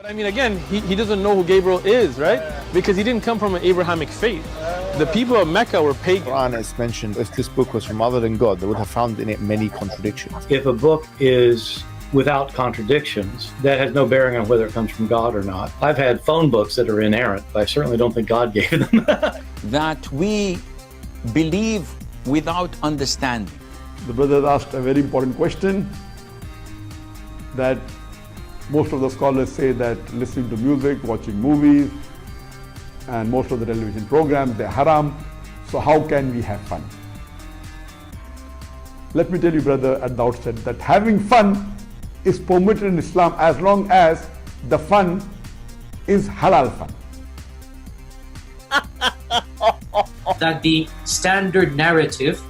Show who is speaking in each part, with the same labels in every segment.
Speaker 1: I mean, again, he doesn't know who Gabriel is, right? Because he didn't come from an Abrahamic faith. The people of Mecca were pagan.
Speaker 2: The Quran is mentioned, if this book was from other than God, they would have found in it many contradictions.
Speaker 3: If a book is without contradictions, that has no bearing on whether it comes from God or not. I've had phone books that are inerrant, but I certainly don't think God gave them.
Speaker 4: That we believe without understanding.
Speaker 5: The brother asked a very important question, that most of the scholars say that listening to music, watching movies, and most of the television programs, they're haram. So how can we have fun? Let me tell you, brother, at the outset, that having fun is permitted in Islam as long as the fun is halal fun.
Speaker 6: That the standard narrative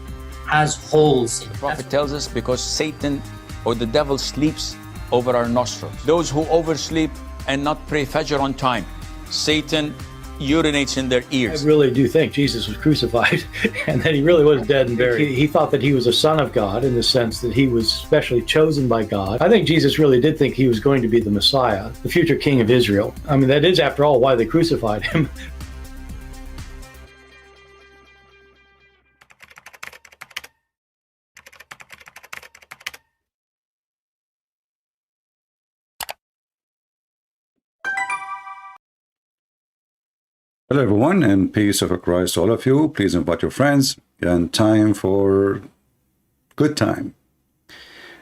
Speaker 6: has holes in it.
Speaker 4: The Prophet tells us because Satan or the devil sleeps over our nostrils. Those who oversleep and not pray Fajr on time, Satan urinates in their ears.
Speaker 3: I really do think Jesus was crucified and that he really was dead and buried. He thought that he was a son of God in the sense that he was specially chosen by God. I think Jesus really did think he was going to be the Messiah, the future king of Israel. I mean, that is, after all, why they crucified him.
Speaker 7: Hello everyone, and peace of Christ to all of you. Please invite your friends, and time for good time.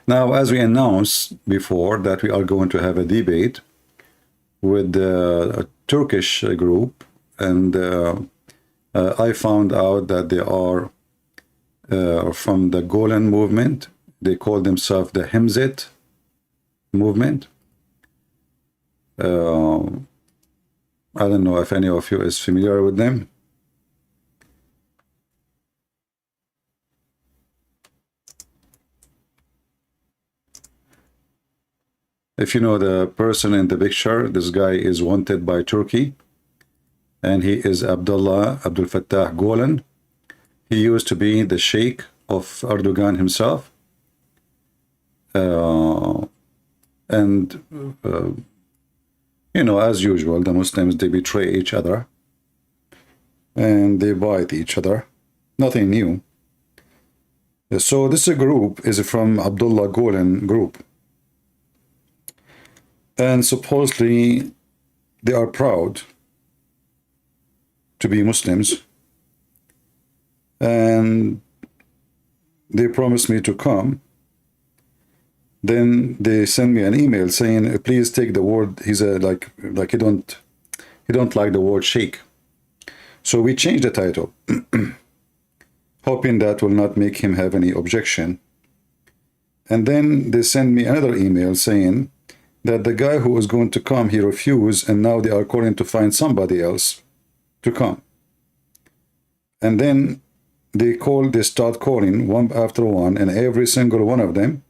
Speaker 7: Now, as we announced before, that we are going to have a debate with a Turkish group, and I found out that they are from the Gülen movement. They call themselves the Himzit movement. I don't know if any of you is familiar with them. If you know the person in the picture, this guy is wanted by Turkey, and he is Abdul Fattah Gülen. He used to be the Sheikh of Erdogan himself, you know, as usual, the Muslims, they betray each other and they bite each other. Nothing new. So this group is from Abdullah Gülen group. And supposedly they are proud to be Muslims. And they promised me to come. Then they send me an email saying, please take the word, he's like he don't like the word sheikh. So we changed the title, hoping that will not make him have any objection. And then they send me another email saying that the guy who was going to come, he refused, and now they are calling to find somebody else to come. And then they start calling one after one, and every single one of them,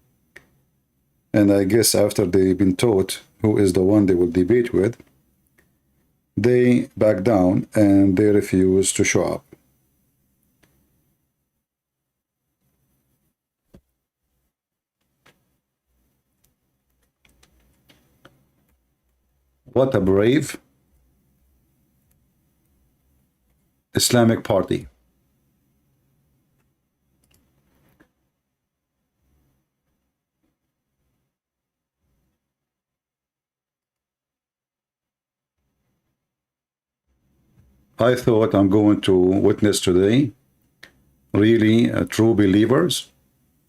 Speaker 7: and I guess after they've been taught who is the one they will debate with, they back down and they refuse to show up. What a brave Islamic party. I thought I'm going to witness today really true believers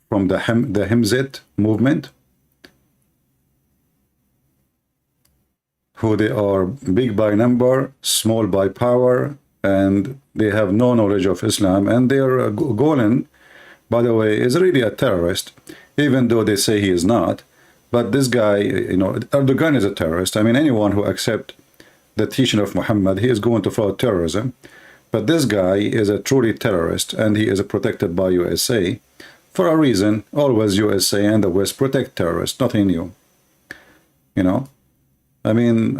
Speaker 7: from the Himzit movement, who they are big by number, small by power, and they have no knowledge of Islam. And their Gülen, by the way, is really a terrorist, even though they say he is not. But this guy, you know, Erdogan is a terrorist. I mean, anyone who accepts the teaching of Muhammad, he is going to follow terrorism. But this guy is a truly terrorist, and he is protected by USA for a reason. Always USA and the West protect terrorists, nothing new. You know, I mean,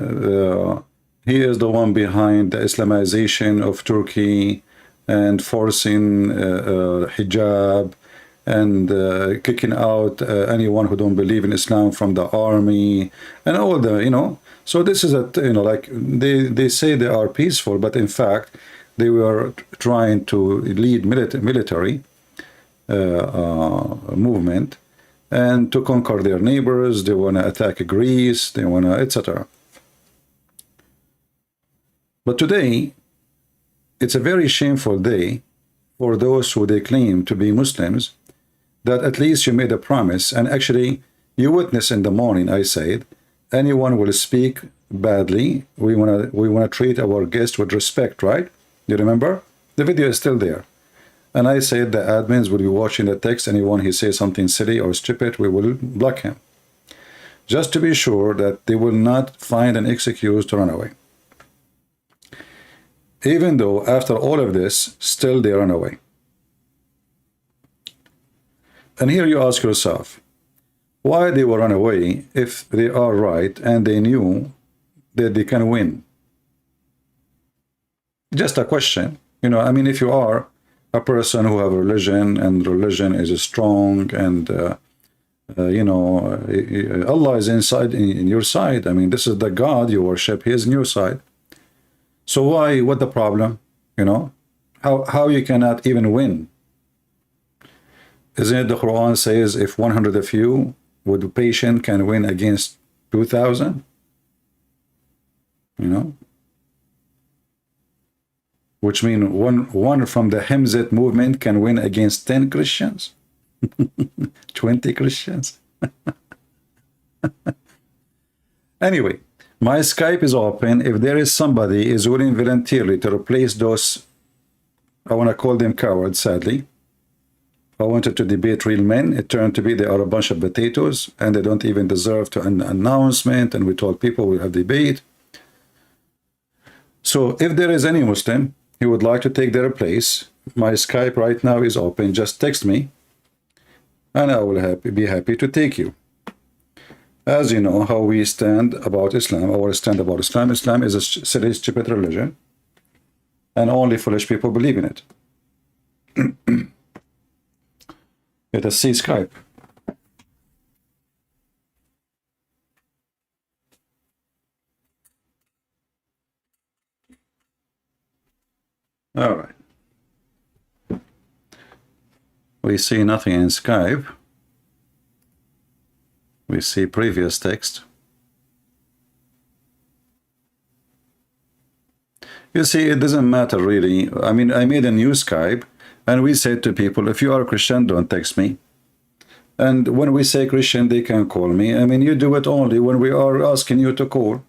Speaker 7: he is the one behind the Islamization of Turkey and forcing hijab and kicking out anyone who don't believe in Islam from the army and all the, you know. So this is a, you know, like they say they are peaceful, but in fact they were trying to lead military movement and to conquer their neighbors. They want to attack Greece, they want to, etc. But today it's a very shameful day for those who they claim to be Muslims, that at least you made a promise, and actually you witness in the morning I said anyone will speak badly, we want to treat our guest with respect, right? You remember? The video is still there. And I said the admins will be watching the text. Anyone who says something silly or stupid, we will block him, just to be sure that they will not find an excuse to run away. Even though after all of this, still they run away. And here you ask yourself, why they will run away if they are right and they knew that they can win? Just a question. You know, I mean, if you are a person who have a religion and religion is strong and you know, Allah is inside in your side. I mean, this is the God you worship, he is in your side. So why, what the problem? You know, how you cannot even win? Isn't it the Quran says if 100 of you with patience can win against 2,000? You know, which means one from the Hemzet movement can win against 10 Christians, 20 Christians. Anyway, my Skype is open. If there is somebody is willing voluntarily to replace those, I want to call them cowards, sadly. I wanted to debate real men. It turned to be they are a bunch of potatoes and they don't even deserve to an announcement. And we told people we'll have debate. So if there is any Muslim who would like to take their place, my Skype right now is open. Just text me and I will be happy to take you. As you know how we stand about Islam, our stand about Islam. Islam is a silly, stupid religion and only foolish people believe in it. Let us see Skype. All right. We see nothing in Skype. We see previous text. You see, it doesn't matter really. I mean, I made a new Skype and we said to people, if you are a Christian, don't text me. And when we say Christian, they can call me. I mean, you do it only when we are asking you to call.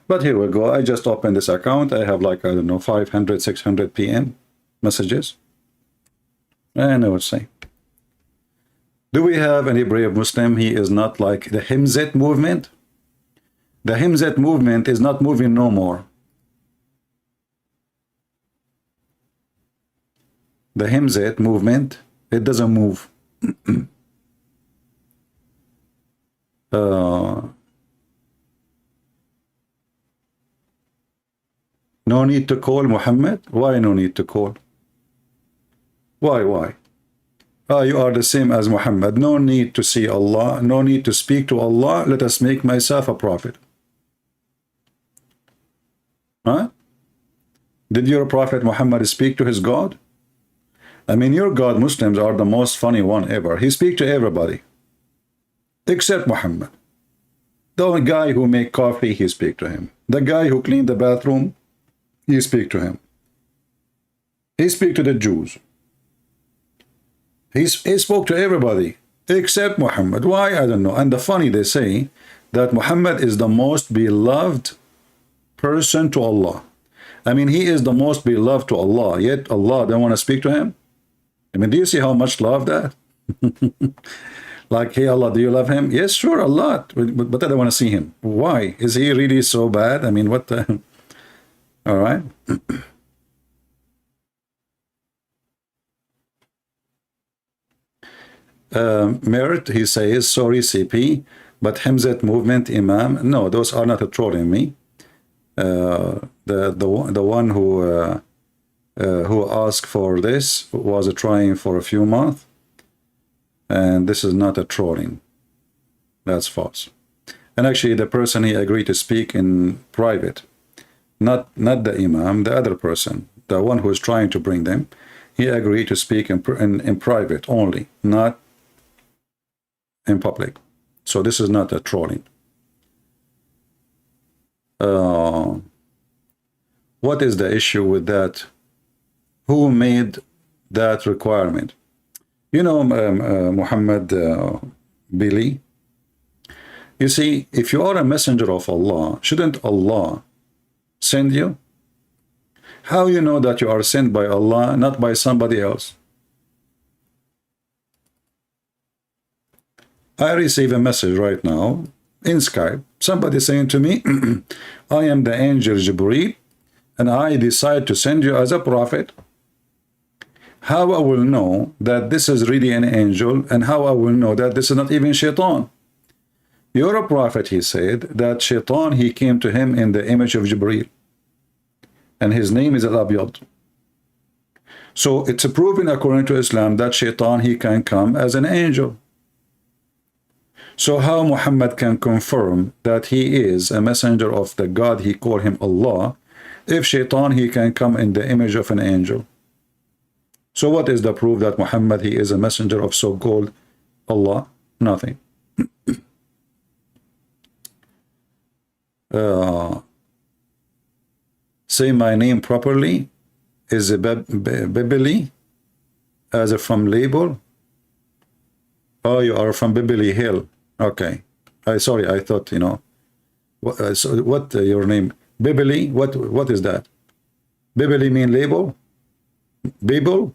Speaker 7: But here we go. I just opened this account. I have like, I don't know, 500, 600 PM messages. And I would say, do we have any brave Muslim? He is not like the Himzet movement. The Himzet movement is not moving no more. The Himzet movement, it doesn't move. No need to call Muhammad? Why no need to call? Why? You are the same as Muhammad. No need to see Allah. No need to speak to Allah. Let us make myself a prophet. Huh? Did your prophet Muhammad speak to his God? I mean, your God, Muslims, are the most funny one ever. He speaks to everybody. Except Muhammad. The guy who make coffee, he speak to him. The guy who cleaned the bathroom, he speak to him. He speak to the Jews. He spoke to everybody except Muhammad. Why? I don't know. And the funny, they say that Muhammad is the most beloved person to Allah. I mean, he is the most beloved to Allah, yet Allah don't want to speak to him. I mean, do you see how much love that? Like, hey, Allah, do you love him? Yes, sure, a lot. But I don't want to see him. Why? Is he really so bad? I mean, what the... All right. Merit, he says, sorry, CP, but Hemzet movement, Imam. No, those are not trolling me. The one who asked for this was trying for a few months, and this is not a trolling. That's false. And actually, the person he agreed to speak in private, not the Imam, the other person, the one who is trying to bring them, he agreed to speak in private only, not in public. So this is not a trolling. What is the issue with that? Who made that requirement? You know, Muhammed Billy. You see, if you are a messenger of Allah, shouldn't Allah send you? How you know that you are sent by Allah, not by somebody else? I receive a message right now in Skype. Somebody saying to me, I am the angel Jibreel, and I decide to send you as a prophet. How I will know that this is really an angel, and how I will know that this is not even Shaitan? You're a prophet, he said, that Shaitan, he came to him in the image of Jibreel. And his name is Al-Abyad. So it's proven according to Islam that Shaitan, he can come as an angel. So how Muhammad can confirm that he is a messenger of the God, he called him Allah, if Shaitan, he can come in the image of an angel? So what is the proof that Muhammad, he is a messenger of so-called Allah? Nothing. Say my name properly. Is a Bibli as a from label? Oh, you are from Bibli Hill. Okay. Sorry, I thought, you know. So what your name? Bibli? What is that? Bibli mean label? Bible?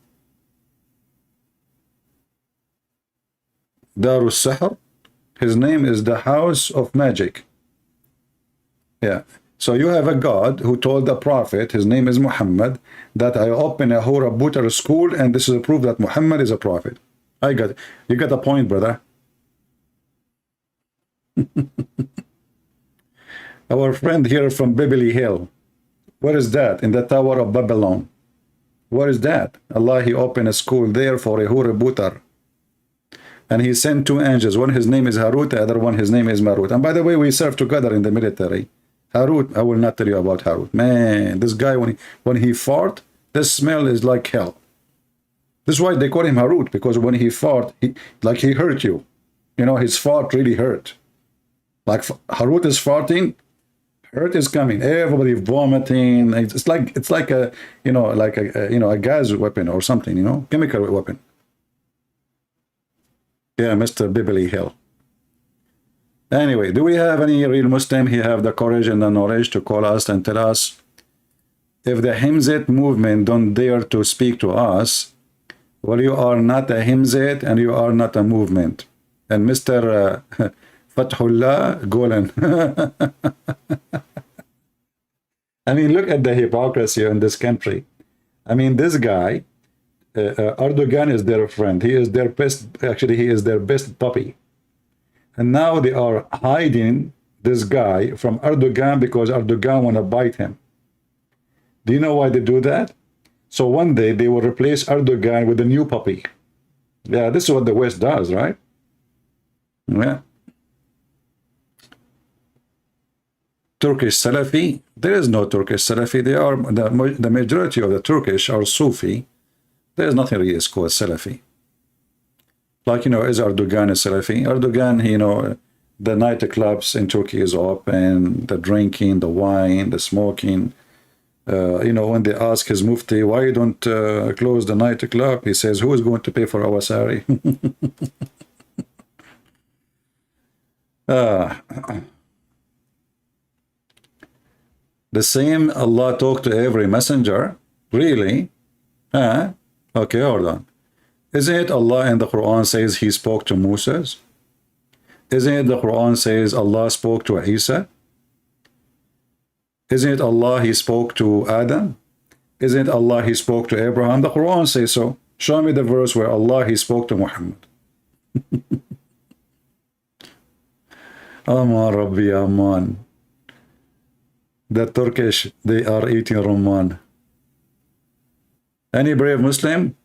Speaker 7: Darus Sahar? His name is the House of Magic. Yeah. So you have a God who told the Prophet, his name is Muhammad, that I open a Hura Butter school, and this is a proof that Muhammad is a prophet. You got a point, brother. Our friend here from Bibli Hill. What is that? In the Tower of Babylon. What is that? Allah, he opened a school there for a Hura Butter. And he sent two angels. One, his name is Harut, the other one, his name is Marut. And by the way, we served together in the military. Harut, I will not tell you about Harut. Man, this guy, when he fart, the smell is like hell. This is why they call him Harut, because when he fart, like he hurt you. You know, his fart really hurt. Like Harut is farting, hurt is coming. Everybody vomiting. It's like a, you know, like a gas weapon or something, you know, chemical weapon. Yeah, Mr. Bibli Hill. Anyway, do we have any real Muslim? He have the courage and the knowledge to call us and tell us if the Himzat movement don't dare to speak to us, well, you are not a Himzat and you are not a movement. And Mr. Fathullah Gülen. I mean, look at the hypocrisy in this country. I mean, this guy, Erdogan is their friend. He is their best, actually, he is their best puppy. And now they are hiding this guy from Erdogan because Erdogan want to bite him. Do you know why they do that? So one day they will replace Erdogan with a new puppy. Yeah, this is what the West does, right? Yeah. Turkish Salafi? There is no Turkish Salafi. They are the majority of the Turkish are Sufi. There is nothing really called Salafi. Like, you know, is Erdogan a Salafi? Erdogan, you know, the nightclubs in Turkey is open, the drinking, the wine, the smoking. You know, when they ask his mufti, why you don't close the nightclub? He says, who is going to pay for our salary? The same Allah talked to every messenger? Really? Okay, hold on. Isn't it Allah in the Quran says he spoke to Moses? Isn't it the Quran says Allah spoke to Isa? Isn't it Allah he spoke to Adam? Isn't it Allah he spoke to Abraham? The Quran says so. Show me the verse where Allah he spoke to Muhammad. Aman Rabbi Aman. The Turkish, they are eating Roman. Any brave Muslim?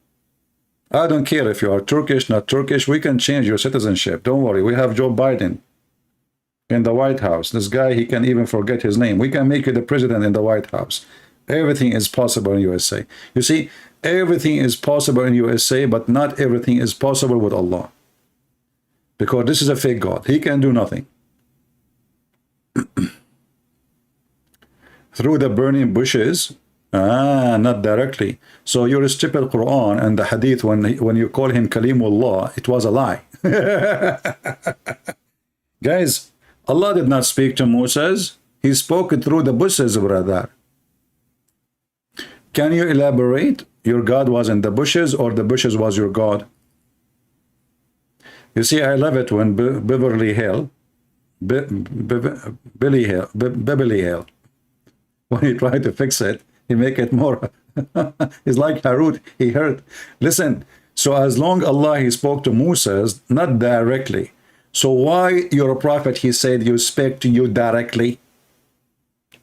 Speaker 7: I don't care if you are Turkish, not Turkish. We can change your citizenship. Don't worry. We have Joe Biden. in the White House. This guy, he can even forget his name. We can make you the president in the White House. Everything is possible in USA. You see, everything is possible in USA, but not everything is possible with Allah. Because this is a fake God. He can do nothing. Through the burning bushes, not directly. So you strip the Quran and the Hadith when you call him Kalimullah, it was a lie. Guys, Allah did not speak to Moses. He spoke through the bushes, brother. Can you elaborate? Your God was in the bushes, or the bushes was your God? You see, I love it when Beverly Hill, Beverly Hill, when he tried to fix it, he make it more. It's like Harut, he heard. Listen, so as long Allah, he spoke to Moses, not directly. So why you're a prophet, he said, you speak to you directly?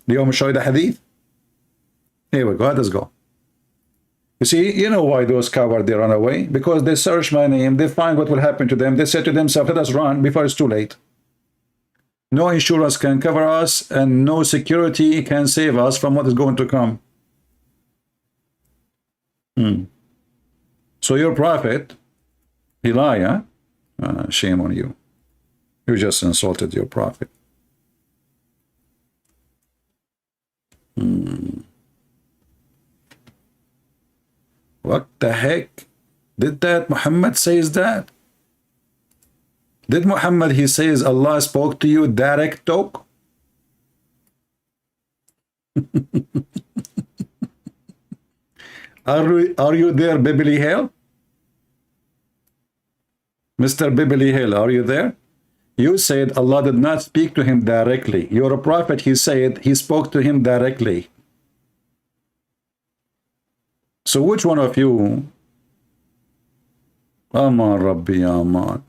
Speaker 7: Do you want me to show you the hadith? Here we go, let's go. You see, you know why those cowards, they run away? Because they search my name, they find what will happen to them. They say to themselves, let us run before it's too late. No insurance can cover us, and no security can save us from what is going to come. So your prophet, he lied, huh? Shame on you. You just insulted your prophet. What the heck? Did that Muhammad says that? Did Muhammad, he says Allah spoke to you direct talk? Are you there, Beverly Hill? Mr. Beverly Hill, are you there? You said Allah did not speak to him directly. You're a prophet, he said he spoke to him directly. So which one of you? Aman Rabbi Aman.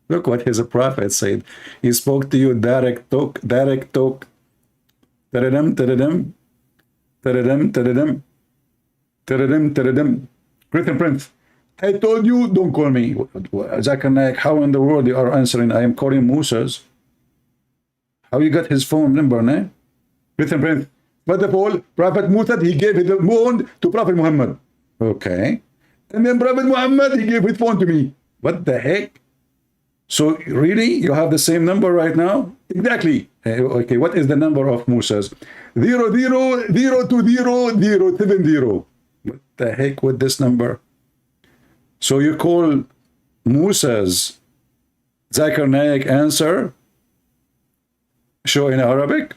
Speaker 7: Look what his prophet said. He spoke to you direct talk, direct talk. Tadadam, tadadam, tadadam, tadadam, tadadam, tadadam. Christian Prince, I told you, don't call me. Zakanak, how in the world you are answering? I am calling Moses. How you got his phone number, ne? Christian Prince, first of all, Prophet Musa, he gave his phone to Prophet Muhammad. Okay. And then Prophet Muhammad, he gave his phone to me. What the heck? So really, you have the same number right now? Exactly. Okay, what is the number of Musa's? 0002070. What the heck with this number? So you call Musa's Zakir Naik answer? Show in Arabic?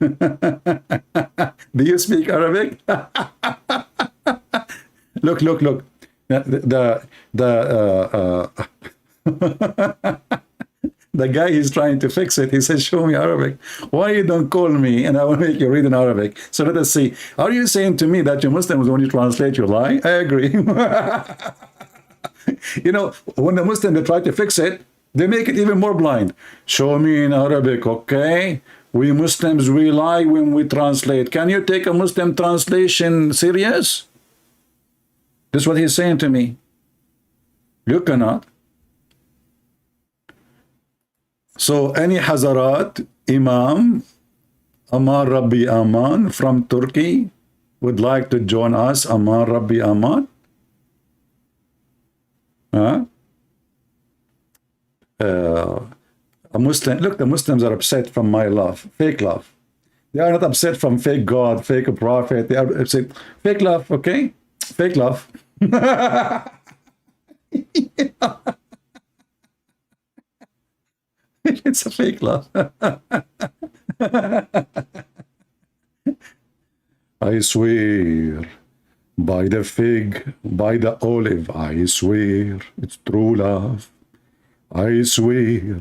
Speaker 7: Do you speak Arabic? Look. The guy is trying to fix it. He says, show me Arabic. Why you don't call me and I will make you read in Arabic? So let us see. Are you saying to me that you Muslims, when you translate, you lie? I agree. You know, when the Muslims, they try to fix it, they make it even more blind. Show me in Arabic, okay? We Muslims, we lie when we translate. Can you take a Muslim translation serious? This is what he's saying to me. You cannot. So any Hazarat, Imam, Aman Rabbi Aman from Turkey would like to join us, Aman Rabbi Aman? Huh? A Muslim, look, the Muslims are upset from my love, fake love. They are not upset from fake God, fake prophet. They are upset. Fake love, okay? Fake love. It's a fake love. I swear by the fig, by the olive, I swear it's true love. I swear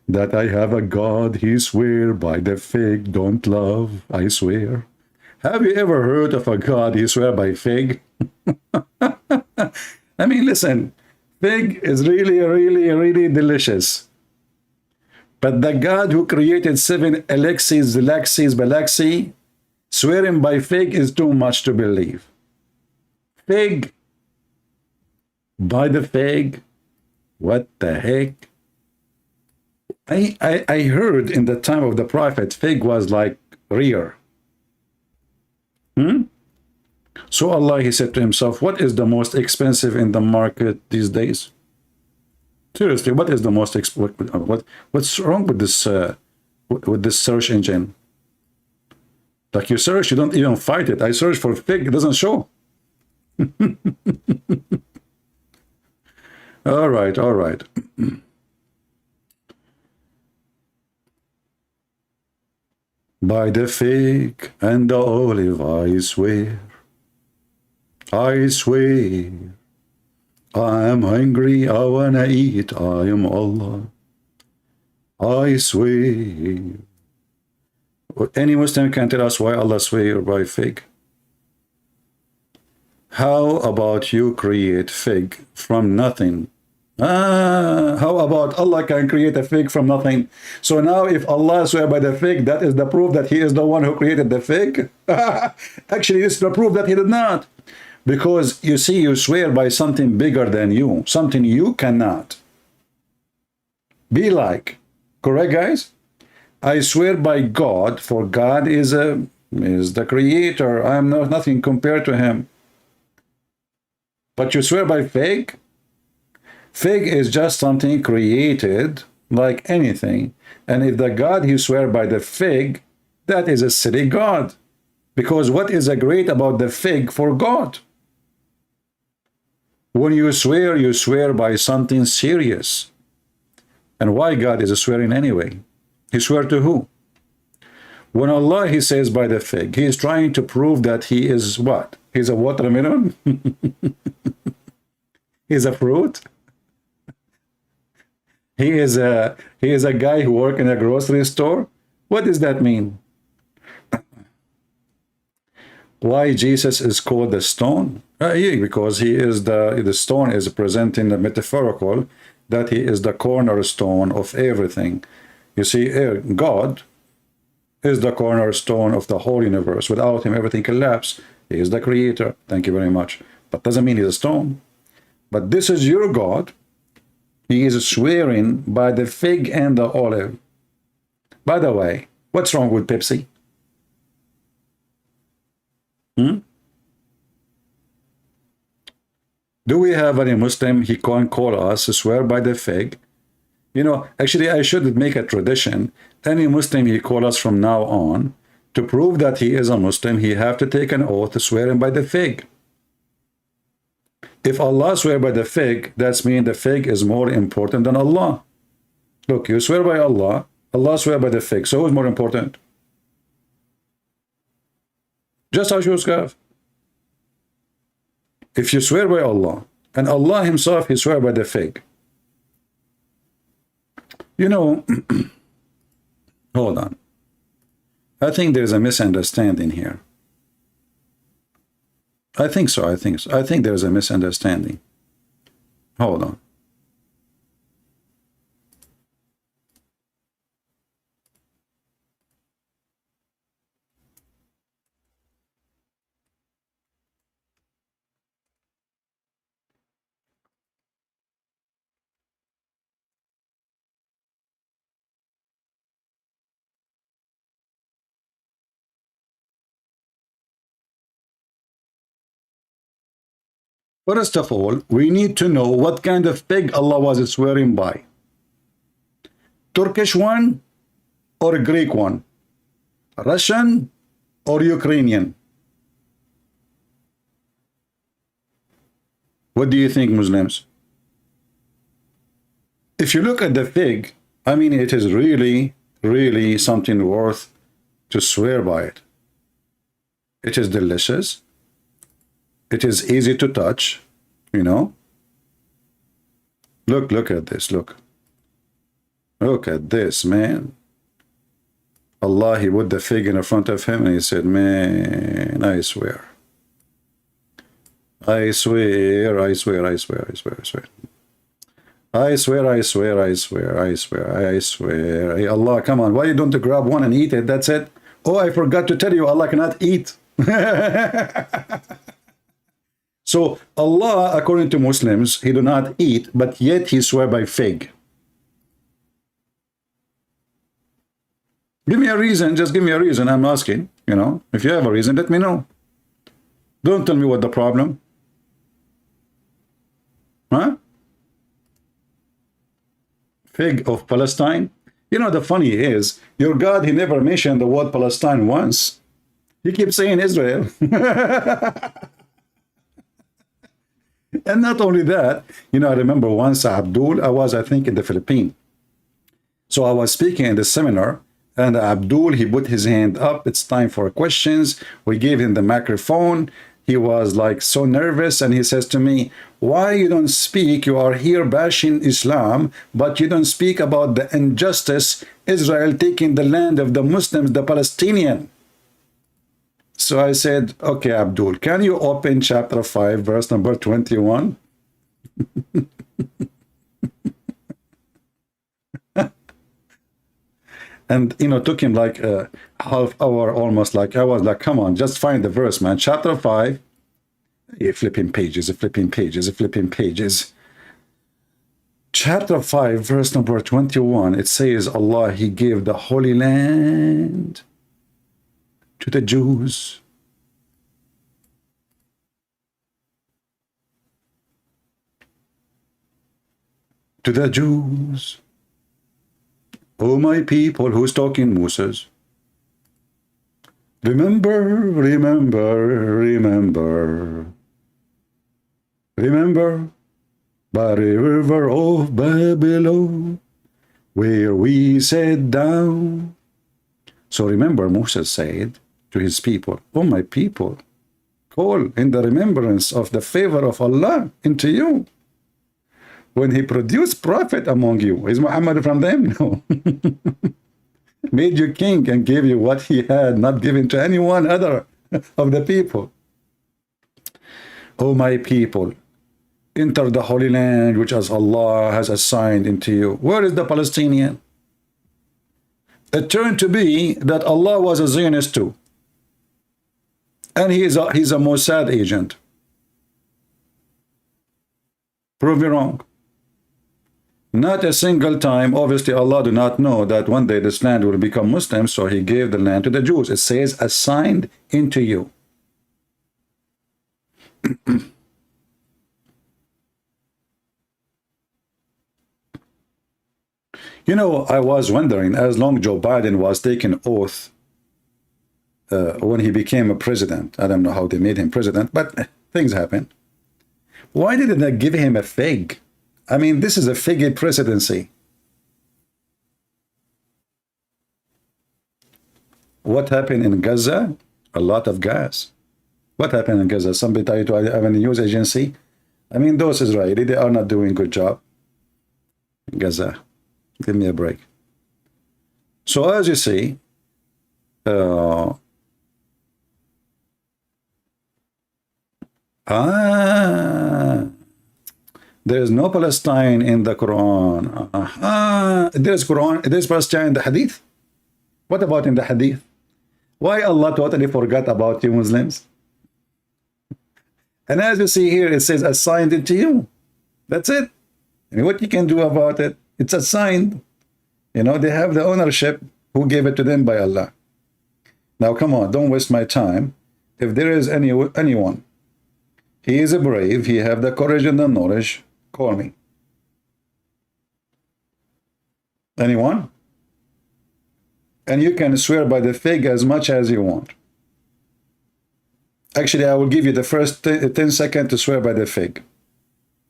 Speaker 7: that I have a God, he swear by the fig, don't love, I swear. Have you ever heard of a God, he swear by fig? I mean, listen, fig is really delicious. But the God who created 7 Alexis, Balaxi, swearing by fig is too much to believe. Fig By the fig? What the heck? I heard in the time of the prophet, fig was like rare. So Allah, he said to himself, what is the most expensive in the market these days? Seriously, what is the most what's wrong with this search engine? Like you search, you don't even fight it. I search for fig, it doesn't show. All right, all right. By the fig and the olive, I swear, I am hungry, I wanna eat, I am Allah, I swear. Any Muslim can tell us why Allah swear by fig? How about you create fig from nothing? How about Allah can create a fig from nothing? So now if Allah swear by the fig, that is the proof that he is the one who created the fig? Actually, this is the proof that he did not. Because you see, you swear by something bigger than you, something you cannot be like. Correct, guys? I swear by God, for God is the creator. I am nothing compared to him. But you swear by fig? Fig is just something created like anything. And if the God you swear by the fig, that is a silly God. Because what is great about the fig for God? When you swear by something serious. And why God is swearing anyway? He swear to who? When Allah, he says by the fig, he is trying to prove that he is what? He's a watermelon? He's a fruit? He is a guy who works in a grocery store? What does that mean? Why Jesus is called the stone? Because he is the stone is presenting the metaphorical that he is the cornerstone of everything. You see, God is the cornerstone of the whole universe. Without him, everything collapses. He is the creator. Thank you very much. But doesn't mean he's a stone. But this is your God. He is swearing by the fig and the olive. By the way, what's wrong with Pepsi? Do we have any Muslim he can call us to swear by the fig? You know, actually, I should make a tradition. Any Muslim he call us from now on, to prove that he is a Muslim, he have to take an oath to swear him by the fig. If Allah swear by the fig, that means the fig is more important than Allah. Look, you swear by Allah, Allah swear by the fig. So who's more important? Just as you swear. If you swear by Allah, and Allah himself, he swear by the fig. You know, hold on. I think there's a misunderstanding here. I think so. I think there's a misunderstanding. Hold on. First of all, we need to know what kind of fig Allah was swearing by. Turkish one or Greek one? Russian or Ukrainian? What do you think, Muslims? If you look at the fig, I mean, it is really, really something worth to swear by it. It is delicious. It is easy to touch, you know. Look at this, look. Look at this, man. Allah, he put the fig in front of him and he said, man, I swear. I swear, I swear, I swear, I swear, I swear. I swear, I swear, I swear, I swear, I swear. Hey, Allah, come on, why you don't grab one and eat it? That's it. Oh, I forgot to tell you, Allah cannot eat. So Allah, according to Muslims, he do not eat, but yet he swear by fig. Give me a reason, just give me a reason, I'm asking. You know, if you have a reason, let me know. Don't tell me what the problem. Huh? Fig of Palestine? You know, the funny is, your God, he never mentioned the word Palestine once. He keeps saying Israel. And not only that, you know, I remember once, Abdul, I think, in the Philippines. So I was speaking in the seminar, and Abdul, he put his hand up. It's time for questions. We gave him the microphone. He was like so nervous, and he says to me, why you don't speak? You are here bashing Islam, but you don't speak about the injustice, Israel taking the land of the Muslims, the Palestinian. So I said, okay, Abdul, can you open chapter 5, verse number 21? And, you know, took him like a half hour, almost. Like, I was like, come on, just find the verse, man. Chapter 5, flipping pages, flipping pages, flipping pages. Chapter 5, verse number 21, it says, Allah, he gave the Holy Land to the Jews. To the Jews. Oh, my people, who's talking, Moses? Remember, remember, remember. Remember, by the river of Babylon, where we sat down. So remember, Moses said to his people, oh, my people, call in the remembrance of the favor of Allah into you. When he produced prophet among you, is Muhammad from them? No. Made you king and gave you what he had not given to anyone other of the people. O my people, enter the Holy Land which as Allah has assigned into you. Where is the Palestinian? It turned to be that Allah was a Zionist too. And he's a Mossad agent. Prove me wrong. Not a single time, obviously Allah do not know that one day this land will become Muslim, so he gave the land to the Jews. It says, assigned into you. You know, I was wondering, as long Joe Biden was taking oath when he became a president, I don't know how they made him president, but things happen. Why didn't they give him a fig? I mean, this is a figgy presidency. What happened in Gaza? A lot of gas. What happened in Gaza? Somebody tell you to have a news agency? I mean, those Israeli, they are not doing a good job. Gaza, give me a break. So as you see, there is no Palestine in the Quran. There's Palestine in the Hadith. What about in the Hadith? Why Allah totally forgot about you Muslims? And as you see here, it says assigned it to you. That's it. And what you can do about it, it's assigned. You know, they have the ownership. Who gave it to them? By Allah. Now, come on, don't waste my time. If there is anyone, he is a brave, he have the courage and the knowledge, call me. Anyone? And you can swear by the fig as much as you want. Actually, I will give you the first 10 seconds to swear by the fig.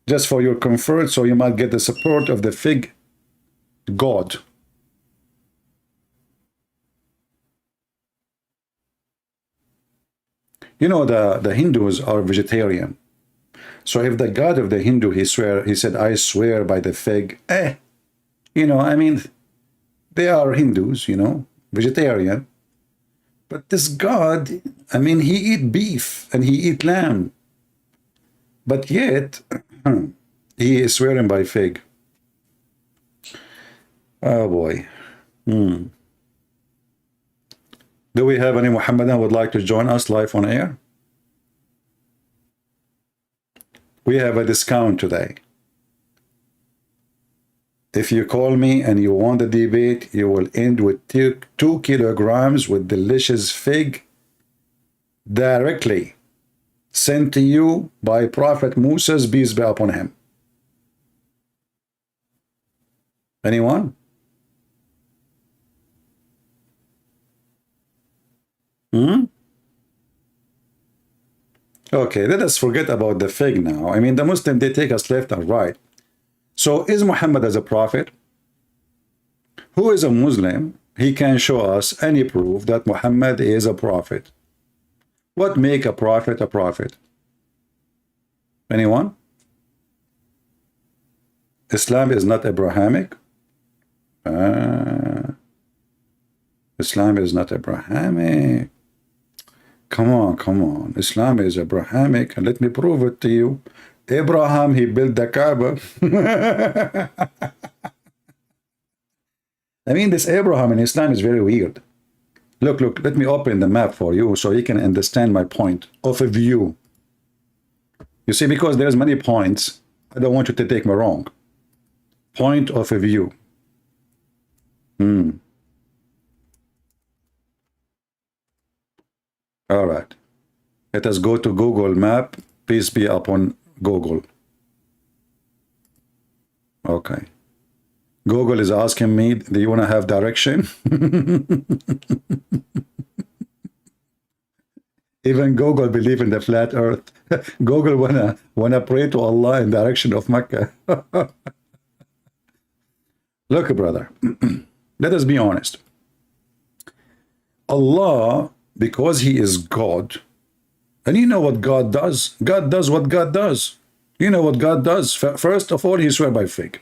Speaker 7: Just for your comfort, so you might get the support of the fig God. You know, the Hindus are vegetarian. So if the God of the Hindu, he said, I swear by the fig, you know, I mean, they are Hindus, you know, vegetarian. But this God, I mean, he eat beef and he eat lamb. But yet, he is swearing by fig. Oh boy. Do we have any Muhammadan who would like to join us live on air? we have a discount today. If you call me and you want a debate, you will end with 2 kilograms with delicious fig directly sent to you by Prophet Moses, peace be upon him. Anyone? Okay, let us forget about the fig now. I mean, the Muslims, they take us left and right. So is Muhammad as a prophet? Who is a Muslim? He can show us any proof that Muhammad is a prophet. What make a prophet a prophet? Anyone? Islam is not Abrahamic. Islam is not Abrahamic. Come on. Islam is Abrahamic, and let me prove it to you. Abraham, he built the Kaaba. I mean, this Abraham in Islam is very weird. Look, let me open the map for you so you can understand my point of a view. You see, because there's many points, I don't want you to take me wrong. Point of a view. All right. Let us go to Google Map. Peace be upon Google. Okay. Google is asking me, do you want to have direction? Even Google believe in the flat earth. Google wanna pray to Allah in direction of Mecca. Look, brother, let us be honest. Allah, because he is God, and you know what God does? God does what God does. You know what God does? First of all, he swear by fig.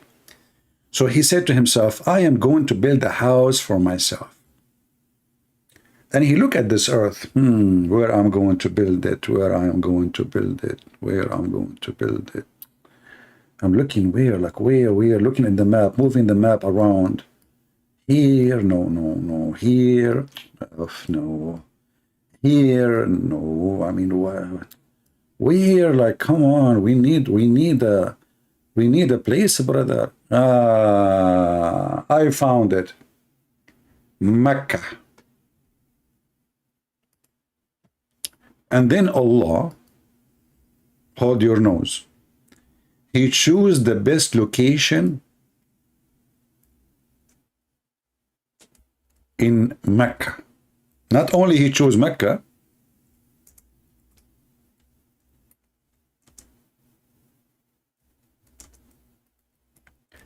Speaker 7: So he said to himself, I am going to build a house for myself. And he looked at this earth, where I'm going to build it, where I am going to build it, where I'm going to build it. I'm looking where, like where, looking at the map, moving the map around. Here, no, here, no, here, no. I mean, where, like, come on, we need a place, brother. I found it. Mecca. And then Allah, hold your nose. He chose the best location in Mecca. Not only he chose Mecca,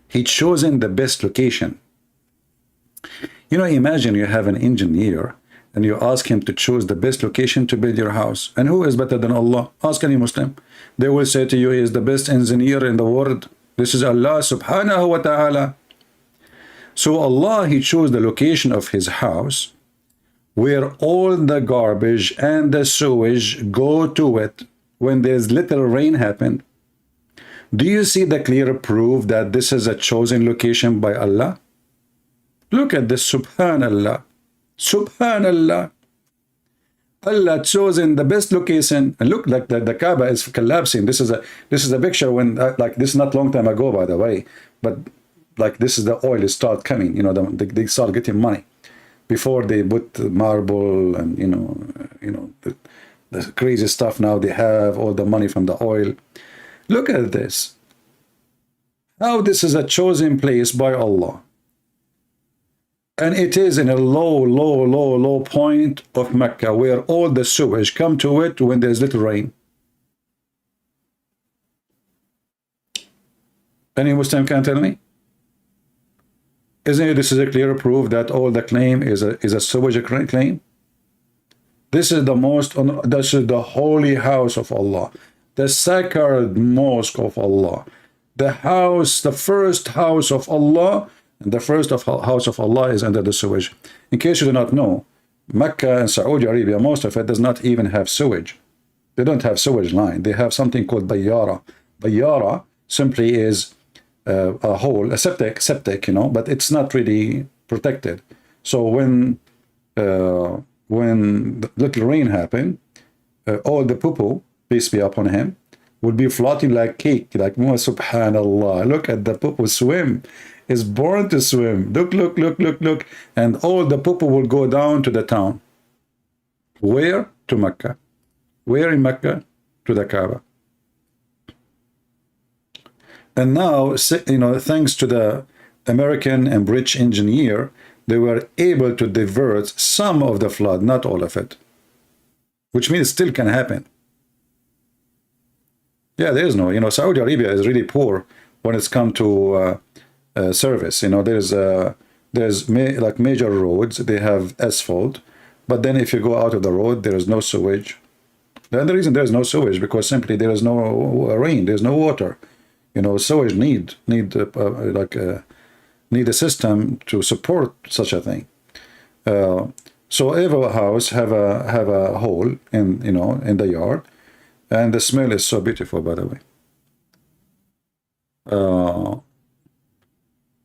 Speaker 7: he chosen the best location. You know, imagine you have an engineer and you ask him to choose the best location to build your house. And who is better than Allah? Ask any Muslim. They will say to you, he is the best engineer in the world. This is Allah subhanahu wa ta'ala. So Allah, he chose the location of his house where all the garbage and the sewage go to it when there's little rain happen. Do you see the clear proof that this is a chosen location by Allah? Look at this, subhanallah. Subhanallah. Allah chosen the best location, and look, like the Kaaba is collapsing. This is a picture when like this is not long time ago, by the way, but like this is the oil start coming. You know, they start getting money before they put marble and you know the crazy stuff. Now they have all the money from the oil. Look at this. How this is a chosen place by Allah. And it is in a low point of Mecca where all the sewage come to it when there's little rain. Any Muslim can tell me? Isn't it this is a clear proof that all the claim is a sewage claim? This is this is the holy house of Allah, the sacred mosque of Allah, the house, the first house of Allah. And the first house of Allah is under the sewage. In case you do not know, Mecca and Saudi Arabia, most of it does not even have sewage. They don't have sewage line. They have something called bayyara. Bayyara simply is a hole, a septic, you know, but it's not really protected. So when the little rain happened, all the poo-poo, peace be upon him, would be floating like cake, like subhanallah. Look at the poo swim. Is born to swim. Look, look, look, look, look. And all the poo will go down to the town. Where? To Mecca. Where in Mecca? To the Kaaba. And now, you know, thanks to the American and British engineer, they were able to divert some of the flood, not all of it. Which means it still can happen. Yeah, there is no, you know, Saudi Arabia is really poor when it's come to service. You know, there's like major roads, they have asphalt, but then if you go out of the road, there is no sewage. The other reason there is no sewage because simply there is no rain, there's no water. You know, sewage need a system to support such a thing. So every house have a hole in, you know, in the yard, and the smell is so beautiful, by the way.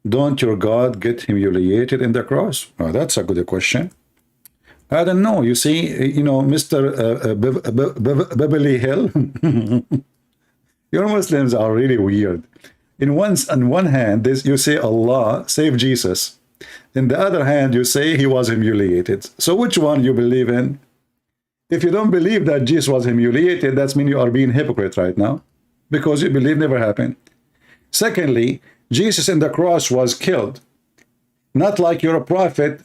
Speaker 7: Don't your God get humiliated in the cross? Oh, that's a good question. I don't know. You see, you know, Mr. Beverly Hill, your Muslims are really weird. On one hand, you say Allah saved Jesus. In the other hand, you say he was humiliated. So which one you believe in? If you don't believe that Jesus was humiliated, that means you are being hypocrite right now, because you believe never happened. Secondly, Jesus in the cross was killed. Not like you're a prophet.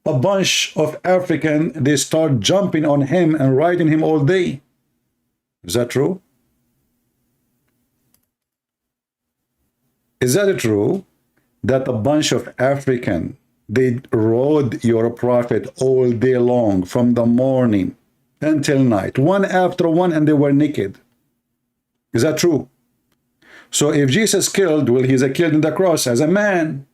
Speaker 7: A bunch of African, they start jumping on him and riding him all day. Is that true? Is that true? That a bunch of African, they rode your prophet all day long, from the morning until night, one after one, and they were naked. Is that true? So if Jesus killed, well, he's killed in the cross as a man.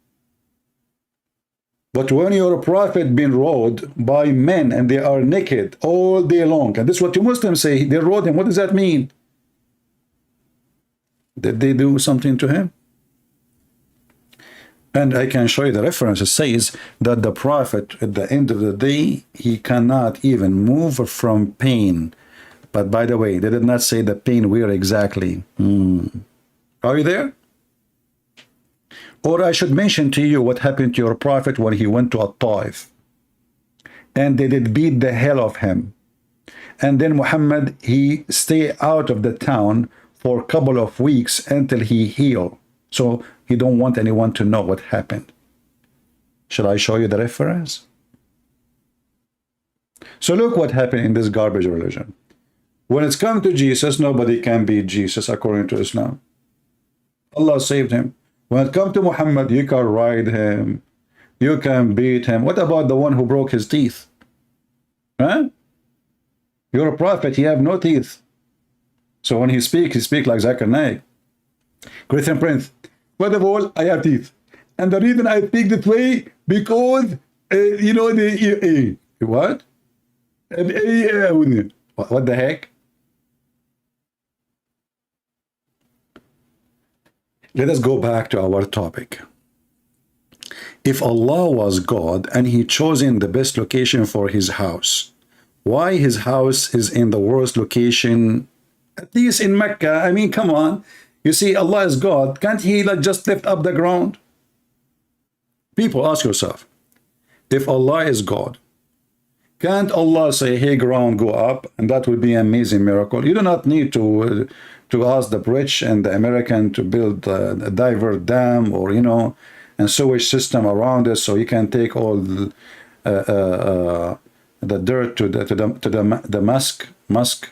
Speaker 7: But when you're a prophet being rode by men and they are naked all day long, and this is what you Muslims say, they rode him. What does that mean? Did they do something to him? And I can show you the reference. It says that the prophet, at the end of the day, he cannot even move from pain. But by the way, they did not say the pain where exactly. Are you there? Or I should mention to you what happened to your prophet when he went to Taif. And they did beat the hell of him. And then Muhammad, he stayed out of the town for a couple of weeks until he healed. So he don't want anyone to know what happened. Shall I show you the reference? So look what happened in this garbage religion. When it's come to Jesus, nobody can beat Jesus according to Islam. Allah saved him. When it comes to Muhammad, you can ride him. You can beat him. What about the one who broke his teeth? Huh? You're a prophet. You have no teeth. So when he speaks like Zakir Naik. Christian Prince, first of all, I have teeth. And the reason I speak this way, because, you know, what? What the heck? Let us go back to our topic. If Allah was God and he chosen the best location for his house, why his house is in the worst location, at least in Mecca? I mean, come on. You see, Allah is God. Can't he like just lift up the ground? People, ask yourself, if Allah is God, can't Allah say, hey, ground, go up? And that would be an amazing miracle. You do not need to ask the British and the American to build a divert dam or, you know, and sewage system around it so you can take all the dirt to the Musk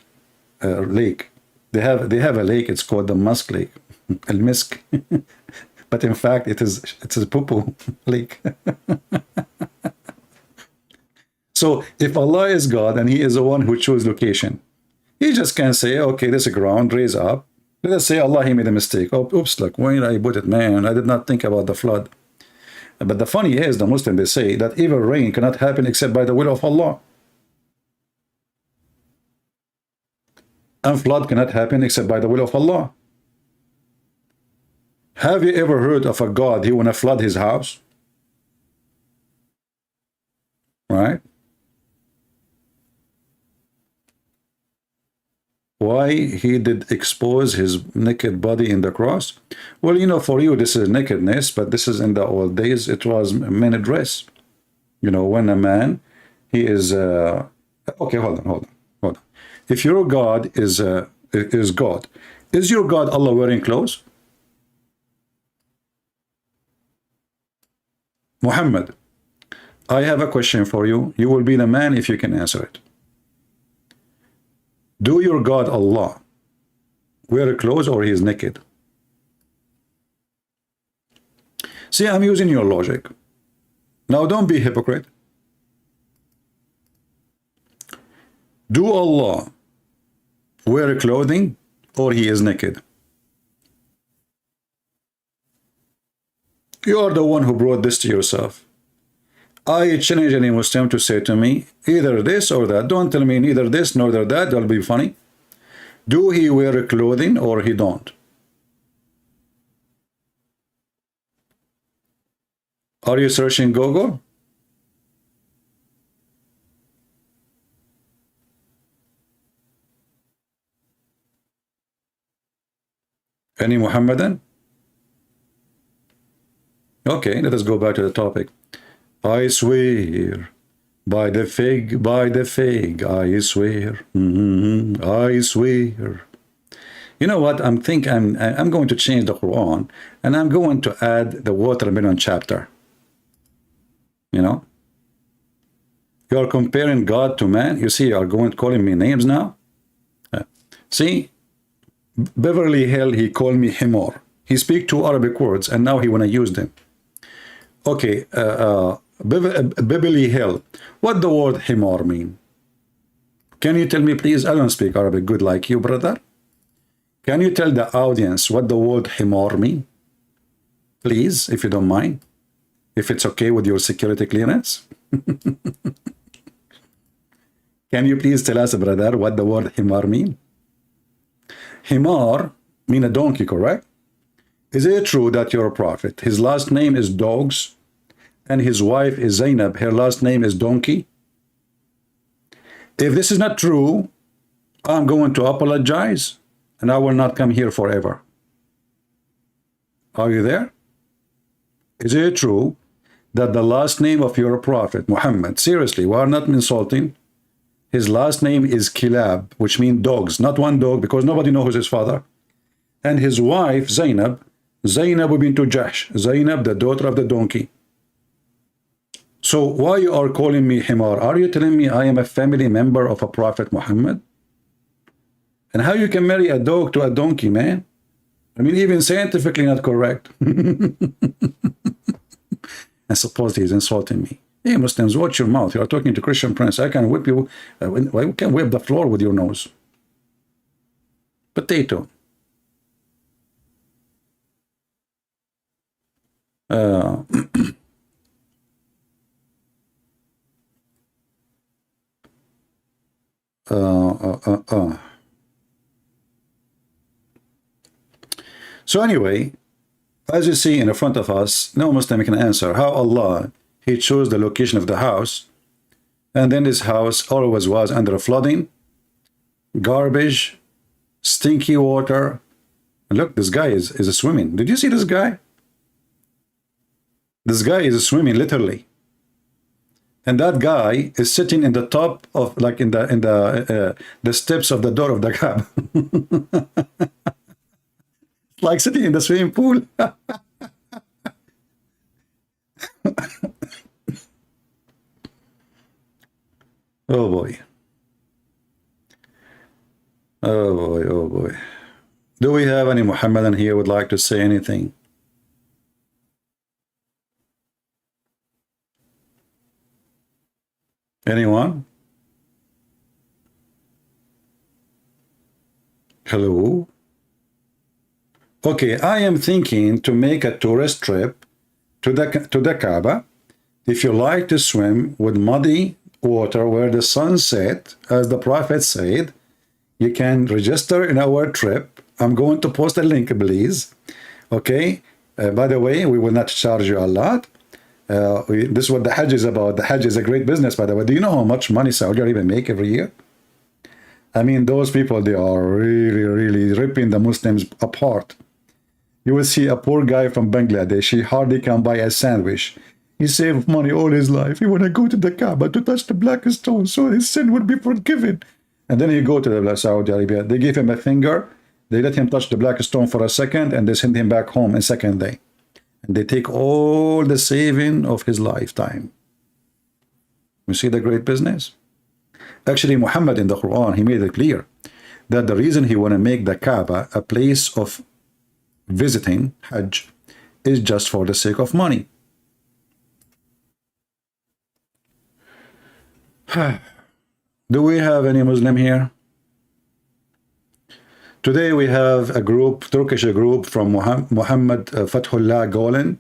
Speaker 7: lake. They have a lake. It's called the Musk Lake, El Misk. But in fact, it's a poo-poo lake. So if Allah is God and he is the one who chose location, he just can say, okay, this ground, raise up. Let us say Allah, he made a mistake. Oh, oops, look, where did I put it, man? I did not think about the flood. But the funny is, the Muslim, they say that even rain cannot happen except by the will of Allah. And flood cannot happen except by the will of Allah. Have you ever heard of a God he want to flood his house? Right? why he did expose his naked body in the cross? Well, you know, for you this is nakedness, but this is in the old days, it was men dress. You know, when a man, he is okay, hold on. If your God is God, is your God Allah wearing clothes? Muhammad, I have a question for you. You will be the man if you can answer it. Do your God Allah wear clothes or he is naked? See, I'm using your logic. Now don't be hypocrite. Do Allah wear clothing or he is naked? You are the one who brought this to yourself. I challenge any Muslim to say to me, either this or that. Don't tell me neither this nor that. That'll be funny. Do he wear clothing or he don't? Are you searching Google? Any Muhammadan? Okay, let us go back to the topic. I swear by the fig, I swear. I swear. You know what? I'm going to change the Quran and I'm going to add the watermelon chapter. You know? You are comparing God to man. You see, you are going to calling me names now. See, Beverly Hill, he called me Himor. He speak two Arabic words and now he want to use them. Okay, Beverly Hill, what the word Himor mean? Can you tell me, please? I don't speak Arabic good like you, brother. Can you tell the audience what the word Himor mean? Please, if you don't mind. If it's okay with your security clearance. Can you please tell us, brother, what the word Himar mean? Himar mean a donkey, correct? Is it true that you're a prophet? His last name is Dogs, and his wife is Zainab. Her last name is Donkey. If this is not true, I'm going to apologize, and I will not come here forever. Are you there? Is it true that the last name of your prophet, Muhammad, seriously, we are not insulting, his last name is Kilab, which means dogs, not one dog, because nobody knows his father. And his wife, Zainab bint Jahsh, Zainab, the daughter of the donkey. So why you are calling me Himar? Are you telling me I am a family member of a prophet Muhammad? And how you can marry a dog to a donkey, man? I mean, even scientifically not correct. I suppose he's insulting me. Hey, Muslims, watch your mouth. You are talking to Christian Prince. I can whip you. I can whip the floor with your nose. Potato. So anyway, as you see in front of us, no Muslim can answer how Allah, he chose the location of the house, and then this house always was under flooding, garbage, stinky water. And look, this guy is swimming. Did you see this guy? This guy is swimming literally. And that guy is sitting in the top of, like in the steps of the door of the cab. Like sitting in the swimming pool. Oh boy. Oh boy, oh boy. Do we have any Muhammadan here who would like to say anything? Anyone? Hello? Okay, I am thinking to make a tourist trip to the Kaaba. If you like to swim with muddy water where the sun set, as the Prophet said, you can register in our trip. I'm going to post a link, please. Okay? By the way, we will not charge you a lot. This is what the Hajj is about. The Hajj is a great business, by the way. Do you know how much money Saudi Arabia make every year? I mean, those people, they are really, really ripping the Muslims apart. You will see a poor guy from Bangladesh, he hardly can buy a sandwich. He saved money all his life. He want to go to the Kaaba to touch the black stone so his sin would be forgiven. And then he go to the Saudi Arabia. They give him a finger. They let him touch the black stone for a second, and they send him back home in second day. And they take all the saving of his lifetime. You see the great business? Actually, Muhammad in the Quran, he made it clear that the reason he want to make the Kaaba a place of visiting, Hajj, is just for the sake of money. Do we have any Muslim here? Today we have a group, Turkish group from Muhammed Fathullah Gülen.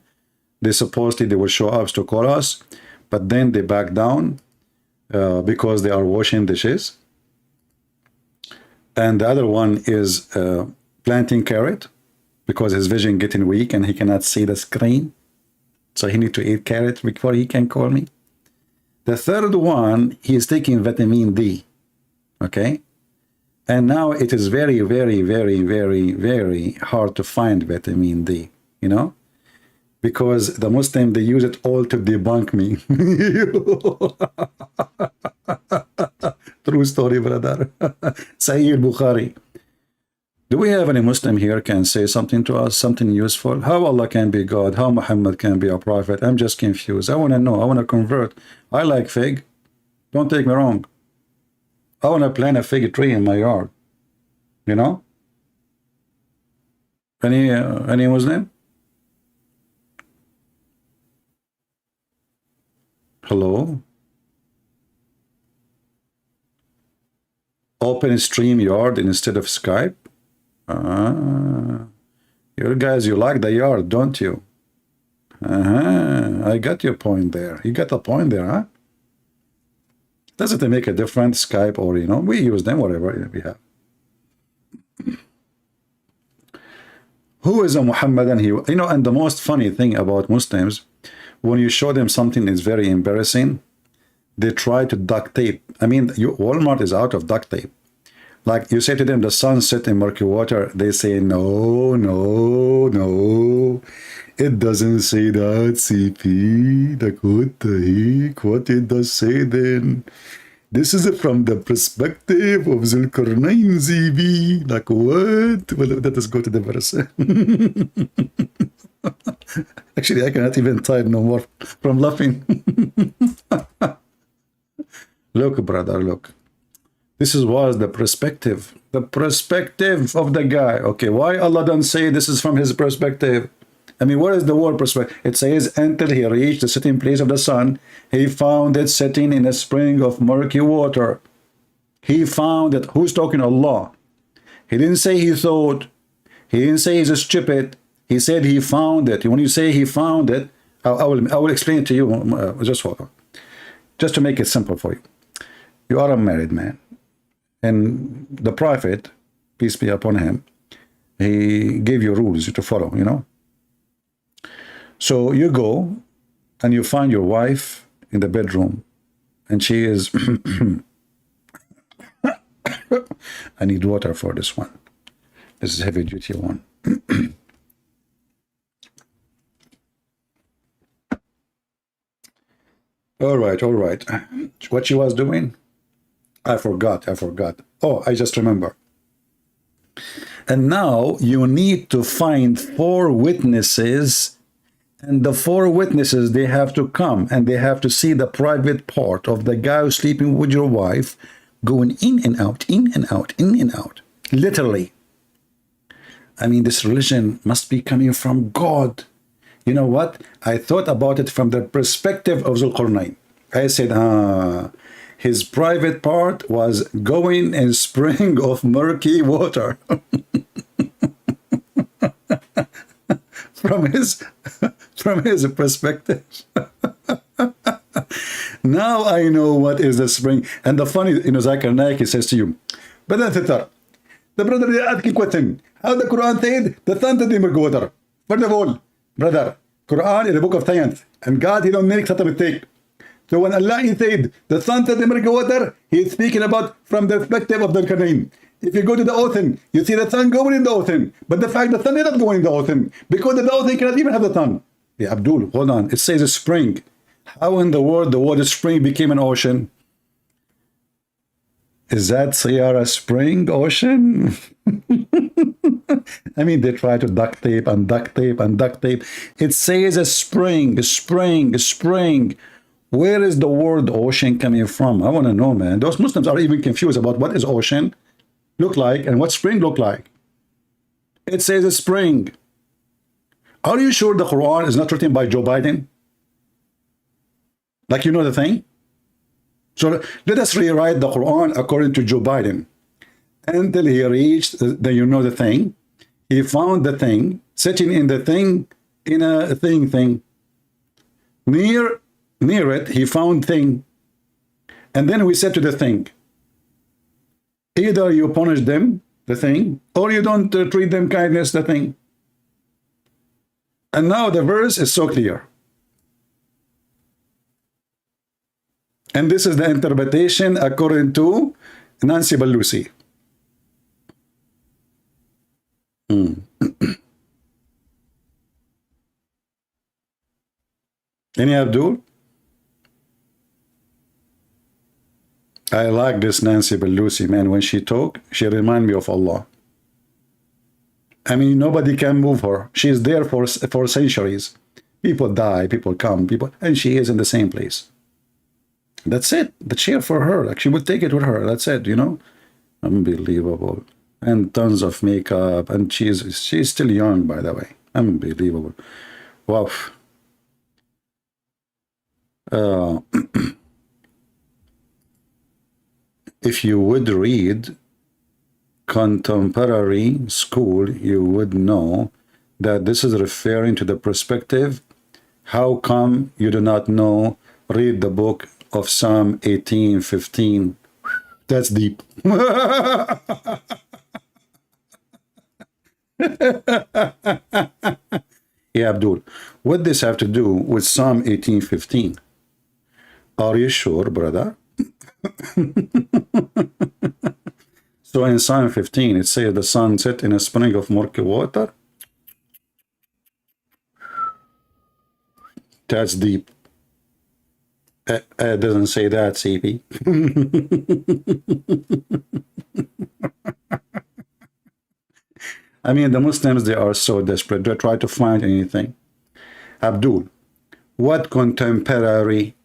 Speaker 7: They supposedly they will show up to call us, but then they back down because they are washing dishes. And the other one is planting carrot because his vision getting weak and he cannot see the screen. So he need to eat carrot before he can call me. The third one, he is taking vitamin D. Okay? And now it is very, very, very, very, very hard to find vitamin D, you know? Because the Muslim, they use it all to debunk me. True story, brother. Sayyid Bukhari. Do we have any Muslim here can say something to us, something useful? How Allah can be God? How Muhammad can be a prophet? I'm just confused. I want to know. I want to convert. I like fig. Don't take me wrong. I want to plant a fig tree in my yard. You know? Any Muslim? Hello? Open StreamYard instead of Skype? You guys, you like the yard, don't you? I got your point there. You got a point there, huh? Doesn't it make a difference, Skype or, you know, we use them, whatever we have. Who is a Muhammadan? You know, and the most funny thing about Muslims, when you show them something that's very embarrassing, they try to duct tape. I mean, Walmart is out of duct tape. Like you say to them, the sun set in murky water. They say, no, no, no. It doesn't say that, CP. Like, what the heck? What it does say then? This is from the perspective of Zulkarnain, ZB. Like, what? Well, let us go to the verse. Actually, I cannot even type no more from laughing. Look, brother, look. This was the perspective of the guy. Okay, why Allah don't say this is from his perspective? I mean, what is the word perspective? It says, until he reached the setting place of the sun, he found it setting in a spring of murky water. He found it. Who's talking? Allah. He didn't say he thought. He didn't say he's stupid. He said he found it. When you say he found it, I will explain it to you. Just hold on. Just to make it simple for you. You are a married man. And the Prophet, peace be upon him, he gave you rules to follow, you know. So you go and you find your wife in the bedroom and she is I need water for this one. This is heavy duty one. All right. What she was doing? I forgot. Oh, I just remember. And now you need to find 4 witnesses, and the 4 witnesses, they have to come and they have to see the private part of the guy who's sleeping with your wife going in and out, in and out, in and out. Literally. I mean, this religion must be coming from God. You know what? I thought about it from the perspective of Zulkarnain. I said, his private part was going in spring of murky water. from his perspective. Now I know what is the spring. And the funny, you know, Zakir Naik, he says to you, but the brother is asking question. How the Quran said the sun to the murky water? First of all, brother, Quran is a book of science. And God, he don't make such a mistake. So when Allah said the sun to the miracle water, He is speaking about from the perspective of the Kareem. If you go to the ocean, you see the sun going in the ocean. But the fact the sun is not going in the ocean, because the ocean cannot even have the sun. Yeah, Abdul, hold on. It says a spring. How in the world the word spring became an ocean? Is that Sierra Spring ocean? I mean, they try to duct tape and duct tape and duct tape. It says a spring, spring, spring. Where is the word ocean coming from? I want to know, man. Those Muslims are even confused about what is ocean look like and what spring look like. It says a spring. Are you sure the Quran is not written by Joe Biden? Like, you know the thing? So let us rewrite the Quran according to Joe Biden. Until he reached the you know the thing, he found the thing, sitting in the thing, in a thing. Near it, he found thing. And then we said to the thing, either you punish them, the thing, or you don't treat them kindness, the thing. And now the verse is so clear. And this is the interpretation according to Nancy Pelosi. Any Abdul? I like this Nancy Pelosi, man. When she talk, she remind me of Allah. I mean, nobody can move her. She's there for centuries. People die, people come, and she is in the same place. That's it. The chair for her. Like, she would take it with her. That's it, you know? Unbelievable. And tons of makeup. And she's still young, by the way. Unbelievable. Wow. If you would read contemporary school, you would know that this is referring to the perspective. How come you do not know? Read the book of Psalm 18:15. That's deep. Yeah, Abdul, what does this have to do with Psalm 18:15? Are you sure, brother? So in Psalm 15, it says the sun set in a spring of murky water. That's deep. It doesn't say that, CP. I mean, the Muslims, they are so desperate. They try to find anything. Abdul, what contemporary?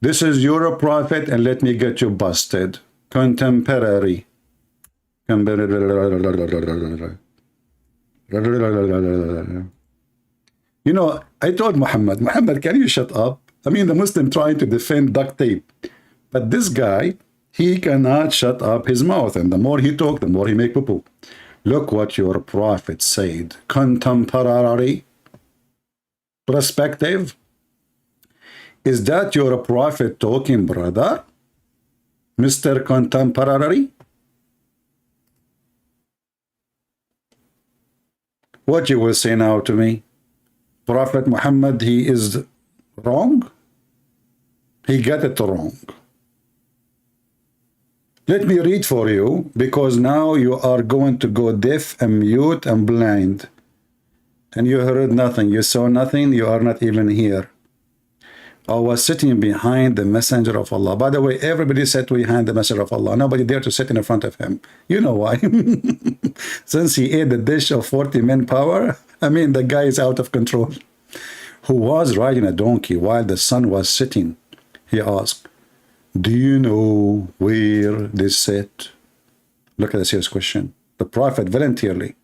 Speaker 7: This is your prophet, and let me get you busted. Contemporary. You know, I told Muhammad, can you shut up? I mean, the Muslim trying to defend duct tape. But this guy, he cannot shut up his mouth. And the more he talk, the more he make poo-poo. Look what your prophet said. Contemporary perspective. Is that your prophet talking, brother? Mr. Contemporary? What you will say now to me? Prophet Muhammad, he is wrong? He got it wrong. Let me read for you, because now you are going to go deaf and mute and blind. And you heard nothing, you saw nothing, you are not even here. I was sitting behind the messenger of Allah. By the way, everybody sat behind the messenger of Allah. Nobody dared to sit in front of him. You know why? Since he ate the dish of 40 men power, I mean, the guy is out of control. Who was riding a donkey while the sun was setting. He asked, do you know where this set? Look at the serious question. The prophet voluntarily,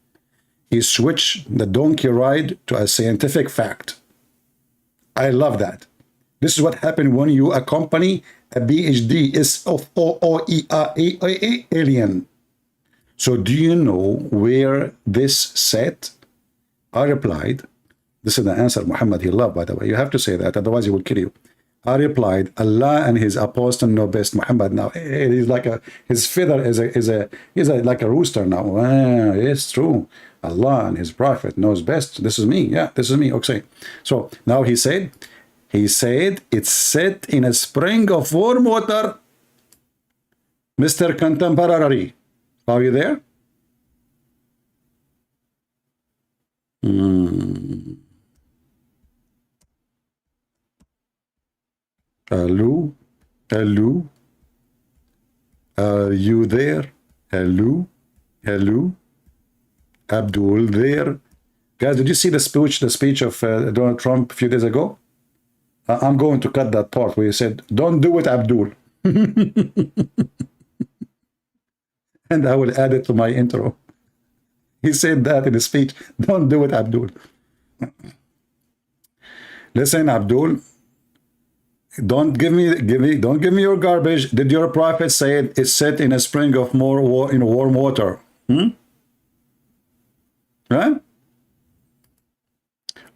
Speaker 7: he switched the donkey ride to a scientific fact. I love that. This is what happened when you accompany a PhD alien. So do you know where this set? I replied, this is the answer Muhammad he loved, by the way. You have to say that, otherwise he will kill you. I replied, Allah and his apostle know best. Muhammad now, he's like his feather is like a rooster now. Ah, it's true. Allah and his prophet knows best. This is me. Yeah, this is me. Okay. So now he said, He said it's set in a spring of warm water. Mr. Contemporary, are you there? Hello? Hello? Are you there? Hello? Hello? Abdul there? Guys, did you see the speech of Donald Trump a few days ago? I'm going to cut that part where he said, don't do it, Abdul. And I will add it to my intro. He said that in his speech, don't do it, Abdul. Listen, Abdul, don't give me your garbage. Did your prophet say it's set in a spring of warm water? Right?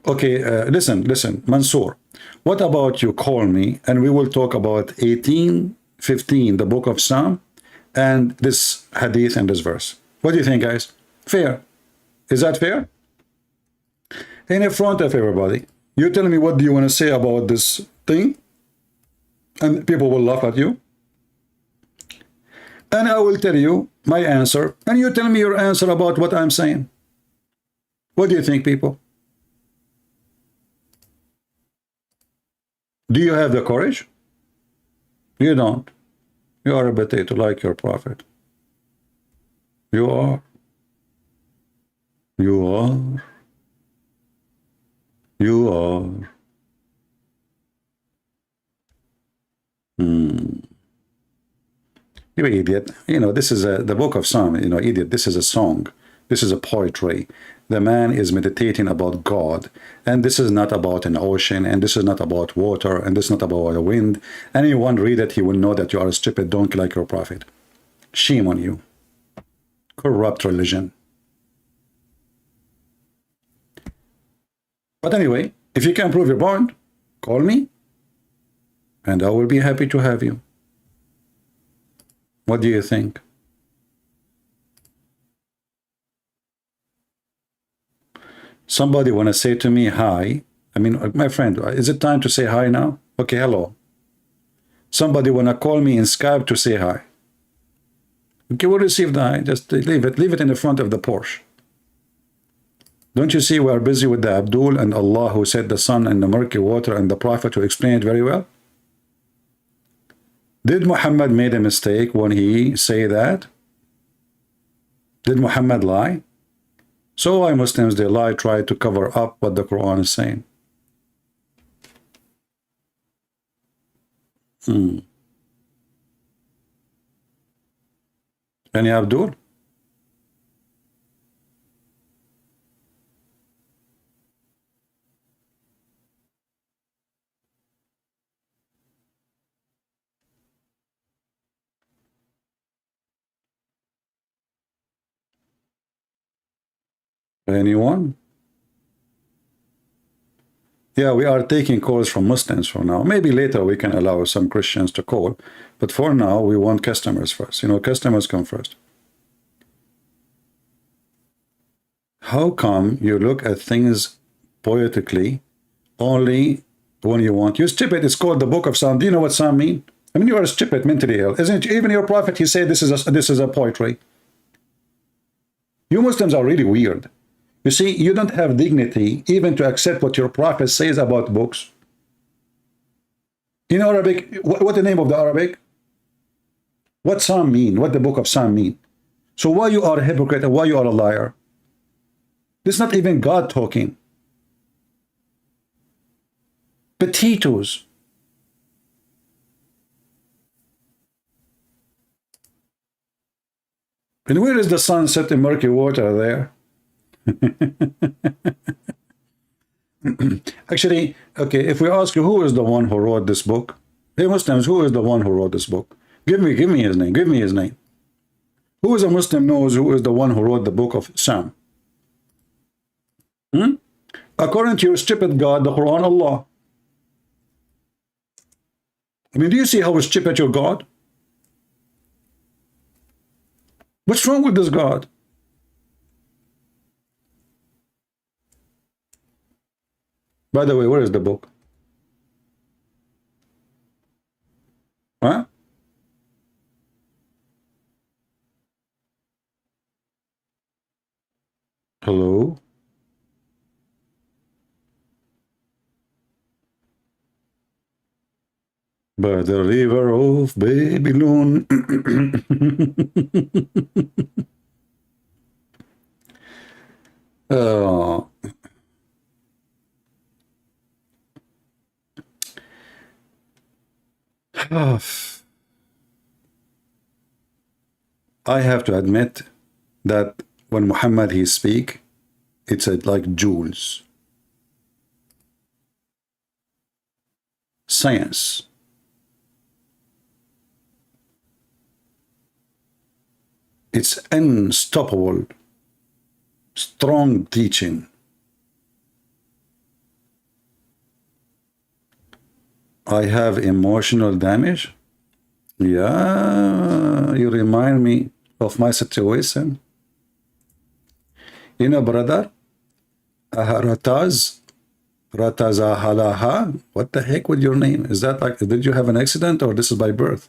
Speaker 7: Okay, listen, Mansoor. What about you call me and we will talk about 18:15, the book of Psalm, and this hadith and this verse. What do you think, guys? Fair? Is that fair? In front of everybody, you tell me what do you want to say about this thing, and people will laugh at you. And I will tell you my answer, and you tell me your answer about what I'm saying. What do you think, people? Do you have the courage? You don't. You are a potato like your prophet. You are. You are. You are. You idiot. You know, this is the book of Psalm. You know, idiot. This is a song. This is a poetry. The man is meditating about God. And this is not about an ocean. And this is not about water. And this is not about a wind. Anyone read it, he will know that you are a stupid donkey like your prophet. Shame on you. Corrupt religion. But anyway, if you can prove your point, call me. And I will be happy to have you. What do you think? Somebody want to say to me hi. I mean, my friend, is it time to say hi now? Okay, hello. Somebody want to call me in Skype to say hi. Okay, we'll receive the hi. Just leave it in the front of the Porsche. Don't you see we are busy with the Abdul and Allah who set the sun and the murky water and the Prophet who explained it very well? Did Muhammad made a mistake when he say that? Did Muhammad lie? So why Muslims, they lie, try to cover up what the Quran is saying? Any Abdul? Anyone? Yeah, we are taking calls from Muslims for now. Maybe later we can allow some Christians to call. But for now, we want customers first. You know, customers come first. How come you look at things poetically only when you want? You're stupid. It's called the book of Psalm. Do you know what Psalm mean? I mean, you are stupid, mentally ill. Isn't it? Even your prophet, he said this is a poetry. You Muslims are really weird. You see, you don't have dignity even to accept what your prophet says about books. In Arabic, what the name of the Arabic? What Psalm mean? What the book of Psalm mean? So why you are a hypocrite and why you are a liar? This is not even God talking. Potatoes. And where is the sun set in murky water there? Actually, okay, if we ask you who is the one who wrote this book, hey Muslims, who is the one who wrote this book? Give me his name. Give me his name. Who is a Muslim knows who is the one who wrote the book of Psalm? According to your stupid God, the Quran, Allah. I mean, do you see how stupid your God? What's wrong with this God? By the way, where is the book? Hello? By the river of Babylon. Oh. I have to admit that when Muhammad he speak, it's like jewels. Science. It's unstoppable, strong teaching. I have emotional damage. Yeah, you remind me of my situation. You know, brother, Ratazahalaha, what the heck with your name? Is that like, did you have an accident or this is by birth?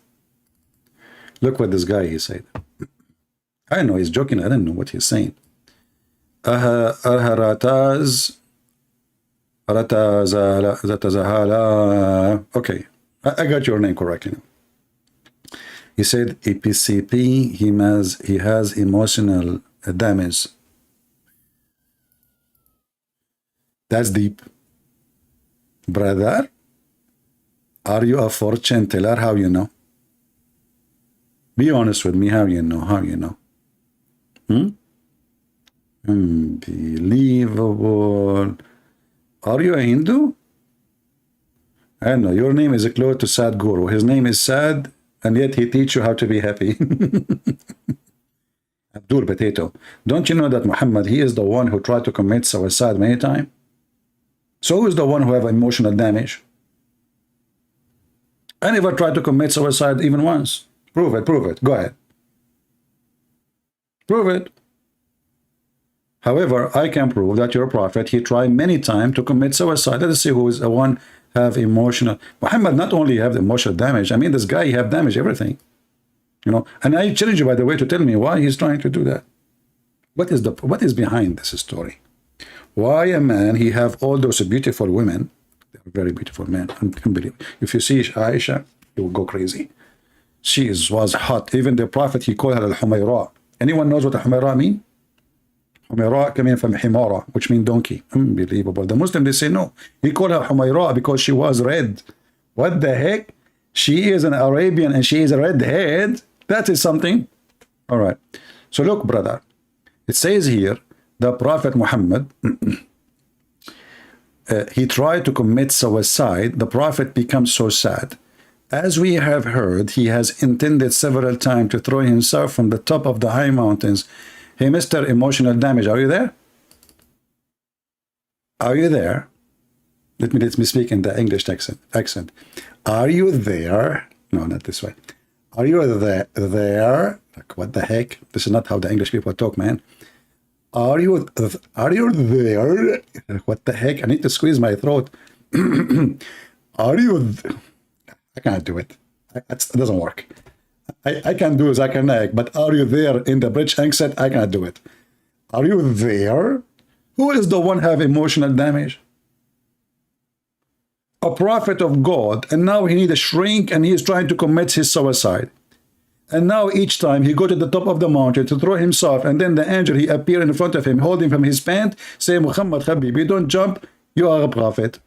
Speaker 7: Look what this guy, he said. I know he's joking, I don't know what he's saying. Ratazahala. Okay, I got your name correctly now. He said EPCP, he has emotional damage. That's deep. Brother, are you a fortune teller? How you know? Be honest with me, how you know? How you know? Unbelievable. Are you a Hindu? I don't know. Your name is close to Sad Guru. His name is Sad, and yet he teach you how to be happy. Abdul Potato. Don't you know that Muhammad, he is the one who tried to commit suicide many times? So who is the one who have emotional damage? I never tried to commit suicide even once. Prove it, prove it. Go ahead. Prove it. However, I can prove that your prophet, he tried many times to commit suicide. Let us see who is the one have emotional. Muhammad not only have emotional damage, I mean, this guy, he have damaged everything. You know, and I challenge you, by the way, to tell me why he's trying to do that. What is behind this story? Why a man, he have all those beautiful women, they're very beautiful men, unbelievable. If you see Aisha, you will go crazy. She was hot. Even the prophet, he called her al-Humayra. Anyone knows what al-Humayra mean? Humayra coming from Himara, which means donkey. Unbelievable. The Muslim, they say no. He called her Humayra because she was red. What the heck? She is an Arabian and she is a redhead. That is something. All right. So look, brother. It says here, the Prophet Muhammad, he tried to commit suicide. The Prophet becomes so sad. As we have heard, he has intended several times to throw himself from the top of the high mountains. Hey, Mr. Emotional Damage, are you there? Are you there? Let me speak in the English accent. Are you there? No, not this way. Are you there? Like, what the heck? This is not how the English people talk, man. Are you there? What the heck? I need to squeeze my throat. Are you? I can't do it. It doesn't work. I can do Zakanak, but are you there in the British accent? I can't do it. Are you there? Who is the one have emotional damage? A prophet of God, and now he needs a shrink and he is trying to commit his suicide. And now each time he go to the top of the mountain to throw himself, and then the angel, he appear in front of him, holding from his pant, say, Muhammad Habibi, don't jump, you are a prophet.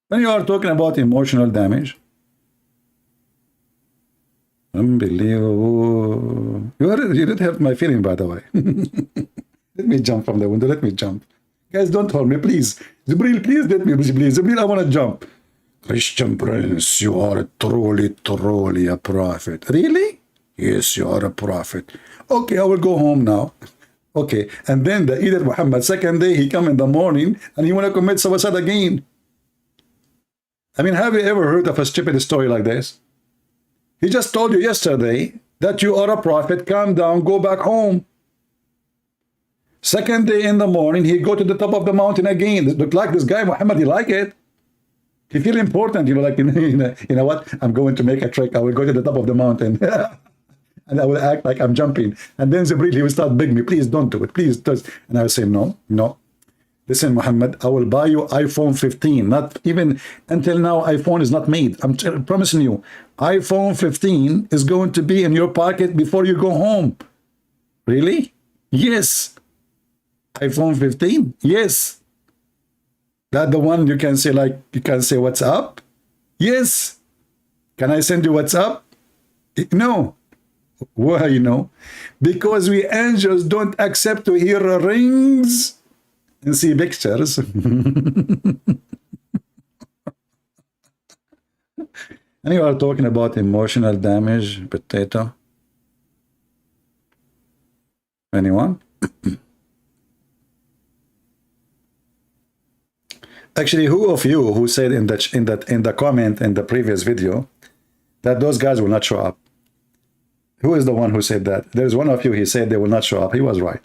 Speaker 7: When you are talking about emotional damage, unbelievable. You did hurt my feeling, by the way. Let me jump from the window. Let me jump. Guys, don't hold me, please. Zibril, please let me, please. Zibril, I want to jump. Christian Prince, you are truly a prophet. Really? Yes, you are a prophet. Okay, I will go home now. Okay, and then the Eid Muhammad, second day, he come in the morning and he want to commit suicide again. I mean, have you ever heard of a stupid story like this? He just told you yesterday that you are a prophet, calm down, go back home. Second day in the morning, he go to the top of the mountain again. Look like this guy, Muhammad, he like it. He feel important, you know, like, you know what? I'm going to make a trek. I will go to the top of the mountain. And I will act like I'm jumping. And then Jibreel, he will start begging me, please don't do it, please don't. And I will say, no, no. Listen, Muhammad, I will buy you iPhone 15. Not even until now, iPhone is not made. I'm promising you, iPhone 15 is going to be in your pocket before you go home. Really? Yes. iPhone 15? Yes. That the one you can say, like, you can say, what's up? Yes. Can I send you what's up? No. Why, you know? Because we angels don't accept to hear rings and see pictures. And you are talking about emotional damage, potato. Anyone? Actually, who of you who said in the comment in the previous video that those guys will not show up? Who is the one who said that? There's one of you, he said they will not show up. He was right.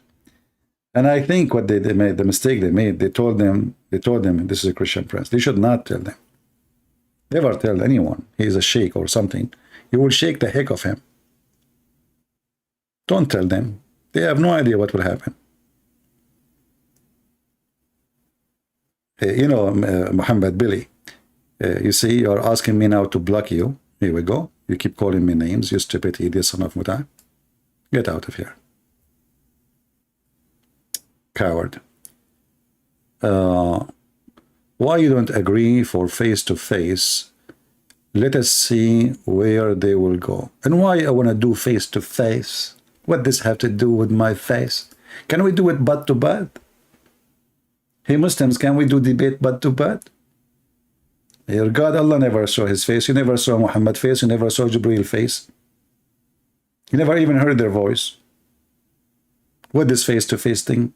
Speaker 7: And I think what they made, the mistake they made, they told them, this is a Christian prince. They should not tell them. Never tell anyone he is a sheikh or something. You will shake the heck of him. Don't tell them. They have no idea what will happen. You know, Muhammad, Billy, you see, you're asking me now to block you. Here we go. You keep calling me names, you stupid idiot son of Muta. Get out of here. Coward. Why you don't agree for face-to-face? Let us see where they will go. And why I want to do face-to-face? What does have to do with my face? Can we do it butt-to-butt? Hey, Muslims, can we do debate butt-to-butt? Your God, Allah never saw his face. You never saw Muhammad's face. You never saw Jibreel face. You never even heard their voice. What is face-to-face thing?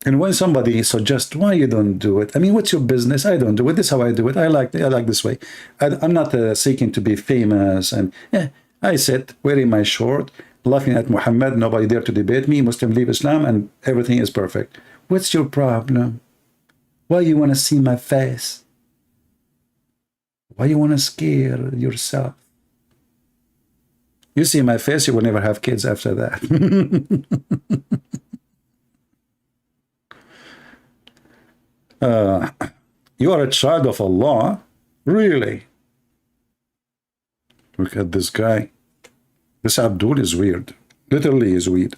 Speaker 7: And when somebody suggests, why you don't do it? I mean, what's your business? I don't do it. This is how I do it. I like this way. I'm not seeking to be famous. And yeah, I sit wearing my short, laughing at Muhammad. Nobody dare to debate me. Muslim leave Islam, and everything is perfect. What's your problem? Why you want to see my face? Why you want to scare yourself? You see my face, you will never have kids after that. You are a child of Allah? Really? Look at this guy. This Abdul is weird. Literally is weird.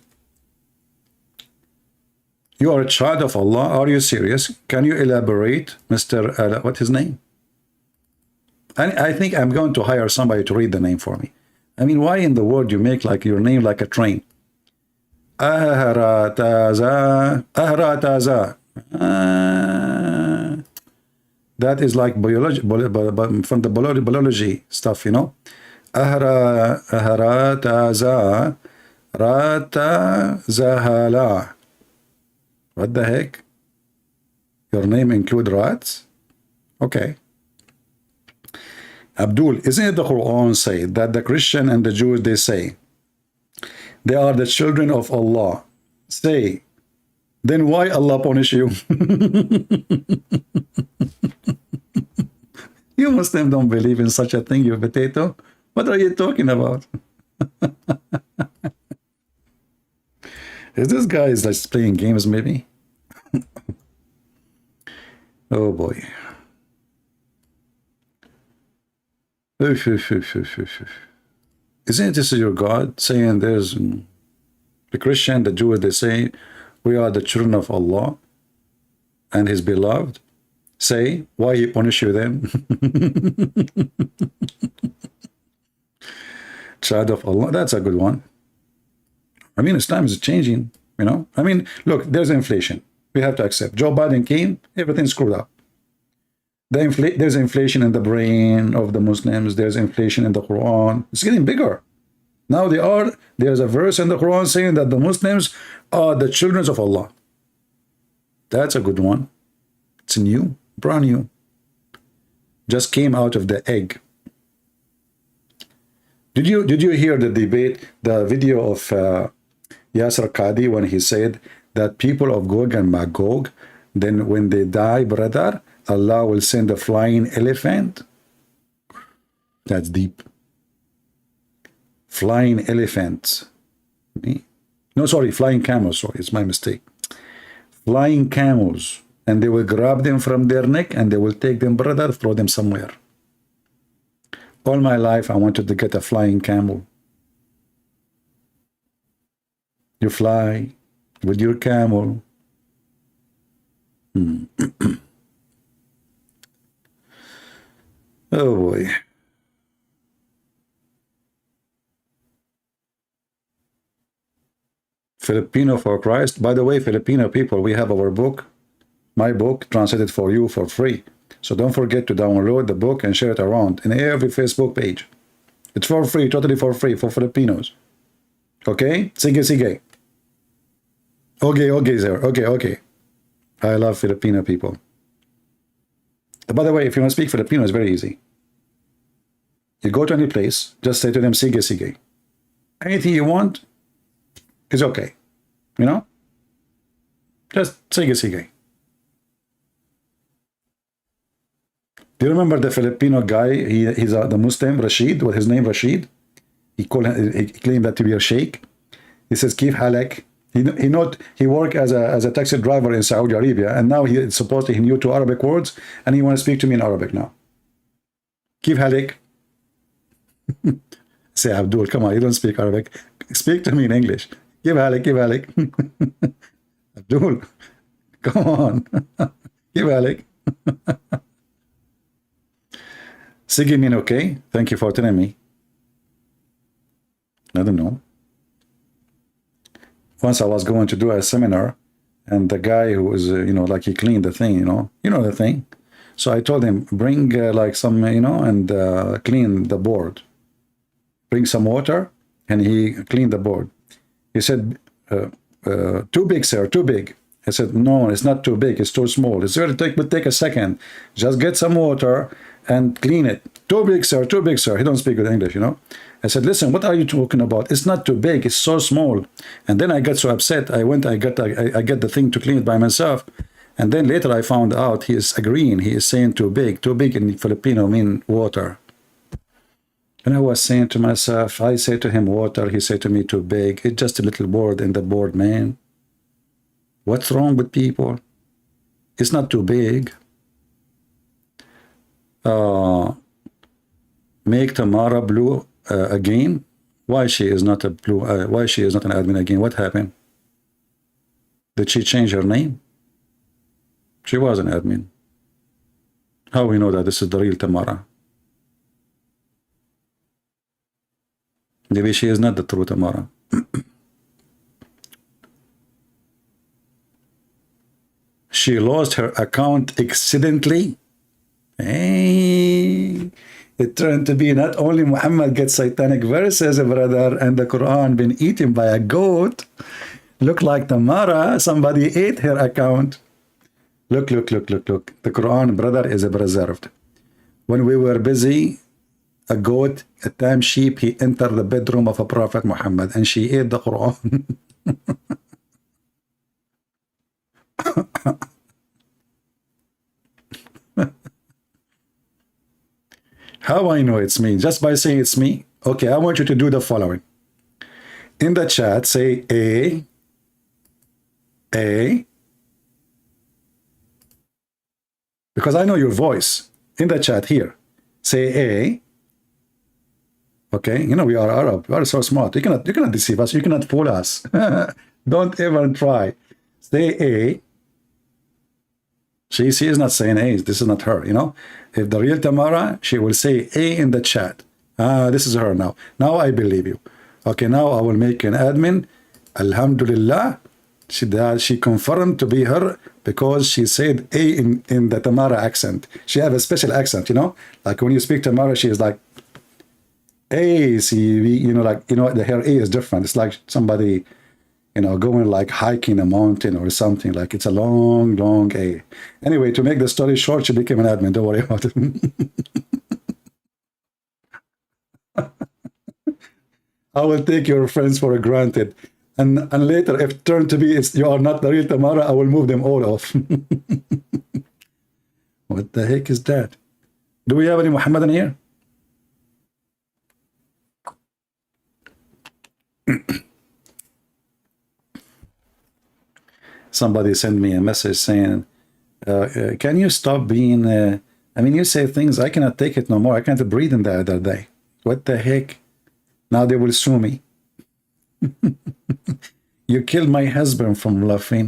Speaker 7: You are a child of Allah? Are you serious? Can you elaborate, Mr. What's his name? I think I'm going to hire somebody to read the name for me. I mean, why in the world you make like your name like a train? Ahrataza. Ahrataza. That is like biology, from the biology stuff, you know. Ahrataza. Rata Zahala. What the heck? Your name include rats? Okay. Abdul, isn't it the Quran say that the Christian and the Jews, they say they are the children of Allah? Say, then why Allah punish you? You Muslims don't believe in such a thing, you potato. What are you talking about? Is this guy is like playing games maybe? Oh boy. Isn't this your God saying there's the Christian, the Jews, they say we are the children of Allah and his beloved? Say, why he punish you then? Child of Allah, that's a good one. I mean, Islam is changing, you know. I mean, look, there's inflation. We have to accept. Joe Biden came, everything's screwed up. There's inflation in the brain of the Muslims. There's inflation in the Quran. It's getting bigger. Now there's a verse in the Quran saying that the Muslims are the children of Allah. That's a good one. It's new, brand new. Just came out of the egg. Did you hear the debate, the video of Yasser Qadi when he said that people of Gog and Magog, then when they die, brother, Allah will send a flying elephant? That's deep. Flying elephants. No, sorry, flying camels. Sorry, it's my mistake. Flying camels. And they will grab them from their neck and they will take them, brother, throw them somewhere. All my life, I wanted to get a flying camel. You fly with your camel. Oh boy. Filipino for Christ. By the way, Filipino people, we have our book, my book, translated for you for free. So don't forget to download the book and share it around in every Facebook page. It's for free, totally for free for Filipinos. Okay? Sige, sige. Okay, sir. Okay. I love Filipino people. By the way, if you want to speak Filipino, it's very easy. You go to any place, just say to them, sige, sige. Anything you want is okay. You know? Just sige, sige. Do you remember the Filipino guy? He's the Muslim, Rashid, with his name Rashid. He claimed that to be a sheikh. He says, Kif halak. He worked as a taxi driver in Saudi Arabia, and now he supposedly he knew 2 Arabic words, and he wants to speak to me in Arabic now. Kif halak. Say, Abdul, come on, you don't speak Arabic. Speak to me in English. Kif halak, kif halak. Abdul, come on. Kif halak. Sige mean okay. Thank you for telling me. I don't know. Once I was going to do a seminar, and the guy who was, like he cleaned the thing, you know the thing. So I told him, bring like some, and clean the board. Bring some water, and he cleaned the board. He said, too big, sir, too big. I said, no, it's not too big, it's too small. It's going to take a second. Just get some water and clean it. Too big, sir, too big, sir. He don't speak good English, I said, listen, what are you talking about? It's not too big, it's so small. And then I got so upset. I get the thing to clean it by myself. And then later I found out he is agreeing. He is saying too big. Too big in Filipino mean water. And I was saying to myself, I say to him water, he said to me too big. It's just a little word in the board, man. What's wrong with people? It's not too big. Make Tamara blue again. Why she is not a blue? Why she is not an admin again? What happened? Did she change her name? She was an admin. How we know that this is the real Tamara? Maybe she is not the true Tamara. She lost her account accidentally. Hey, it turned to be not only Muhammad gets satanic verses, brother, and the Quran been eaten by a goat. Look like Tamara, somebody ate her account. Look. The Quran, brother, is preserved. When we were busy, a goat, a time sheep, he entered the bedroom of a Prophet Muhammad and she ate the Quran. How I know it's me? Just by saying it's me? Okay, I want you to do the following. In the chat, say A. Because I know your voice. In the chat here, say A. Okay, we are Arab. We are so smart. You cannot deceive us. You cannot fool us. Don't even try. Say A. She is not saying A. This is not her, If the real Tamara, she will say A in the chat. This is her now. Now I believe you. Okay, now I will make an admin. Alhamdulillah. She confirmed to be her because she said A in the Tamara accent. She have a special accent, Like when you speak Tamara, she is like, A, her A is different. It's like somebody, going like hiking a mountain or something. Like it's a long A. Anyway, to make the story short, she became an admin. Don't worry about it. I will take your friends for granted. And later, if it turned to be you are not the real Tamara, I will move them all off. What the heck is that? Do we have any Muhammadan here? somebody sent me a message saying, can you stop being, I mean, you say things, I cannot take it no more. I can't breathe in the other day. What the heck? Now they will sue me. You killed my husband from laughing.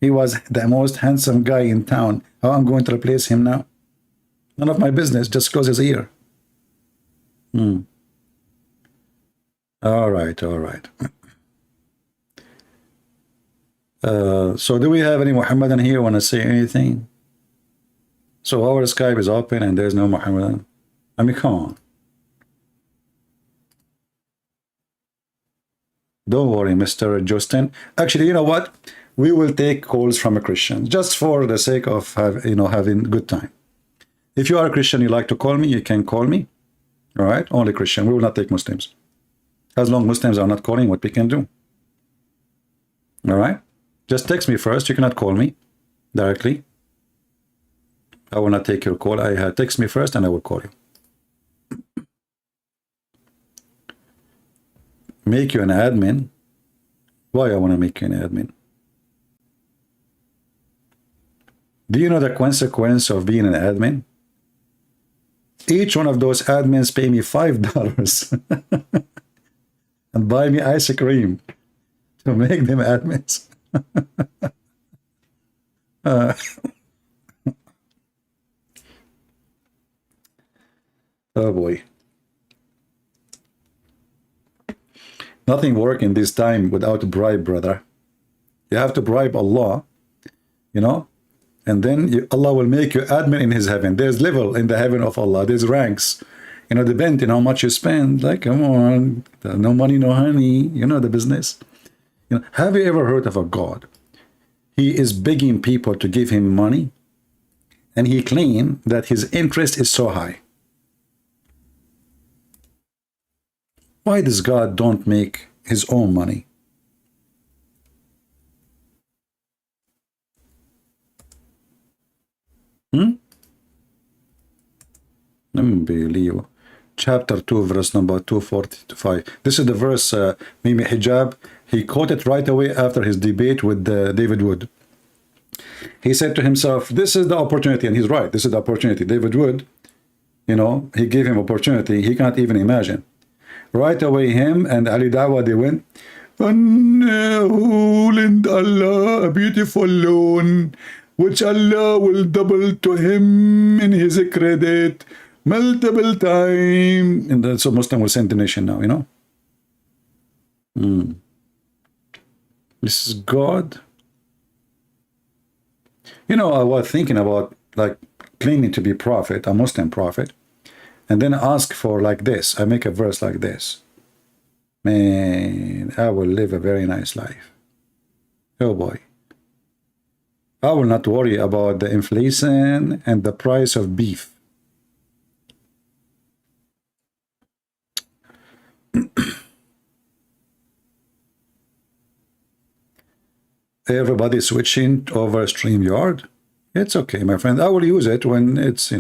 Speaker 7: He was the most handsome guy in town. How I'm going to replace him now? None of my business, just close his ear. All right, all right. So do we have any Muhammadan here want to say anything? So our Skype is open and there's no Muhammadan. I mean, come on. Don't worry, Mr. Justin. Actually, you know what? We will take calls from a Christian just for the sake of having good time. If you are a Christian, you like to call me, you can call me. All right? Only Christian. We will not take Muslims. As long as Muslims are not calling, what we can do. All right? Just text me first. You cannot call me directly. I will not take your call. Text me first and I will call you. Make you an admin. Why I want to make you an admin? Do you know the consequence of being an admin? Each one of those admins pay me $5 and buy me ice cream to make them admins. Oh boy. Nothing works in this time without a bribe, brother. You have to bribe Allah, and then Allah will make you admin in his heaven. There's level in the heaven of Allah. There's ranks. Depending on how much you spend. Like, come on, no money, no honey. You know the business. Have you ever heard of a God? He is begging people to give him money, and he claims that his interest is so high. Why does God don't make his own money? Unbelievable. Chapter 2, verse number 245. This is the verse, Mimi Hijab. He quoted right away after his debate with David Wood. He said to himself, this is the opportunity, and he's right, this is the opportunity. David Wood, he gave him opportunity he can't even imagine. Right away, him and Ali Dawa, they went, and who lend Allah a beautiful loan, which Allah will double to him in his credit multiple times. And that's so Muslim will send the nation now, This is God. I was thinking about like claiming to be prophet, a Muslim prophet, and then ask for like this. I make a verse like this. Man, I will live a very nice life. Oh boy. I will not worry about the inflation and the price of beef. Everybody switching over StreamYard. It's okay, my friend. I will use it when it's,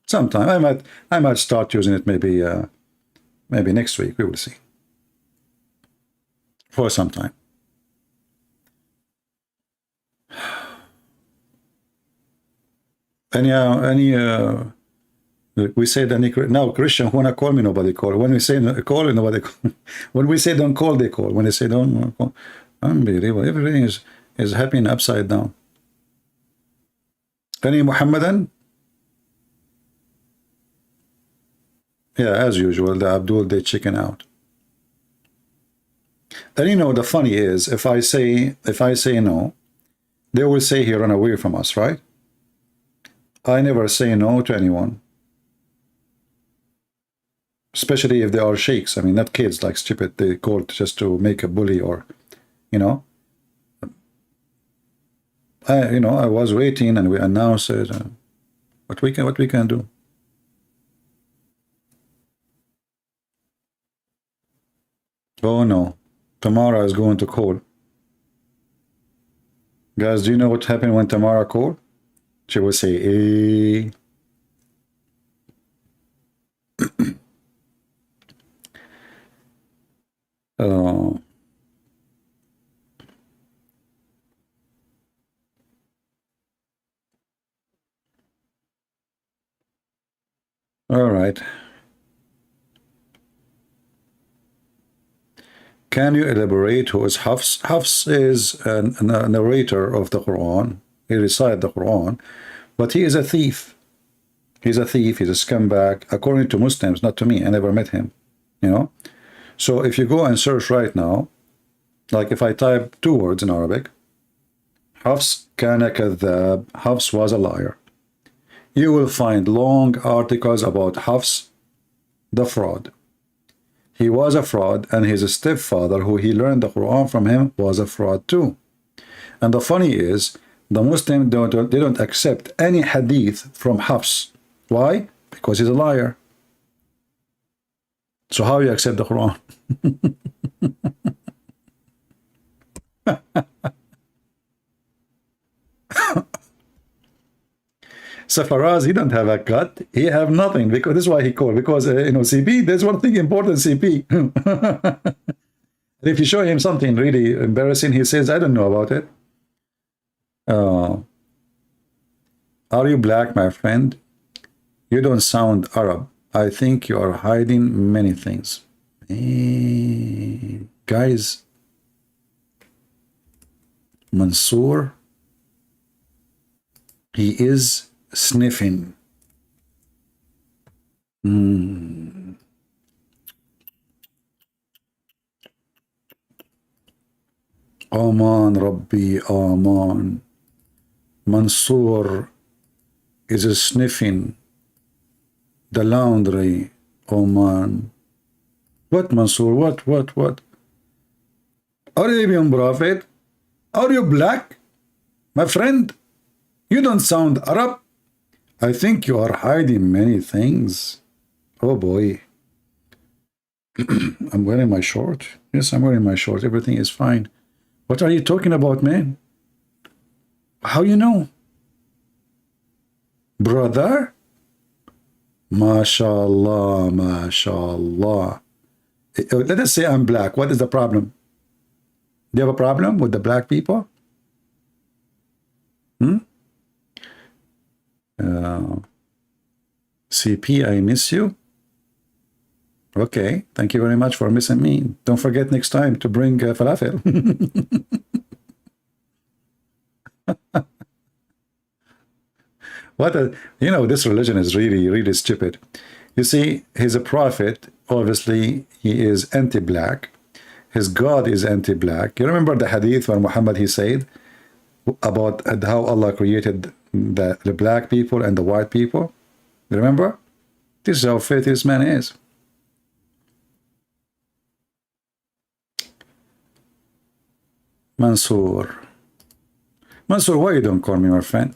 Speaker 7: sometime. I might start using it maybe next week. We will see. For some time. We say that now Christian wanna call me, nobody call. When we say call, nobody call. When we say don't call, they call. When they say don't call, unbelievable. Everything is happening upside down. Any Muhammadan? Yeah, as usual, the Abdul, they chicken out. And the funny is, if I say no, they will say he run away from us, right? I never say no to anyone. Especially if they are sheikhs. I mean, not kids like stupid. They called just to make a bully or, I was waiting and we announced it. What we can do. Oh no, Tamara is going to call. Guys, do you know what happened when Tamara called? She will say, eh. All right. Can you elaborate who is Hafs? Hafs is a narrator of the Quran. He recites the Quran, but he is a thief. He's a thief. He's a scumbag, according to Muslims, not to me. I never met him, you know. So if you go and search right now, like if I type 2 words in Arabic, Hafs kana kadhab, Hafs was a liar, you will find long articles about Hafs, the fraud. He was a fraud, and his stepfather, who he learned the Quran from him, was a fraud too. And the funny is, the Muslims don't accept any hadith from Hafs. Why? Because he's a liar. So how you accept the Quran? So Faraz, he don't have a cut. He have nothing, because this is why he called. Because you know, CP, there's one thing important, CP. If you show him something really embarrassing, he says, I don't know about it. Are you black, my friend? You don't sound Arab. I think you are hiding many things. Guys, Mansoor, he is sniffing. Aman Rabbi, Aman. Mansoor is sniffing the laundry. Oman. What, Mansoor? What? Arabian Prophet? Are you black? My friend, you don't sound Arab. I think you are hiding many things. Oh boy. I'm wearing my short. Yes, I'm wearing my short. Everything is fine. What are you talking about, man? How you know? Brother? MashaAllah, MashaAllah. Let us say I'm black. What is the problem? Do you have a problem with the black people? CP, I miss you. Okay, thank you very much for missing me. Don't forget next time to bring falafel. You know, this religion is really stupid. You see, he's a prophet. Obviously, he is anti-black. His God is anti-black. You remember the hadith where Muhammad, he said about how Allah created the black people and the white people? You remember? This is how faith this man is. Mansoor, why you don't call me my friend?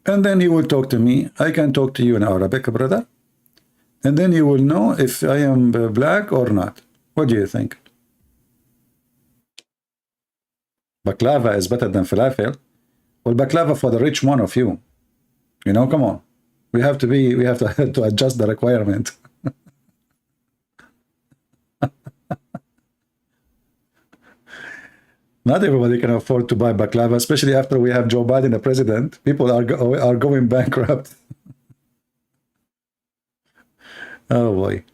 Speaker 7: And then he will talk to me. I can talk to you in Arabic, brother. And then you will know if I am black or not. What do you think? Baklava is better than falafel. Well, baklava for the rich one of you. You know, come on. We have to adjust the requirement. Not everybody can afford to buy baklava, especially after we have Joe Biden the president. People are going bankrupt. Oh boy.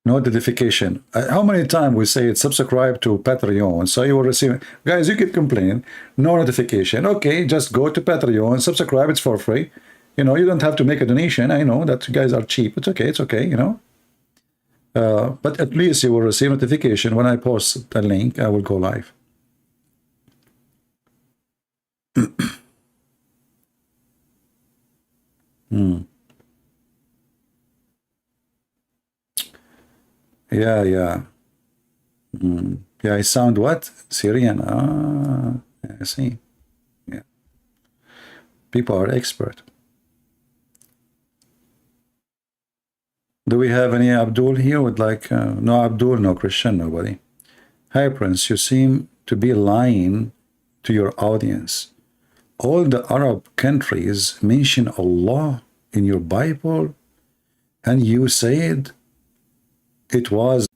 Speaker 7: Notification. How many times we say it? Subscribe to Patreon, so you will receive. Guys, you keep complaining. No notification. Okay, just go to Patreon, subscribe. It's for free. You know, you don't have to make a donation. I know that you guys are cheap. It's okay, you know. But at least you will receive notification when I post the link. I will go live. Yeah. Yeah, I sound what? Syrian. Yeah, I see. Yeah. People are expert. Do we have any Abdul here with like, no Abdul, no Christian, nobody. Hi, Prince, you seem to be lying to your audience. All the Arab countries mention Allah in your Bible, and you said it was,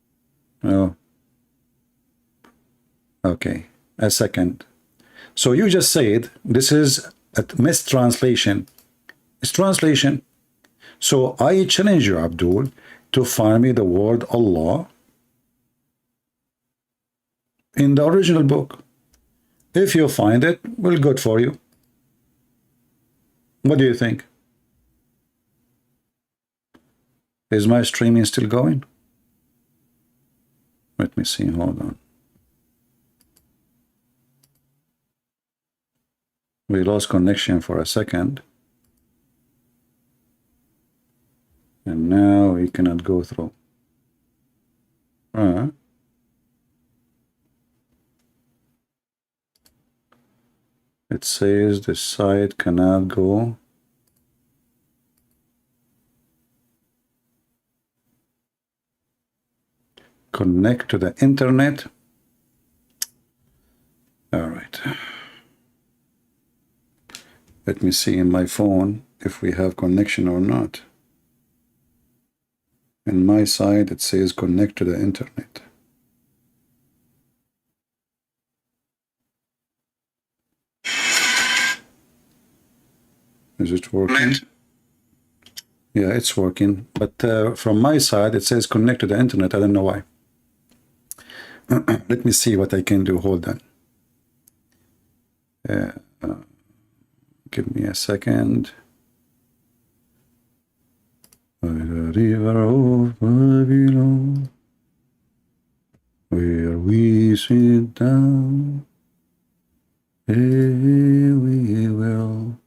Speaker 7: Okay, a second. So you just said this is a mistranslation. It's translation. So I challenge you, Abdul, to find me the word Allah in the original book. If you find it, well, good for you. What do you think? Is my streaming still going? Let me see, hold on. We lost connection for a second. And now we cannot go through. It says the site cannot go. Connect to the internet. All right. Let me see in my phone if we have connection or not. In my side, it says connect to the internet. Is it working? Yeah, it's working. But from my side, it says connect to the internet. I don't know why. Let me see what I can do. Hold on. Give me a second. By the river of Babylon, where we sit down, we will.